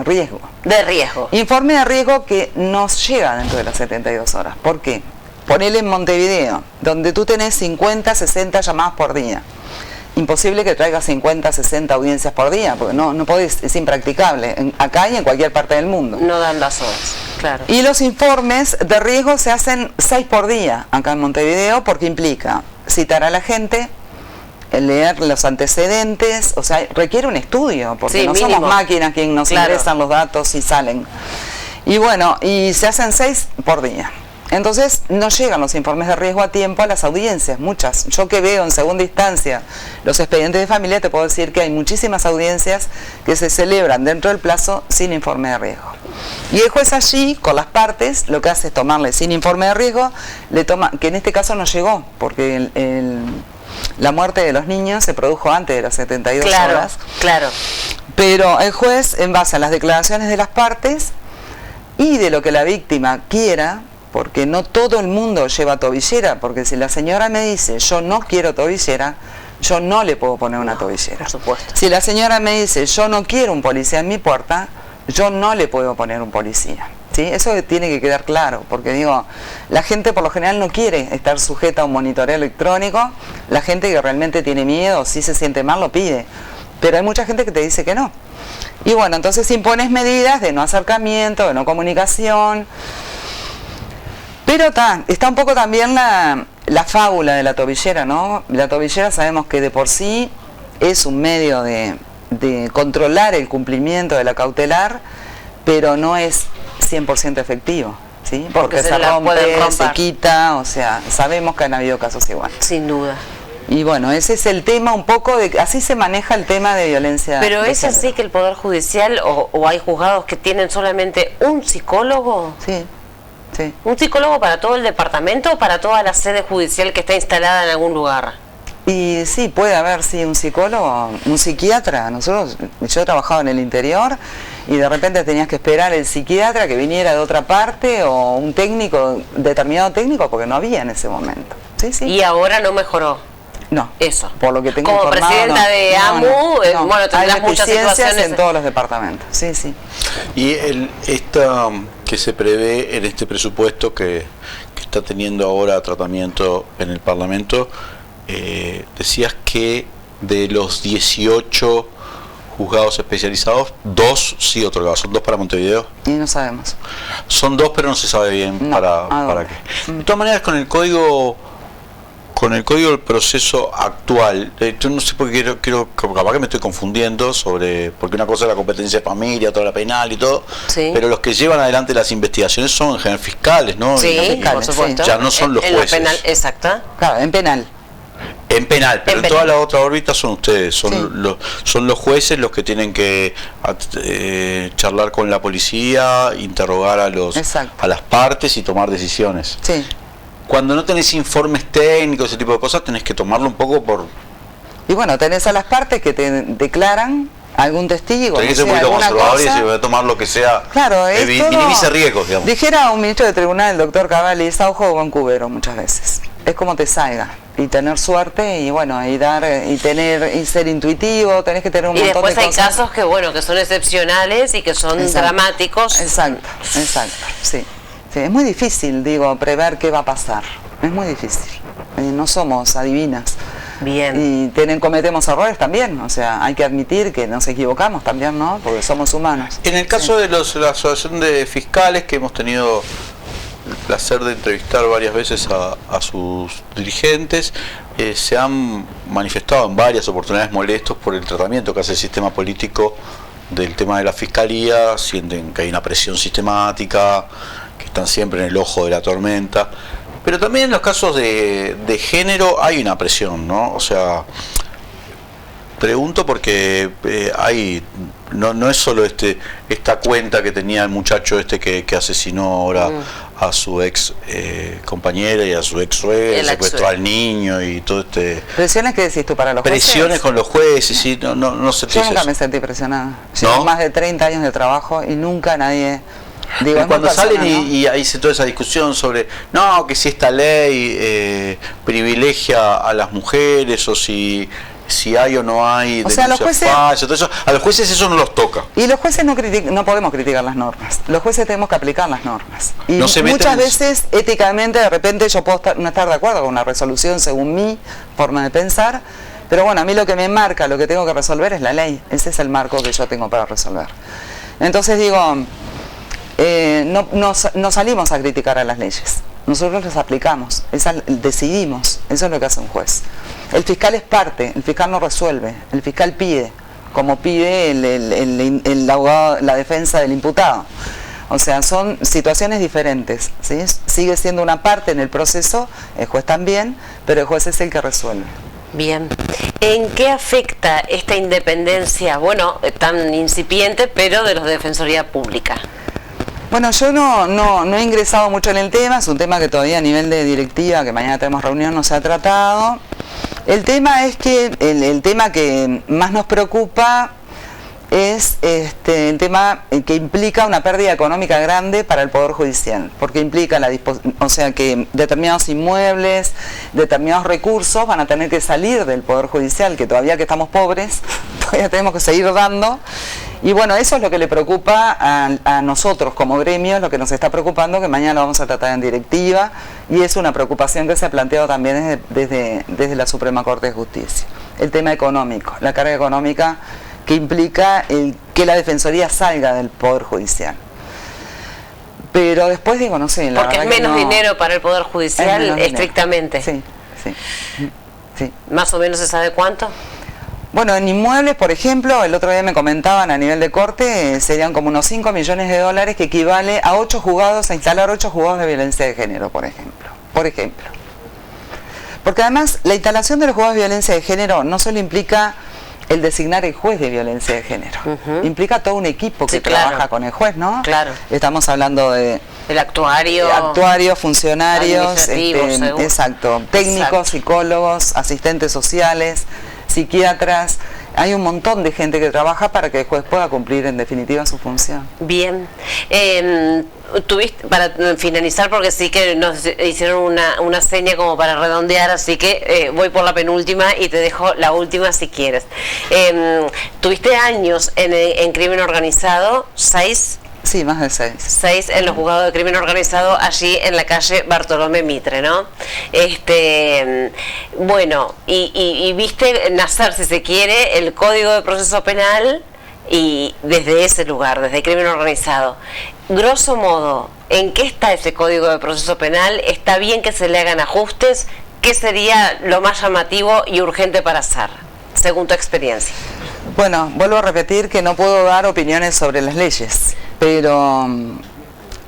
Speaker 5: riesgo.
Speaker 4: De riesgo.
Speaker 5: Informe de riesgo que no llega dentro de las 72 horas. ¿Por qué? Ponele en Montevideo, donde tú tenés 50, 60 llamadas por día. Imposible que traigas 50, 60 audiencias por día, porque no podés, es impracticable, acá y en cualquier parte del mundo.
Speaker 4: No dan las horas, claro.
Speaker 5: Y los informes de riesgo se hacen 6 por día acá en Montevideo, porque implica citar a la gente, leer los antecedentes, o sea, requiere un estudio, porque
Speaker 4: sí,
Speaker 5: no
Speaker 4: mínimo.
Speaker 5: somos máquinas quienes nos ingresan los datos y salen. Y bueno, y se hacen 6 por día. Entonces no llegan los informes de riesgo a tiempo a las audiencias, muchas. Yo que veo en segunda instancia los expedientes de familia, te puedo decir que hay muchísimas audiencias que se celebran dentro del plazo sin informe de riesgo. Y el juez allí, con las partes, lo que hace es tomarle sin informe de riesgo, le toma, que en este caso no llegó, porque la muerte de los niños se produjo antes de las 72 horas.
Speaker 4: Claro.
Speaker 5: Pero el juez, en base a las declaraciones de las partes y de lo que la víctima quiera, porque no todo el mundo lleva tobillera, porque si la señora me dice, yo no quiero tobillera, yo no le puedo poner una tobillera.
Speaker 4: Por supuesto.
Speaker 5: Si la señora me dice, yo no quiero un policía en mi puerta, yo no le puedo poner un policía. ¿Sí? Eso tiene que quedar claro, porque digo, la gente por lo general no quiere estar sujeta a un monitoreo electrónico, la gente que realmente tiene miedo, si se siente mal, lo pide, pero hay mucha gente que te dice que no. Y bueno, entonces impones medidas de no acercamiento, de no comunicación. Pero está un poco también la fábula de la tobillera, ¿no? La tobillera sabemos que de por sí es un medio de controlar el cumplimiento de la cautelar, pero no es 100% efectivo, ¿sí? Porque se rompe, se quita, o sea, sabemos que han habido casos igual.
Speaker 4: Sin duda.
Speaker 5: Y bueno, ese es el tema un poco de, así se maneja el tema de violencia.
Speaker 4: Pero
Speaker 5: de
Speaker 4: es
Speaker 5: género.
Speaker 4: así que el Poder Judicial o hay juzgados que tienen solamente un psicólogo.
Speaker 5: Sí. Sí.
Speaker 4: ¿Un psicólogo para todo el departamento o para toda la sede judicial que está instalada en algún lugar?
Speaker 5: Y sí, puede haber, sí, un psicólogo, un psiquiatra. Yo he trabajado en el interior y de repente tenías que esperar el psiquiatra que viniera de otra parte o un técnico, determinado técnico, porque no había en ese momento. Sí, sí.
Speaker 4: Y ahora no mejoró.
Speaker 5: No,
Speaker 4: eso.
Speaker 5: Por lo que tengo
Speaker 4: como
Speaker 5: informado,
Speaker 4: presidenta de AMU, bueno, tendrás muchas situaciones
Speaker 5: en todos los departamentos. Sí, sí.
Speaker 1: Y esta que se prevé en este presupuesto que está teniendo ahora tratamiento en el Parlamento, decías que de los 18 juzgados especializados, 2 sí otorgados, son 2 para Montevideo.
Speaker 5: Y no sabemos.
Speaker 1: Son 2, pero no se sabe bien para qué. De todas maneras, con el código del proceso actual, yo no sé por qué quiero, capaz que me estoy confundiendo porque una cosa es la competencia de familia, otra la penal y todo,
Speaker 4: sí.
Speaker 1: Pero los que llevan adelante las investigaciones son en general fiscales, ¿no?
Speaker 4: Sí, por supuesto.
Speaker 1: Ya no son los jueces.
Speaker 4: En la penal, exacta.
Speaker 5: Claro, en penal.
Speaker 1: En penal, pero en toda la otra órbita son ustedes, son los jueces los que tienen que charlar con la policía, interrogar a las partes y tomar decisiones.
Speaker 5: Sí.
Speaker 1: Cuando no tenés informes técnicos, ese tipo de cosas, tenés que tomarlo un poco por...
Speaker 5: Y bueno, tenés a las partes que te declaran algún testigo.
Speaker 1: Tenés que ser un poquito conservador y se va a tomar lo que sea.
Speaker 5: Claro,
Speaker 1: minimice riesgos, digamos.
Speaker 5: Dijera un ministro de tribunal, el doctor Cavalli, es a ojo de buen cubero muchas veces. Es como te salga. y tener suerte y bueno, y ser intuitivo, tenés que tener un montón de cosas.
Speaker 4: Y después hay casos que bueno, que son excepcionales y que son dramáticos.
Speaker 5: Exacto, sí. Sí, es muy difícil, prever qué va a pasar. Es muy difícil. No somos adivinas.
Speaker 4: Bien.
Speaker 5: Y cometemos errores también, o sea, hay que admitir que nos equivocamos también, ¿no? Porque somos humanos.
Speaker 1: En el caso de la Asociación de Fiscales, que hemos tenido el placer de entrevistar varias veces a sus dirigentes, se han manifestado en varias oportunidades molestos por el tratamiento que hace el sistema político del tema de la Fiscalía, sienten que hay una presión sistemática, que están siempre en el ojo de la tormenta. Pero también en los casos de género hay una presión, ¿no? O sea, pregunto porque no es solo esta cuenta que tenía el muchacho que asesinó ahora a su ex compañera y a su ex suegra, secuestró al niño y todo
Speaker 5: ¿Presiones qué decís tú para los jueces?
Speaker 1: Presiones con los jueces, sí, no sé.
Speaker 5: Yo nunca me sentí presionada. Llevo más de 30 años de trabajo y nunca nadie...
Speaker 1: cuando salen y ahí se toda esa discusión sobre que si esta ley privilegia a las mujeres o si hay o no hay fallas, todo eso, a los jueces eso no los toca.
Speaker 5: Y los jueces no podemos criticar las normas, los jueces tenemos que aplicar las normas. Y muchas veces éticamente de repente yo puedo no estar de acuerdo con una resolución según mi forma de pensar, pero bueno, a mí lo que me marca, lo que tengo que resolver es la ley, ese es el marco que yo tengo para resolver. Entonces no salimos a criticar a las leyes, nosotros las aplicamos, decidimos, eso es lo que hace un juez. El fiscal es parte, el fiscal no resuelve, el fiscal pide, como pide el abogado, la defensa del imputado. O sea, son situaciones diferentes, ¿sí? Sigue siendo una parte en el proceso, el juez también, pero el juez es el que resuelve.
Speaker 4: Bien. ¿En qué afecta esta independencia, tan incipiente, pero de los de Defensoría Pública?
Speaker 5: Bueno, yo no he ingresado mucho en el tema, es un tema que todavía a nivel de directiva, que mañana tenemos reunión, no se ha tratado. El tema es que el tema que más nos preocupa es el tema que implica una pérdida económica grande para el Poder Judicial, porque implica que determinados inmuebles, determinados recursos van a tener que salir del Poder Judicial, que todavía que estamos pobres, todavía tenemos que seguir dando. Y bueno, eso es lo que le preocupa a nosotros como gremio, es lo que nos está preocupando, que mañana lo vamos a tratar en directiva, y es una preocupación que se ha planteado también desde la Suprema Corte de Justicia. El tema económico, la carga económica que implica que la Defensoría salga del Poder Judicial. Pero después no sé...
Speaker 4: Porque es menos dinero para el Poder Judicial, estrictamente.
Speaker 5: Sí.
Speaker 4: ¿Más o menos se sabe cuánto?
Speaker 5: Bueno, en inmuebles, por ejemplo, el otro día me comentaban a nivel de corte, serían como unos 5 millones de dólares, que equivale a 8 juzgados, a instalar 8 juzgados de violencia de género, por ejemplo. Porque además, la instalación de los juzgados de violencia de género no solo implica el designar el juez de violencia de género, implica todo un equipo que trabaja con el juez, ¿no?
Speaker 4: Claro.
Speaker 5: Estamos hablando de...
Speaker 4: El actuario.
Speaker 5: Funcionarios, exacto, técnicos, psicólogos, asistentes sociales, psiquiatras, hay un montón de gente que trabaja para que el juez pueda cumplir en definitiva su función.
Speaker 4: Bien, tuviste, para finalizar, porque sí que nos hicieron una seña como para redondear, así que voy por la penúltima y te dejo la última si quieres. Tuviste años en crimen organizado, 6.
Speaker 5: Sí, más de 6.
Speaker 4: 6 en los juzgados de crimen organizado, allí en la calle Bartolomé Mitre, ¿no? Bueno, y viste nacer, si se quiere, el Código de Proceso Penal, y desde ese lugar, desde el crimen organizado. Grosso modo, ¿en qué está ese Código de Proceso Penal? ¿Está bien que se le hagan ajustes? ¿Qué sería lo más llamativo y urgente para hacer, según tu experiencia?
Speaker 5: Bueno, vuelvo a repetir que no puedo dar opiniones sobre las leyes, pero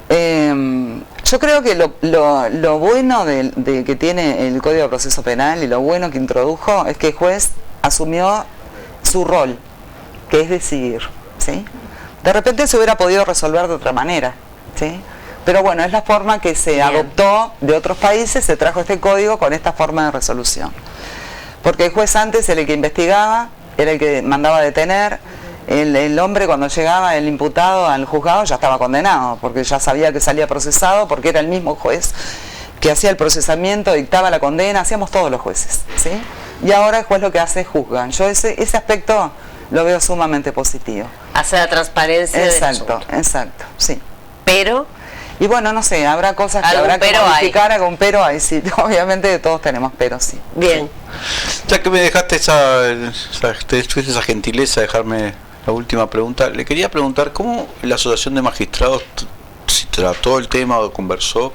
Speaker 5: yo creo que lo bueno de que tiene el Código de Proceso Penal y lo bueno que introdujo es que el juez asumió su rol, que es decidir, ¿sí? De repente se hubiera podido resolver de otra manera, ¿sí? Pero bueno, es la forma que se adoptó de otros países, se trajo este código con esta forma de resolución. Porque el juez antes era el que investigaba, era el que mandaba detener, el hombre cuando llegaba, el imputado al juzgado ya estaba condenado, porque ya sabía que salía procesado, porque era el mismo juez que hacía el procesamiento, dictaba la condena, hacíamos todos los jueces, ¿sí? Y ahora el juez lo que hace es juzgan. Yo ese aspecto lo veo sumamente positivo.
Speaker 4: Hace la transparencia.
Speaker 5: Exacto, exacto, sí.
Speaker 4: Pero...
Speaker 5: Y bueno, no sé, habrá cosas que habrá que modificar, algún pero hay, sí. Obviamente todos tenemos pero, sí.
Speaker 4: Bien.
Speaker 1: Ya que me dejaste tuviste esa gentileza de dejarme la última pregunta, le quería preguntar cómo la Asociación de Magistrados si trató el tema o conversó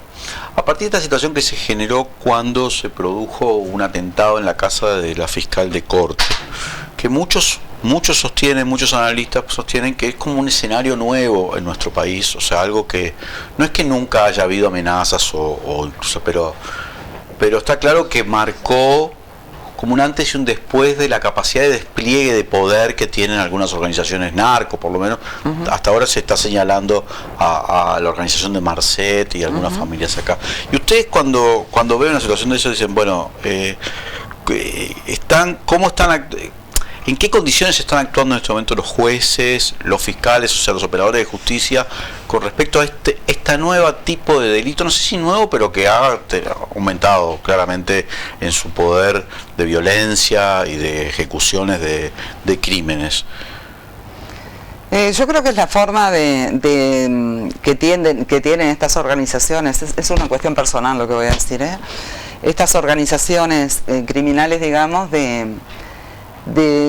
Speaker 1: a partir de esta situación que se generó cuando se produjo un atentado en la casa de la fiscal de corte, que muchos sostienen, muchos analistas sostienen que es como un escenario nuevo en nuestro país, o sea, algo que no es que nunca haya habido amenazas o incluso, pero está claro que marcó como un antes y un después de la capacidad de despliegue de poder que tienen algunas organizaciones narco, por lo menos hasta ahora se está señalando a la organización de Marcet y algunas familias acá. Y ustedes cuando ven una situación de eso dicen, bueno, ¿en qué condiciones están actuando en este momento los jueces, los fiscales, o sea, los operadores de justicia, con respecto a esta nueva tipo de delito? No sé si nuevo, pero que ha aumentado claramente en su poder de violencia y de ejecuciones de crímenes.
Speaker 5: Yo creo que es la forma que tienen estas organizaciones, es una cuestión personal lo que voy a decir, estas organizaciones criminales, digamos,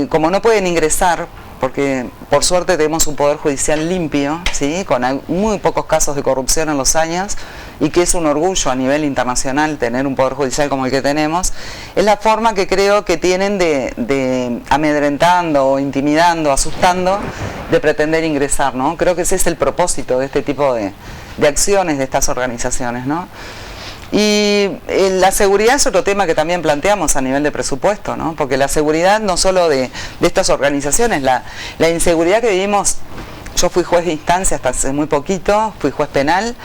Speaker 5: como no pueden ingresar, porque por suerte tenemos un poder judicial limpio, ¿sí? Con muy pocos casos de corrupción en los años, y que es un orgullo a nivel internacional tener un poder judicial como el que tenemos, es la forma que creo que tienen de amedrentando o intimidando, asustando, de pretender ingresar, ¿no? Creo que ese es el propósito de este tipo de acciones de estas organizaciones, ¿no? Y la seguridad es otro tema que también planteamos a nivel de presupuesto, ¿no? Porque la seguridad no solo de estas organizaciones, la inseguridad que vivimos, yo fui juez de instancia hasta hace muy poquito, fui juez penal,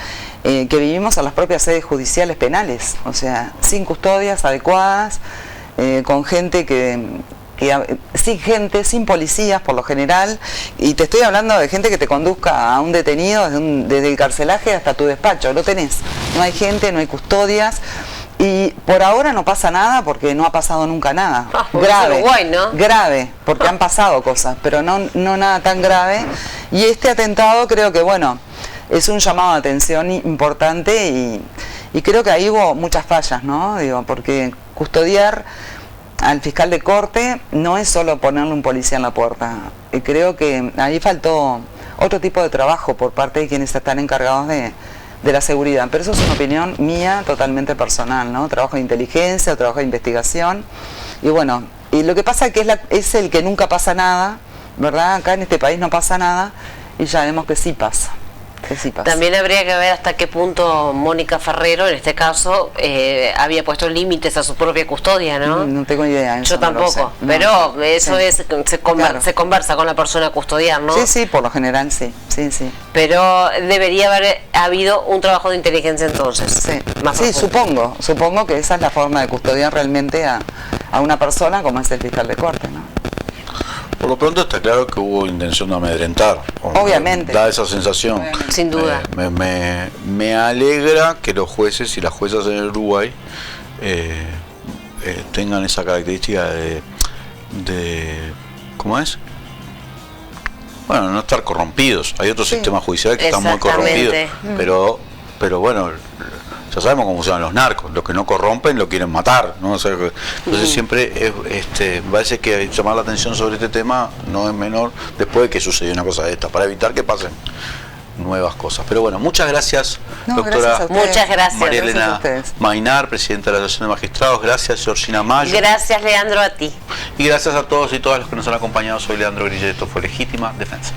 Speaker 5: que vivimos en las propias sedes judiciales penales, o sea, sin custodias adecuadas, con gente sin policías por lo general, y te estoy hablando de gente que te conduzca a un detenido desde el carcelaje hasta tu despacho, lo tenés, no hay gente, no hay custodias, y por ahora no pasa nada porque no ha pasado nunca nada, grave,
Speaker 4: ¿no?
Speaker 5: Grave, porque han pasado cosas, pero no nada tan grave, y este atentado creo que bueno, es un llamado de atención importante y creo que ahí hubo muchas fallas, ¿no? Digo, porque custodiar al fiscal de corte no es solo ponerle un policía en la puerta. Y creo que ahí faltó otro tipo de trabajo por parte de quienes están encargados de la seguridad. Pero eso es una opinión mía totalmente personal, ¿no? Trabajo de inteligencia, trabajo de investigación. Y bueno, y lo que pasa es que es el que nunca pasa nada, ¿verdad? Acá en este país no pasa nada y ya vemos que sí pasa.
Speaker 4: También habría que ver hasta qué punto Mónica Ferrero, en este caso, había puesto límites a su propia custodia, ¿no?
Speaker 5: No tengo idea.
Speaker 4: Yo tampoco, pero eso se conversa con la persona a custodiar, ¿no?
Speaker 5: Sí, por lo general sí.
Speaker 4: Pero debería haber habido un trabajo de inteligencia entonces.
Speaker 5: Sí, supongo que esa es la forma de custodiar realmente a una persona como es el fiscal de corte, ¿no?
Speaker 1: Por lo pronto está claro que hubo intención de amedrentar.
Speaker 5: Obviamente.
Speaker 1: Da esa sensación.
Speaker 4: Sin duda.
Speaker 1: Me alegra que los jueces y las juezas en Uruguay tengan esa característica de ¿cómo es? Bueno, no estar corrompidos. Hay otros sistemas judiciales que están muy corrompidos. Pero bueno, ya sabemos cómo funcionan los narcos, los que no corrompen lo quieren matar, ¿no? O sea, entonces siempre parece que llamar la atención sobre este tema no es menor después de que sucedió una cosa de esta, para evitar que pasen nuevas cosas. Pero bueno, muchas gracias, doctora.
Speaker 4: Muchas gracias.
Speaker 1: María Elena Maynar, presidenta de la Asociación de Magistrados. Gracias, Georgina Mayo.
Speaker 4: Gracias, Leandro, a ti.
Speaker 1: Y gracias a todos y todas los que nos han acompañado. Soy Leandro Grillet, esto fue Legítima Defensa.